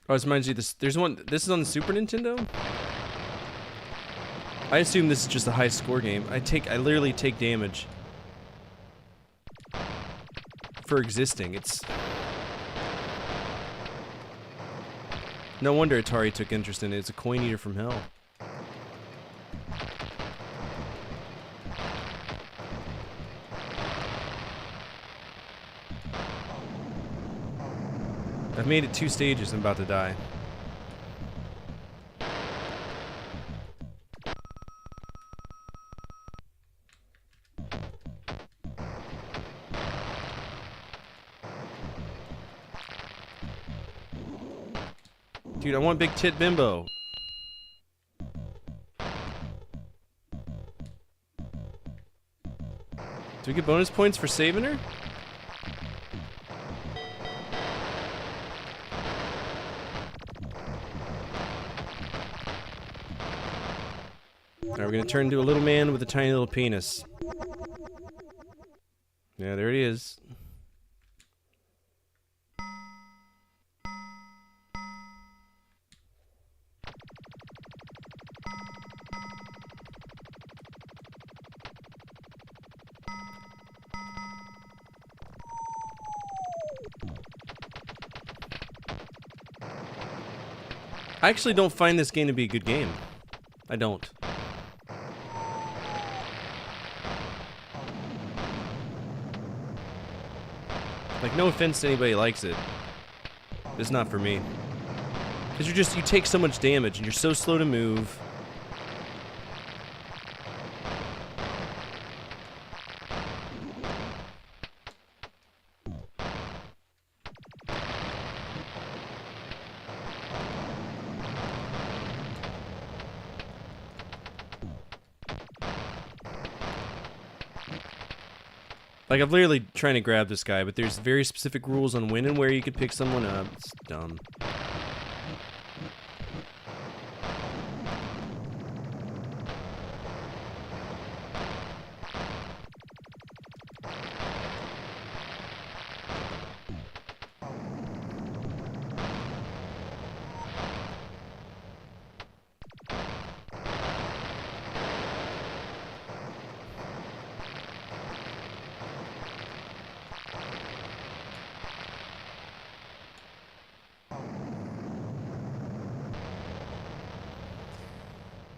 Oh, this reminds you this. There's one. This is on the Super Nintendo. I assume this is just a high score game. I literally take damage for existing. It's no wonder Atari took interest in it. It's a coin eater from hell. I've made it 2 stages. I'm about to die. Dude, I want Big Tit Bimbo. Do we get bonus points for saving her? Alright, we're gonna turn into a little man with a tiny little penis. Yeah, there it is. I actually don't find this game to be a good game. I don't. Like, no offense to anybody who likes it. It's not for me. Because you take so much damage and you're so slow to move. Like, I'm literally trying to grab this guy, but there's very specific rules on when and where you can pick someone up. It's dumb.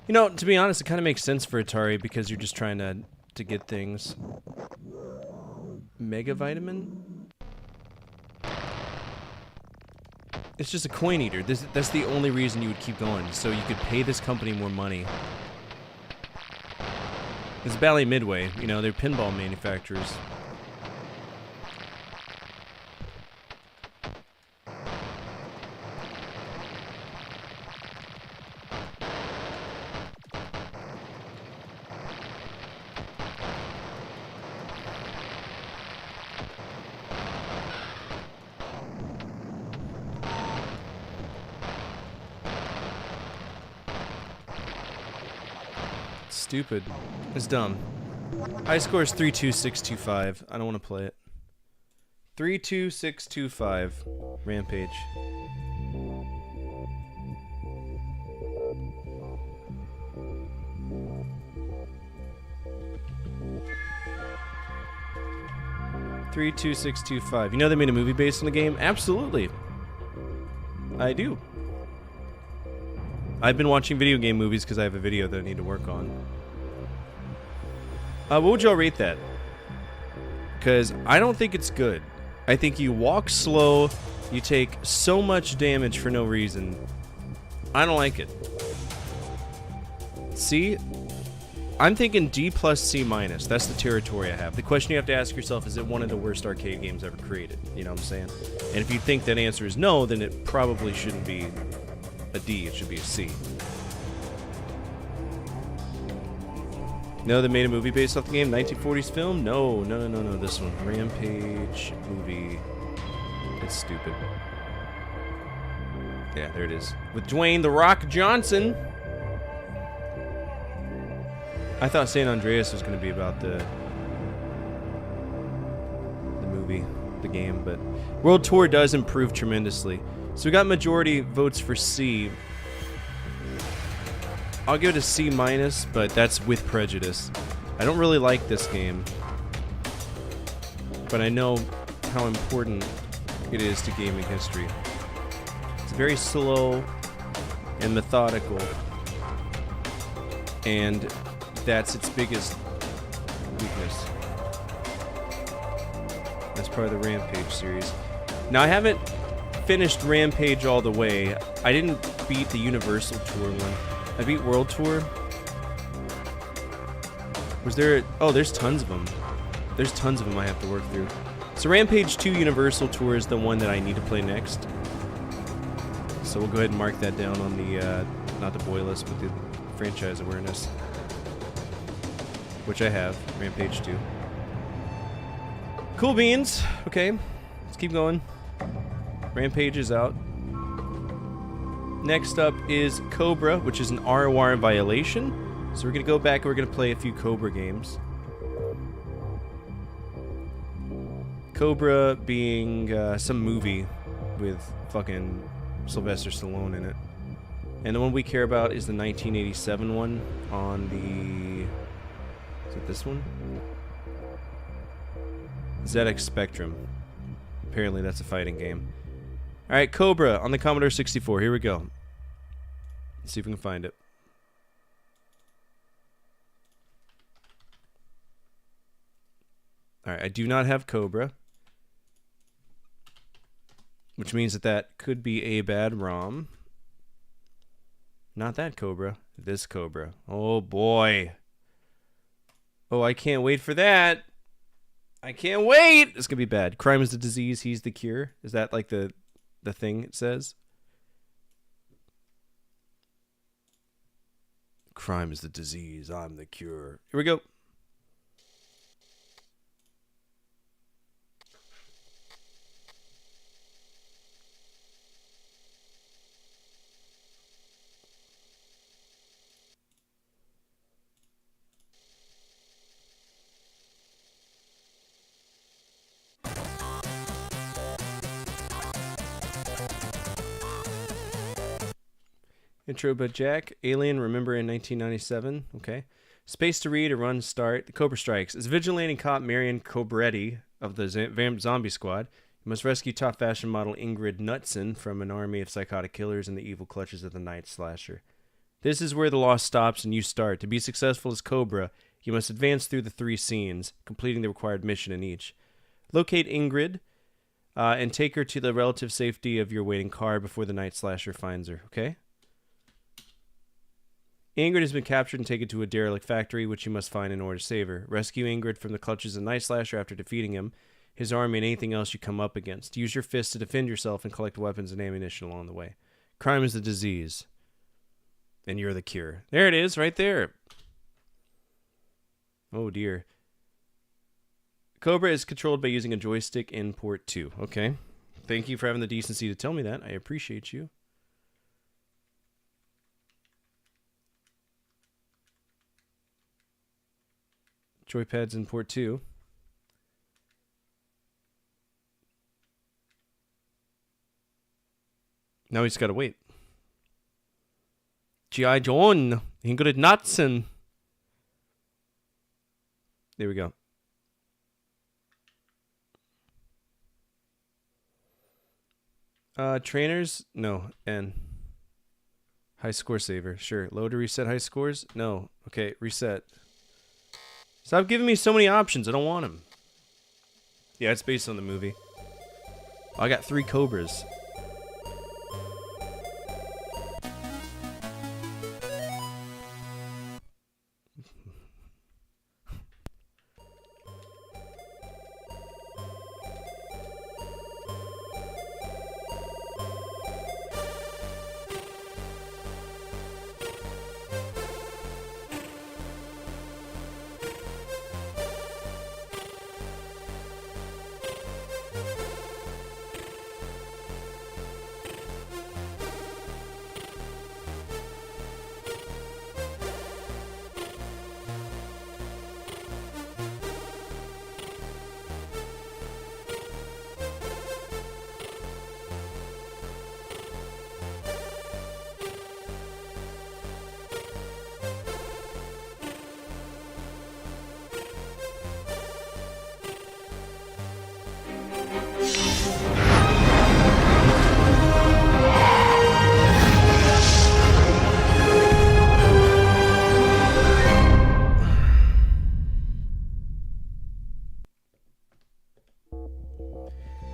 You know, to be honest, it kind of makes sense for Atari because you're just trying to get things. Mega Vitamin? It's just a coin eater. That's the only reason you would keep going, so you could pay this company more money. It's Bally Midway, you know, they're pinball manufacturers. Stupid. It's dumb. High score is 32625. I don't want to play it. 32625. Rampage. Three, 2, 6, 2, 5. You know they made a movie based on the game? Absolutely. I do. I've been watching video game movies because I have a video that I need to work on. What would y'all rate that? Because I don't think it's good. I think you walk slow, you take so much damage for no reason. I don't like it. C? I'm thinking D plus C minus. That's the territory I have. The question you have to ask yourself, is it one of the worst arcade games ever created? You know what I'm saying? And if you think that answer is no, then it probably shouldn't be a D, it should be a C. No, they made a movie based off the game? 1940s film? No, this one. Rampage movie. It's stupid. Yeah, there it is. With Dwayne "The Rock" Johnson. I thought San Andreas was going to be about the movie, the game, but World Tour does improve tremendously. So we got majority votes for C. I'll give it a C minus, but that's with prejudice. I don't really like this game, but I know how important it is to gaming history. It's very slow and methodical, and that's its biggest weakness. That's part of the Rampage series. Now, I haven't finished Rampage all the way. I didn't beat the Universal Tour one. I beat World Tour. Was there... Oh, there's tons of them. There's tons of them I have to work through. So Rampage 2 Universal Tour is the one that I need to play next. So we'll go ahead and mark that down on the... not the boy list, but the franchise awareness. Which I have. Rampage 2. Cool beans. Okay. Let's keep going. Rampage is out. Next up is Cobra, which is an ROR violation. So we're going to go back and we're going to play a few Cobra games. Cobra being some movie with fucking Sylvester Stallone in it. And the one we care about is the 1987 one on the... Is it this one? ZX Spectrum. Apparently that's a fighting game. Alright, Cobra on the Commodore 64. Here we go. Let's see if we can find it. Alright, I do not have Cobra. Which means that that could be a bad ROM. Not that Cobra. This Cobra. Oh boy. Oh, I can't wait for that. I can't wait. It's gonna be bad. Crime is the disease, he's the cure. Is that like the thing it says? Crime is the disease, I'm the cure. Here we go. Intro by Jack. Alien, remember in 1997. Okay. Space to read, a run start. The Cobra strikes. As vigilante cop Marion Cobretti of the Zombie Squad, you must rescue top fashion model Ingrid Knudsen from an army of psychotic killers in the evil clutches of the Night Slasher. This is where the loss stops and you start. To be successful as Cobra, you must advance through the 3 scenes, completing the required mission in each. Locate Ingrid and take her to the relative safety of your waiting car before the Night Slasher finds her, okay? Ingrid has been captured and taken to a derelict factory, which you must find in order to save her. Rescue Ingrid from the clutches of Night Slasher after defeating him, his army, and anything else you come up against. Use your fists to defend yourself and collect weapons and ammunition along the way. Crime is the disease, and you're the cure. There it is, right there. Oh, dear. Cobra is controlled by using a joystick in port 2. Okay. Thank you for having the decency to tell me that. I appreciate you. Joypads in port 2. Now he's got to wait. G.I. John. Ingrid Knudsen. There we go. Trainers? No. N. High score saver. Sure. Load to reset high scores? No. Okay, reset. Stop giving me so many options. I don't want them. Yeah, it's based on the movie. Oh, I got 3 Cobras.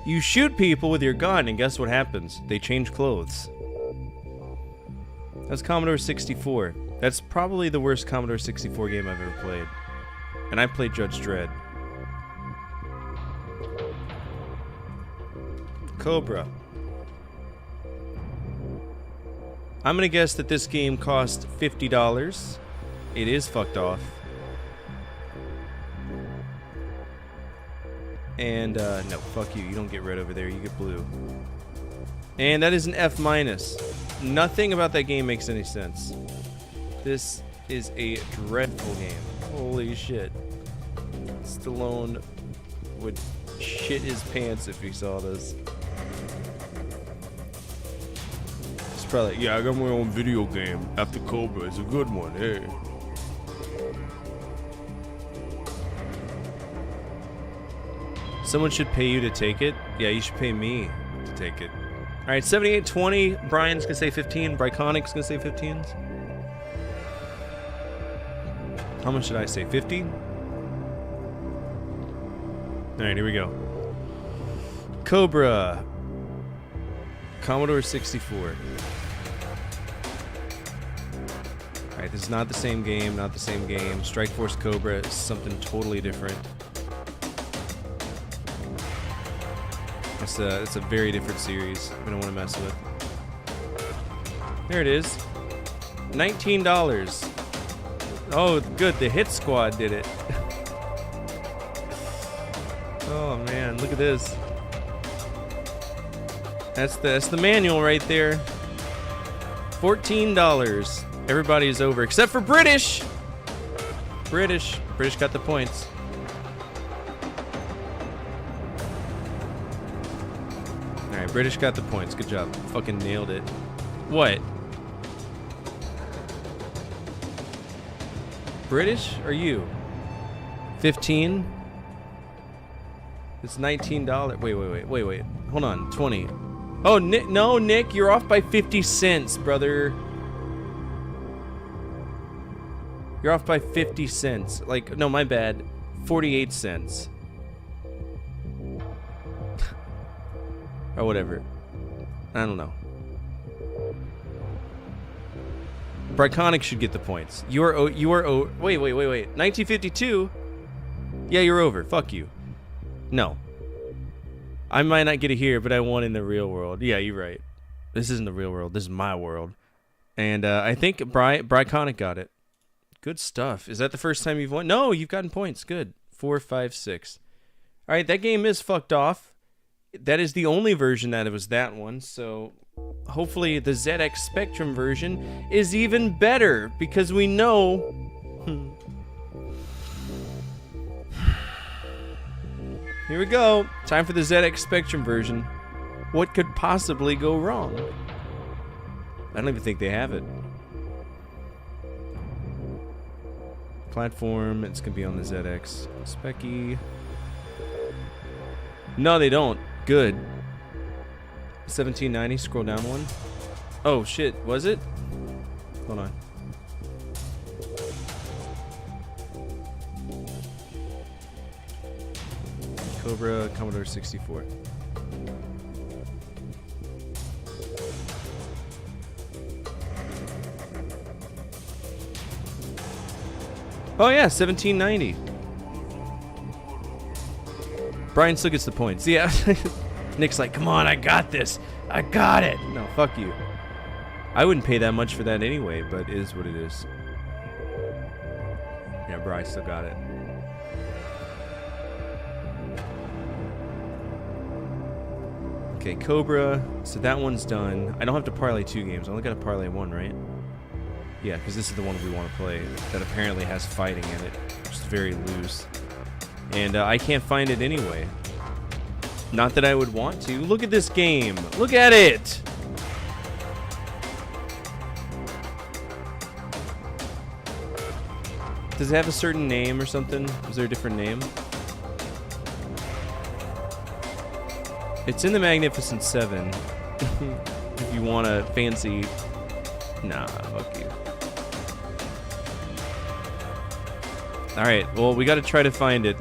You shoot people with your gun, and guess what happens? They change clothes. That's Commodore 64. That's probably the worst Commodore 64 game I've ever played. And I played Judge Dredd. Cobra. I'm gonna guess that this game cost $50. It is fucked off. And, no, fuck you. You don't get red over there. You get blue. And that is an F-. Nothing about that game makes any sense. This is a dreadful game. Holy shit. Stallone would shit his pants if he saw this. It's probably like, yeah, I got my own video game after Cobra. It's a good one, hey. Someone should pay you to take it? Yeah, you should pay me to take it. Alright, 7820. Brian's gonna say 15. Bryconic's gonna say 15s. How much should I say? 50? Alright, here we go. Cobra. Commodore 64. Alright, this is not the same game, not the same game. Strike Force Cobra is something totally different. It's a very different series. We don't want to mess with. There it is. $19. Oh, good. The Hit Squad did it. Oh man, look at this. That's the manual right there. $14. Everybody's over except for British. British got the points. British got the points. Good job. Fucking nailed it. What? British? Are you? 15? It's $19. Wait. Hold on. 20. Oh, Nick, no, Nick, you're off by 50 cents, brother. You're off by 50 cents. Like, no, my bad. 48 cents. Or whatever. I don't know. Briconic should get the points. You are wait. 1952? Yeah, you're over. Fuck you. No. I might not get it here, but I won in the real world. Yeah, you're right. This isn't the real world. This is my world. And I think Briconic got it. Good stuff. Is that the first time you've won? No, you've gotten points. Good. 4, 5, 6. All right, that game is fucked off. That is the only version that it was that one. So hopefully the ZX Spectrum version is even better because we know. Here we go. Time for the ZX Spectrum version. What could possibly go wrong? I don't even think they have it. Platform, it's gonna be on the ZX. Specky. No, they don't. Good. 1790, scroll down one. Oh shit, was it? Hold on. Cobra, Commodore 64. Oh yeah, 1790. Brian still gets the points. Yeah. Nick's like, come on, I got this. I got it. No, fuck you. I wouldn't pay that much for that anyway, but it is what it is. Yeah, Brian still got it. Okay, Cobra. So that one's done. I don't have to parlay 2 games. I only got to parlay 1, right? Yeah, because this is the one we want to play that apparently has fighting in it. Just very loose. And I can't find it anyway. Not that I would want to. Look at this game. Look at it. Does it have a certain name or something? Is there a different name? It's in the Magnificent Seven. If you want a fancy... Nah, fuck you. Alright, well, we gotta try to find it.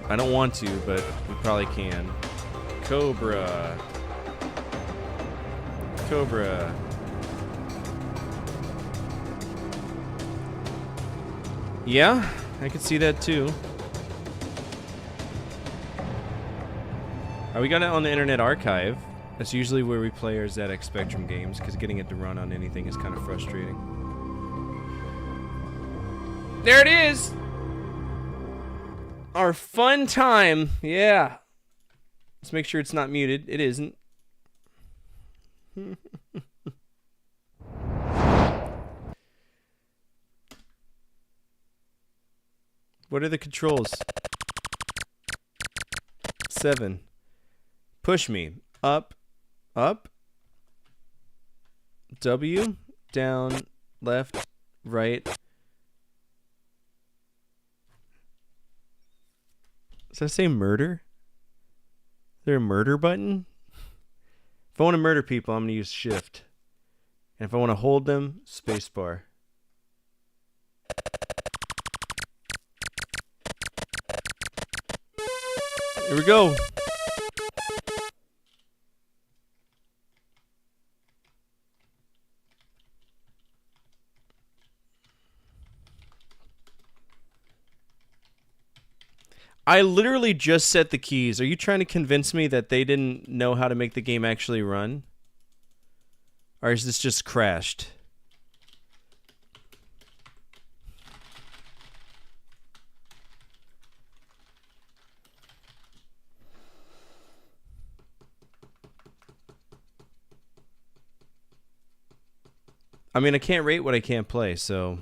I don't want to, but we probably can. Cobra. Cobra. Yeah, I could see that too. We got it on the Internet Archive. That's usually where we play our ZX Spectrum games, because getting it to run on anything is kind of frustrating. There it is! Our fun time. Yeah. Let's make sure it's not muted. It isn't. What are the controls? 7. Push me. Up. Up. W. Down. Left. Right. Does that say murder? Is there a murder button? If I want to murder people, I'm going to use shift. And if I want to hold them, spacebar. Here we go. I literally just set the keys. Are you trying to convince me that they didn't know how to make the game actually run? Or is this just crashed? I mean, I can't rate what I can't play, so...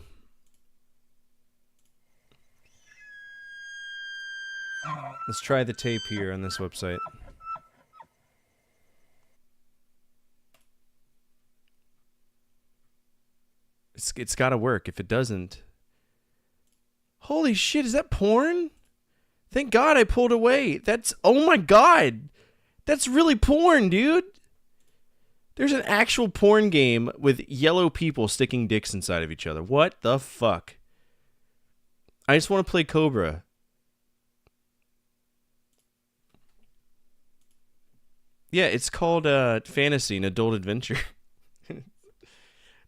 Let's try the tape here on this website. It's got to work. If it doesn't, Holy shit, is that porn? Thank God I pulled away. That's, oh my God. That's really porn, dude. There's an actual porn game with yellow people sticking dicks inside of each other. What the fuck? I just want to play Cobra. Yeah, it's called Fantasy, an Adult Adventure.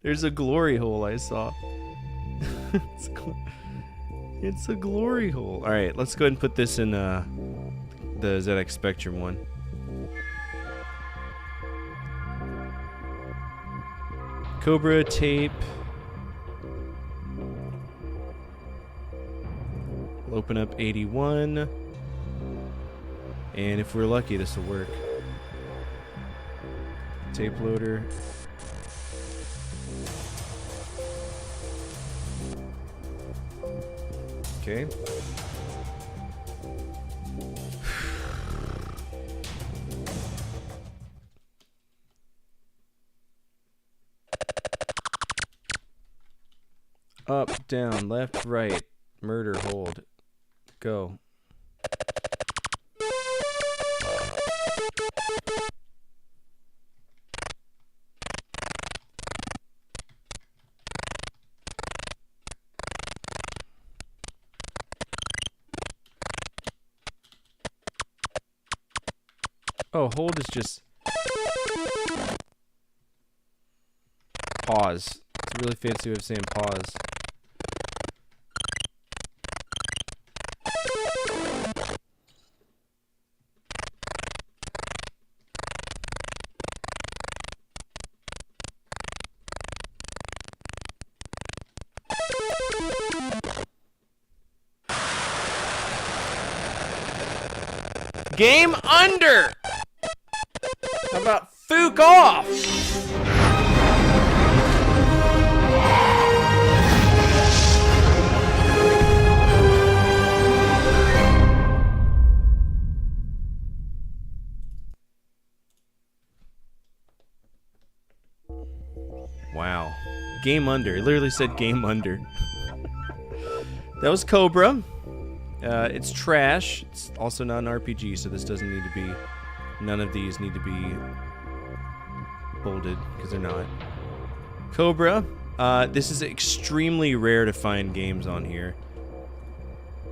There's a glory hole I saw. It's a glory hole. All right, let's go ahead and put this in the ZX Spectrum one. Cobra tape. We'll open up 81. And if we're lucky, this will work. Tape loader. Okay. Up, down, left, right, murder, hold. Go. Oh, hold is just pause. It's a really fancy way of saying pause. Game under! How about fook off? Wow. Game under. It literally said game under. That was Cobra. It's trash. It's also not an RPG, so this doesn't need to be... None of these need to be bolded, because they're not. Cobra. This is extremely rare to find games on here.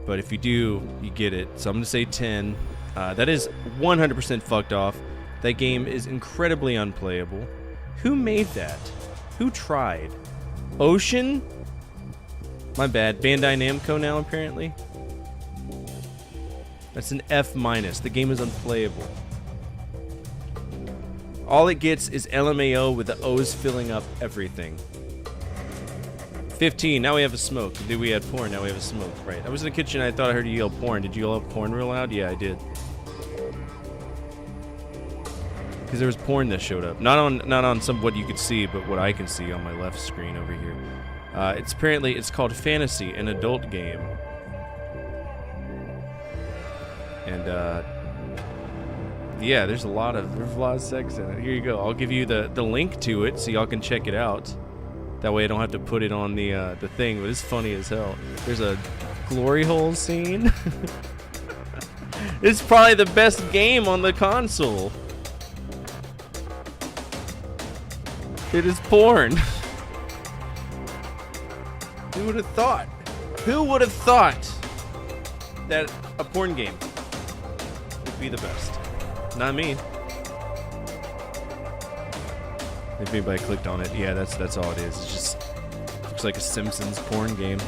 But if you do, you get it. So I'm going to say 10. That is 100% fucked off. That game is incredibly unplayable. Who made that? Who tried? Ocean? My bad. Bandai Namco now, apparently. That's an F-. The game is unplayable. All it gets is LMAO with the O's filling up everything. 15. Now we have a smoke. Did we had porn? Now we have a smoke. Right. I was in the kitchen. I thought I heard you yell porn. Did you yell porn real loud? Yeah, I did. Because there was porn that showed up. Not on some what you could see, but what I can see on my left screen over here. It's called Fantasy, an adult game. And yeah, there's a lot of sex in it. Here you go. I'll give you the link to it so y'all can check it out. That way I don't have to put it on the thing, but it's funny as hell. There's a glory hole scene. It's probably the best game on the console. It is porn. Who would have thought? Who would have thought that a porn game would be the best? Not me. If anybody clicked on it, yeah, that's all it is. It just looks like a Simpsons porn game.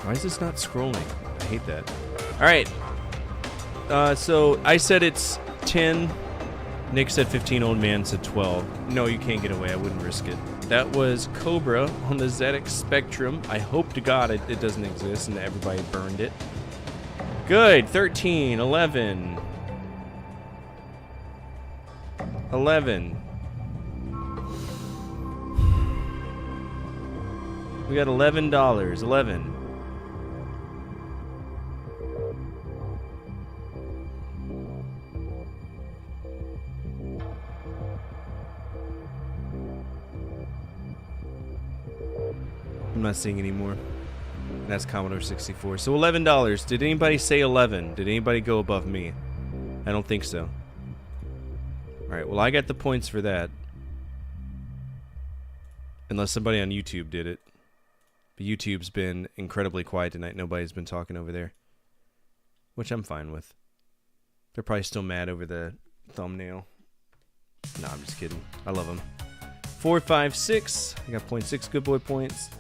Why is this not scrolling? I hate that. All right. So I said it's 10. Nick said 15. Old man said 12. No, you can't get away. I wouldn't risk it. That was Cobra on the ZX Spectrum. I hope to God it doesn't exist and everybody burned it. Good. 13, 11. 11. We got $11. 11. not seeing anymore. And that's Commodore 64. So $11. Did anybody say 11? Did anybody go above me? I don't think so. Alright, well I got the points for that. Unless somebody on YouTube did it. But YouTube's been incredibly quiet tonight. Nobody's been talking over there. Which I'm fine with. They're probably still mad over the thumbnail. Nah, I'm just kidding. I love them. 4, 5, 6. I got 0.6 good boy points.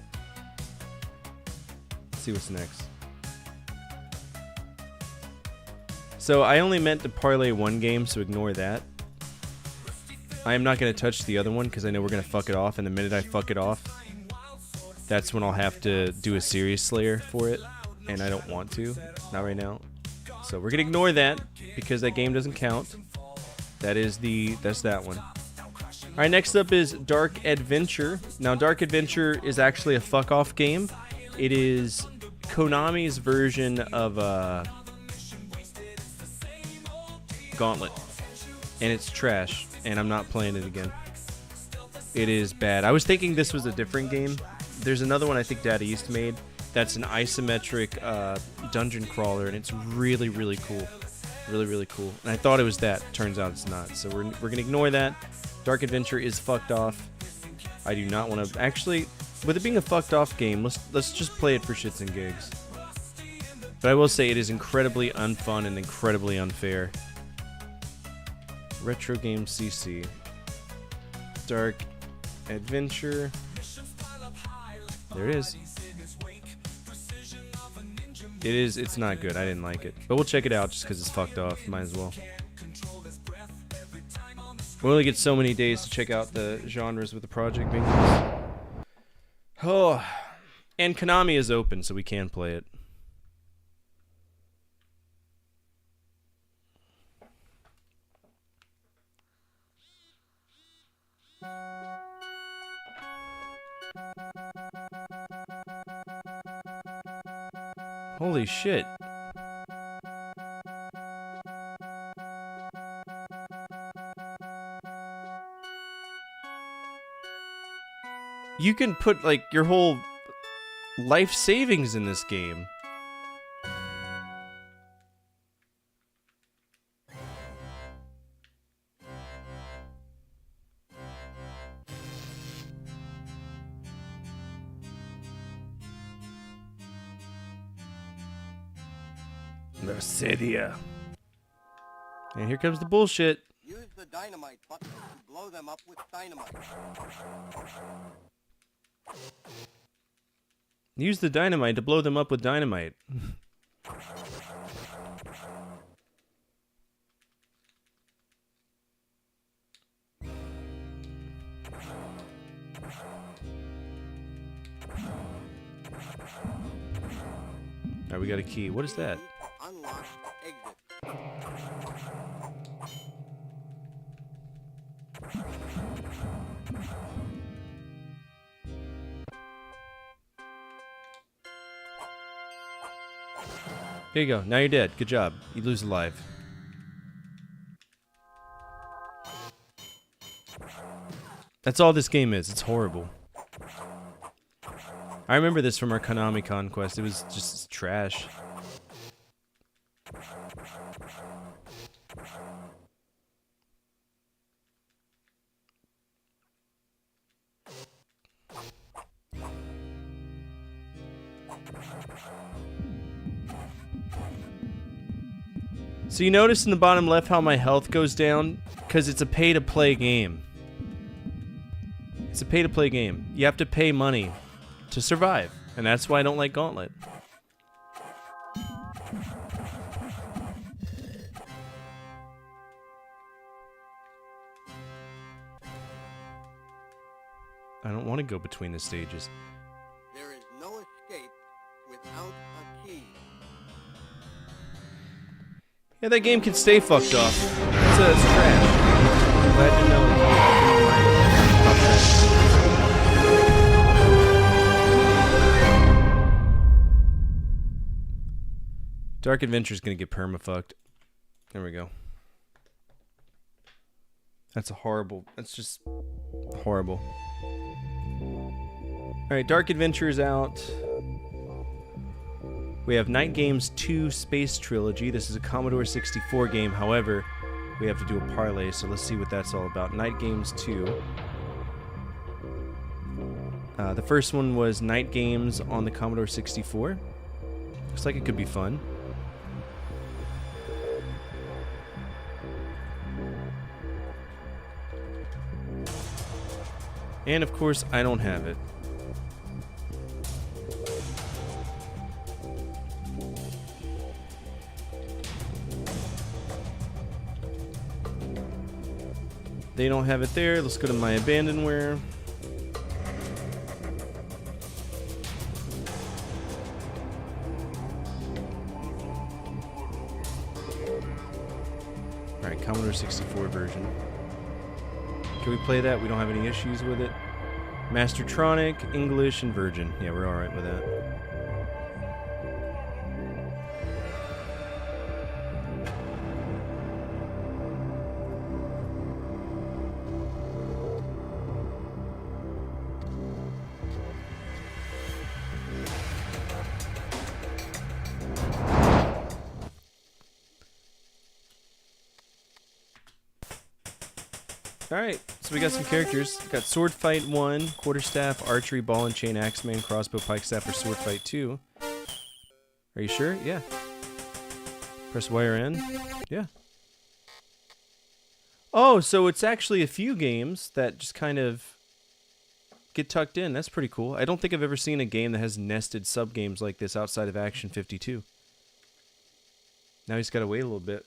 Let's see what's next. So I only meant to parlay one game, so ignore that. I am not going to touch the other one because I know we're going to fuck it off, and the minute I fuck it off, that's when I'll have to do a Series Slayer for it, and I don't want to. Not right now. So we're going to ignore that because that game doesn't count. That's that one. Alright, next up is Dark Adventure. Now, Dark Adventure is actually a fuck-off game. It is Konami's version of Gauntlet. And it's trash, and I'm not playing it again. It is bad. I was thinking this was a different game. There's another one I think Data East made that's an isometric dungeon crawler, and it's really, really cool. Really, really cool. And I thought it was that. Turns out it's not. So we're going to ignore that. Dark Adventure is fucked off. I do not want to... Actually, with it being a fucked off game, let's just play it for shits and gigs. But I will say it is incredibly unfun and incredibly unfair. Retro Game CC. Dark Adventure. There it is. It's not good. I didn't like it. But we'll check it out just because it's fucked off. Might as well. We only get so many days to check out the genres with the project being released. Oh. And Konami is open, so we can play it. Holy shit. You can put, like, your whole life savings in this game. Mercedia. And here comes the bullshit. Use the dynamite button to blow them up with dynamite. Use the dynamite to blow them up with dynamite. Alright, we got a key. What is that? Unlock exit. Here you go. Now you're dead. Good job. You lose alive. That's all this game is. It's horrible. I remember this from our Konami Conquest. It was just trash. So you notice in the bottom left how my health goes down? Because it's a pay-to-play game. It's a pay-to-play game. You have to pay money to survive. And that's why I don't like Gauntlet. I don't want to go between the stages. There is no escape without a key. Yeah, that game can stay fucked off. It's trash. I'm glad to know Dark Adventure's gonna get perma-fucked. There we go. That's a horrible... That's just... horrible. Alright, Dark Adventure is out. We have Night Games 2 Space Trilogy. This is a Commodore 64 game. However, we have to do a parlay, so let's see what that's all about. Night Games 2. The first one was Night Games on the Commodore 64. Looks like it could be fun. And of course, I don't have it. They don't have it there. Let's go to my abandonware. Alright, Commodore 64 version. Can we play that? We don't have any issues with it. Mastertronic, English, and Virgin. Yeah, we're alright with that. Alright, so we got some characters. Got Sword Fight 1, Quarterstaff, Archery, Ball and Chain, Axeman, Crossbow, Pike Staff, or Sword Fight 2. Are you sure? Yeah. Press wire N. Yeah. Oh, so it's actually a few games that just kind of get tucked in. That's pretty cool. I don't think I've ever seen a game that has nested sub-games like this outside of Action 52. Now he's got to wait a little bit.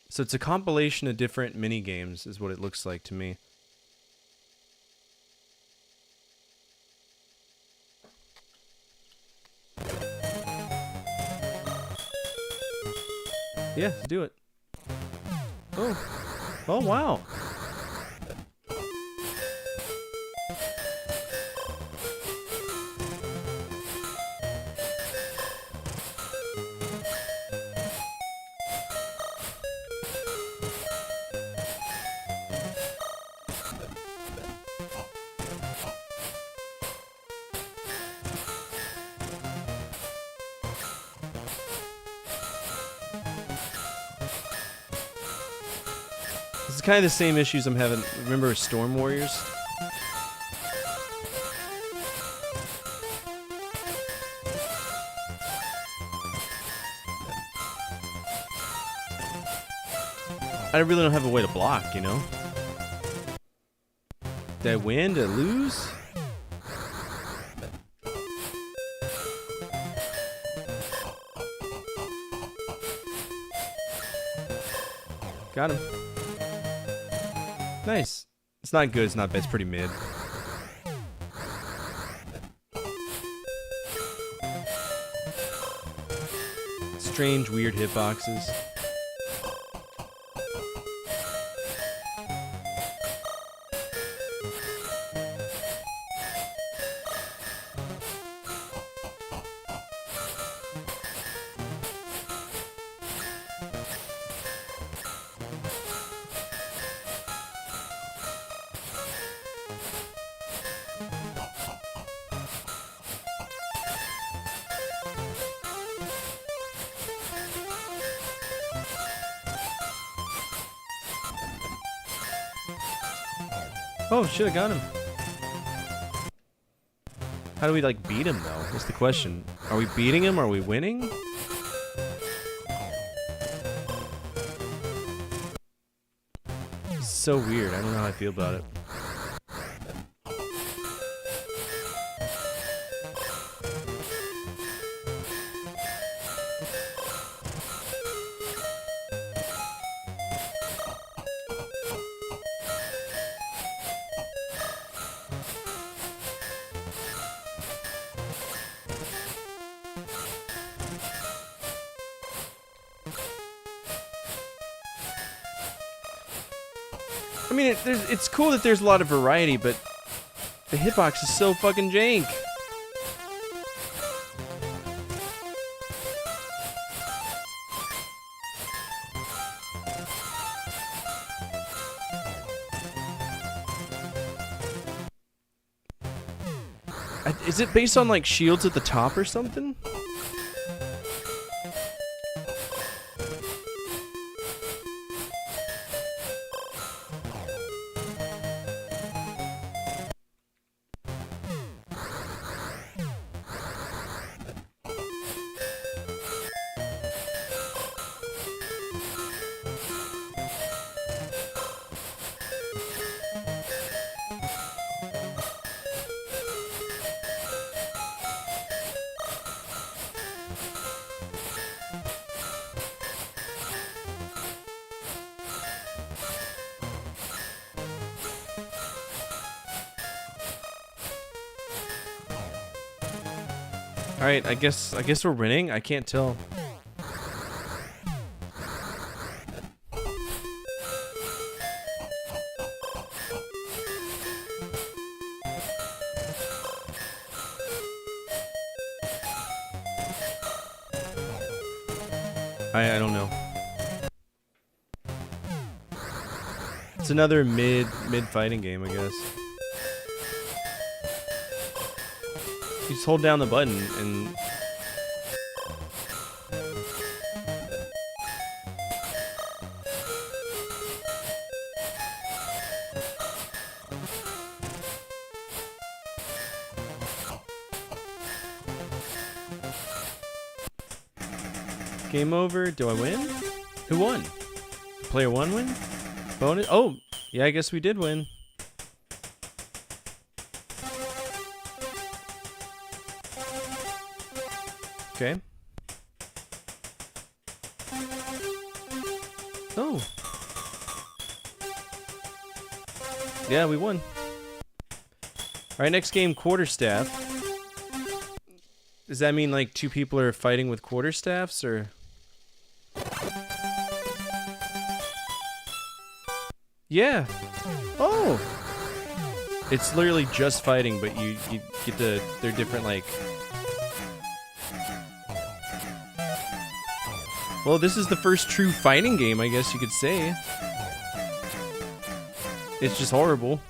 So it's a compilation of different mini games, is what it looks like to me. Yeah, do it. Oh, wow. This is kind of the same issues I'm having. Remember Storm Warriors? I really don't have a way to block, you know? Did I win? Did I lose? Got him. Nice. It's not good, it's not bad, it's pretty mid. Strange, weird hitboxes. Oh shit, I got him. How do we like beat him though? That's the question. Are we beating him? Are we winning? It's so weird. I don't know how I feel about it. I mean, it's cool that there's a lot of variety, but the hitbox is so fucking jank. Is it based on like shields at the top or something? All right, I guess we're winning. I can't tell. I don't know. It's another mid fighting game, I guess. You just hold down the button and game over. Do I win? Who won? Player one win? Bonus? Oh, yeah, I guess we did win. Okay. Oh. Yeah, we won. Alright, next game, quarterstaff. Does that mean like two people are fighting with quarterstaffs, or? Yeah. Oh. It's literally just fighting, but you get the, they're different like. Well, this is the first true fighting game, I guess you could say. It's just horrible.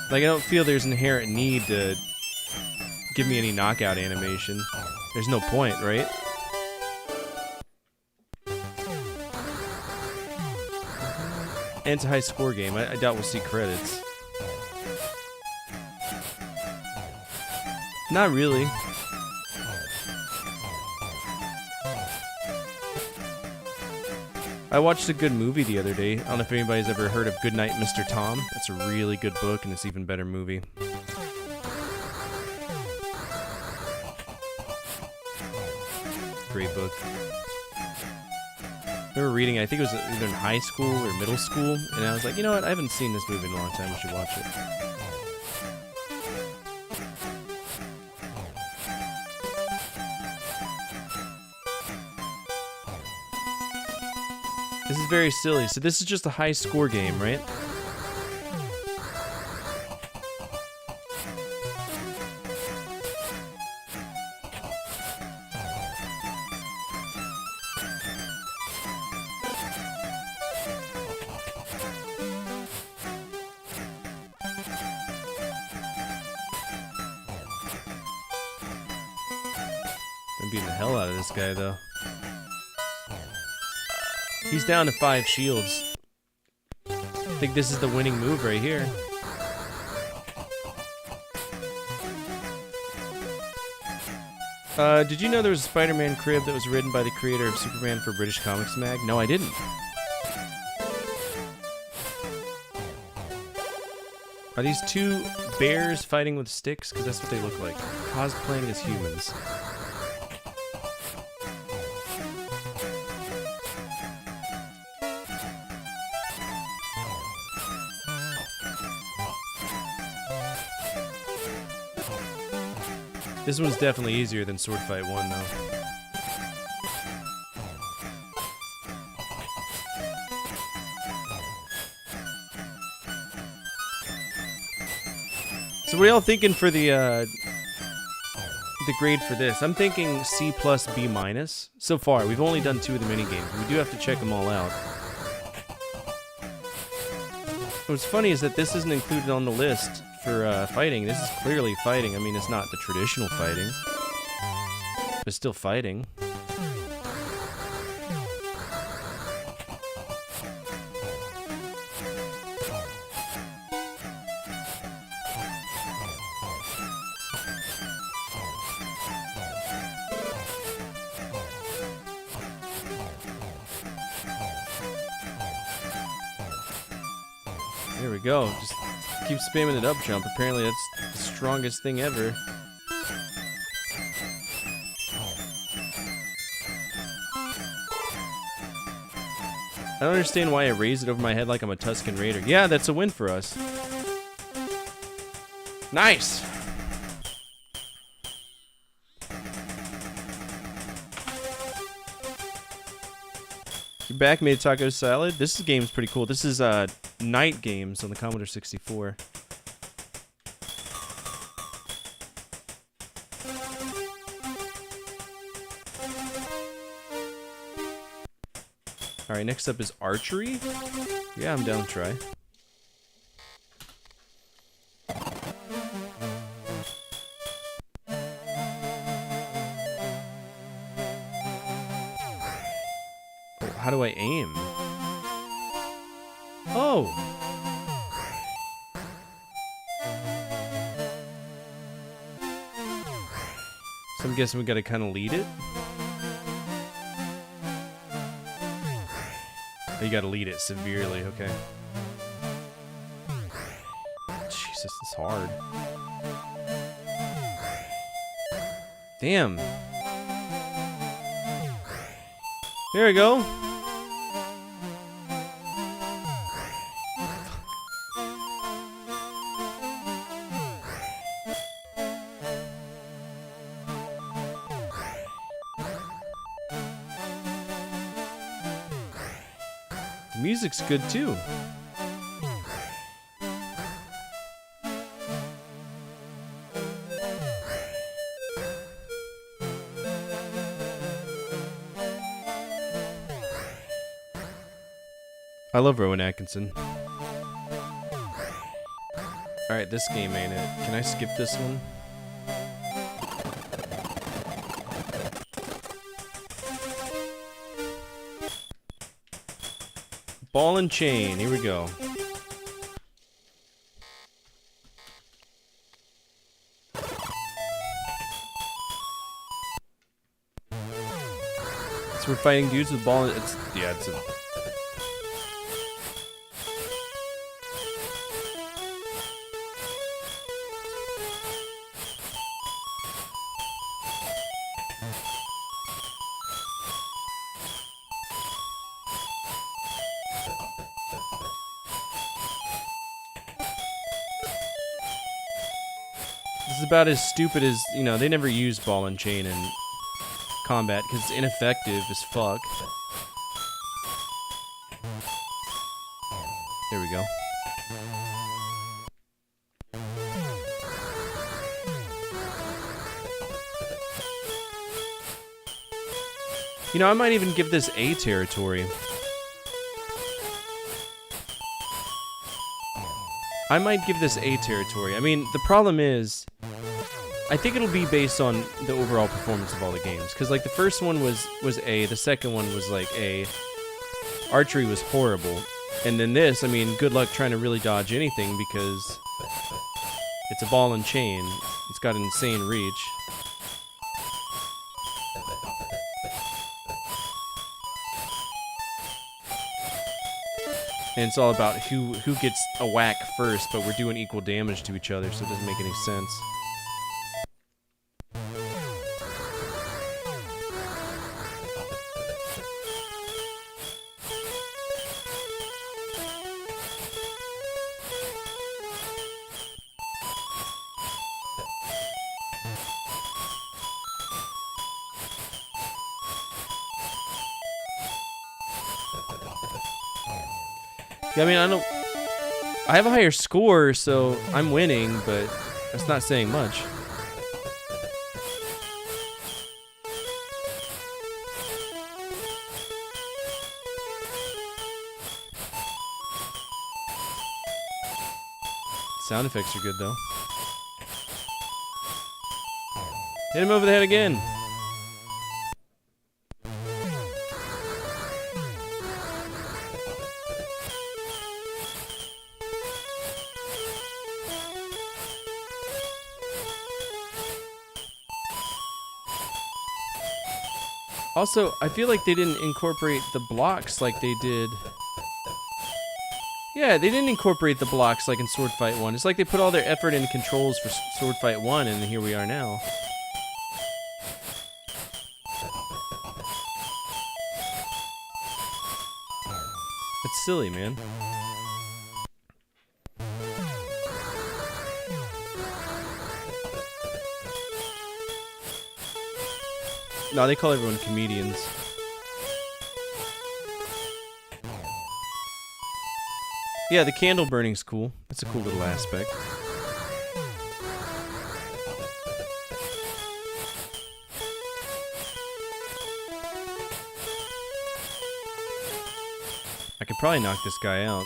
Like, I don't feel there's an inherent need to give me any knockout animation. There's no point, right? And it's a high score game. I doubt we'll see credits. Not really. I watched a good movie the other day. I don't know if anybody's ever heard of Goodnight, Mr. Tom. That's a really good book, and it's an even better movie. Great book. I remember reading it, I think it was either in high school or middle school, and I was like, you know what, I haven't seen this movie in a long time, I should watch it. This is very silly. So this is just a high score game, right? I'm beating the hell out of this guy, though. He's down to 5 shields. I think this is the winning move right here. Did you know there was a Spider-Man crib that was written by the creator of Superman for British Comics Mag? No, I didn't. Are these two bears fighting with sticks? Because that's what they look like. Cosplaying as humans. This one's definitely easier than Sword Fight 1, though. So what are y'all thinking for the the grade for this. I'm thinking C plus B minus. So far, we've only done 2 of the mini games. We do have to check them all out. What's funny is that this isn't included on the list for fighting. This is clearly fighting. I mean, it's not the traditional fighting, but it's still fighting. There we go. Just keep spamming it up jump. Apparently that's the strongest thing ever. I don't understand why I raise it over my head like I'm a Tusken Raider. Yeah, that's a win for us. Nice! You back, made taco salad? This game's pretty cool. This is Night Games on the Commodore 64. Alright, next up is archery. Yeah, I'm down to try. Oh, how do I aim? Oh! So I'm guessing we gotta kind of lead it? Oh, you gotta lead it severely, okay. Jesus, this is hard. Damn. There we go. The music's good too. I love Rowan Atkinson. Alright, this game ain't it. Can I skip this one? Ball and chain, here we go. So we're fighting dudes with ball and it's a This is about as stupid as, you know, they never use ball and chain in combat because it's ineffective as fuck. There we go. You know, I might even give this A territory. I might give this A territory. I mean, the problem is, I think it'll be based on the overall performance of all the games. Because, like, the first one was A, the second one was, like, A. Archery was horrible. And then this, I mean, good luck trying to really dodge anything because it's a ball and chain. It's got an insane reach. And it's all about who gets a whack first, but we're doing equal damage to each other, so it doesn't make any sense. Yeah, I mean, I have a higher score, so I'm winning, but that's not saying much. Sound effects are good though. Hit him over the head again. Also, I feel like they didn't incorporate the blocks like they did. Yeah, they didn't incorporate the blocks like in Sword Fight 1. It's like they put all their effort into controls for Sword Fight 1, and here we are now. It's silly, man. No, they call everyone comedians. Yeah, the candle burning's cool. That's a cool little aspect. I could probably knock this guy out.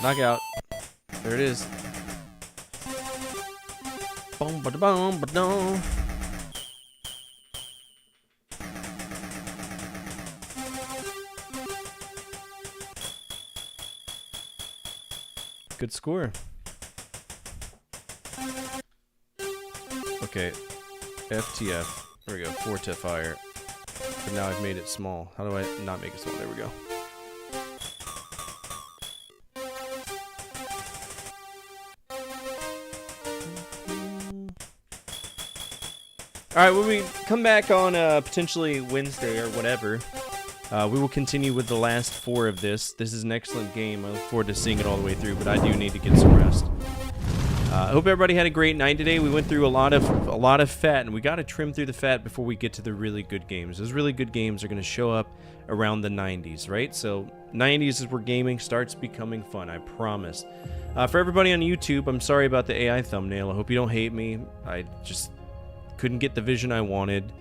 Knockout. There it is. Boom, ba boom, ba dum. Good score. Okay. FTF. There we go. 4 to fire. But now I've made it small. How do I not make it small? There we go. Alright, when we come back on potentially Wednesday or whatever, we will continue with the last 4 of this. This is an excellent game. I look forward to seeing it all the way through, but I do need to get some rest. I hope everybody had a great night today. We went through a lot of fat, and we got to trim through the fat before we get to the really good games. Those really good games are going to show up around the 90s, right? So 90s is where gaming starts becoming fun, I promise. For everybody on YouTube, I'm sorry about the AI thumbnail. I hope you don't hate me. I just couldn't get the vision I wanted,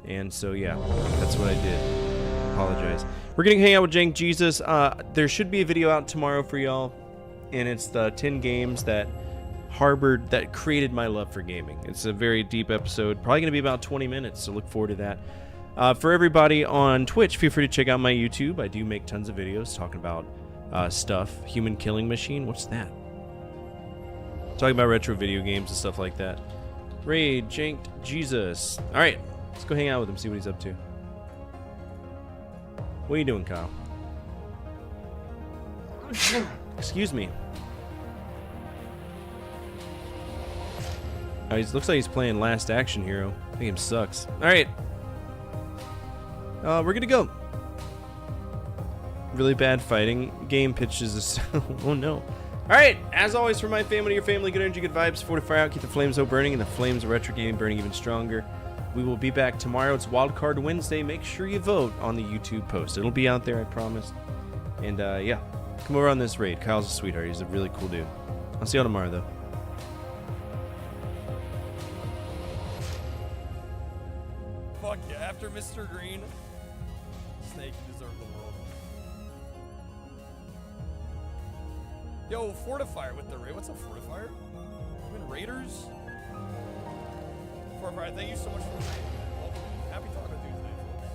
and so yeah, that's what I did. Apologize. We're gonna hang out with Jank Jesus. There should be a video out tomorrow for y'all, and it's the 10 games that created my love for gaming. It's a very deep episode, probably gonna be about 20 minutes, so look forward to that. For everybody on Twitch, feel free to check out my YouTube. I do make tons of videos talking about stuff. Human Killing Machine, what's that? Talking about retro video games and stuff like that. Raid, Janked Jesus. Alright, let's go hang out with him, see what he's up to. What are you doing, Kyle? Excuse me. Oh, looks like he's playing Last Action Hero. That game sucks. Alright. We're gonna go. Really bad fighting. Game pitches. Oh no. Alright, as always, for my family, your family, good energy, good vibes, fortify out, keep the flames so burning, and the flames of retro gaming burning even stronger. We will be back tomorrow. It's Wildcard Wednesday. Make sure you vote on the YouTube post. It'll be out there, I promise. And yeah, come over on this raid. Kyle's a sweetheart. He's a really cool dude. I'll see you all tomorrow, though. Fuck yeah, after Mr. Green, Snake, you deserve the world. Yo, Fortifier with the raid. What's up, Fortifier? You in Raiders? Fortifier, thank you so much for the raid. Welcome. Happy talking.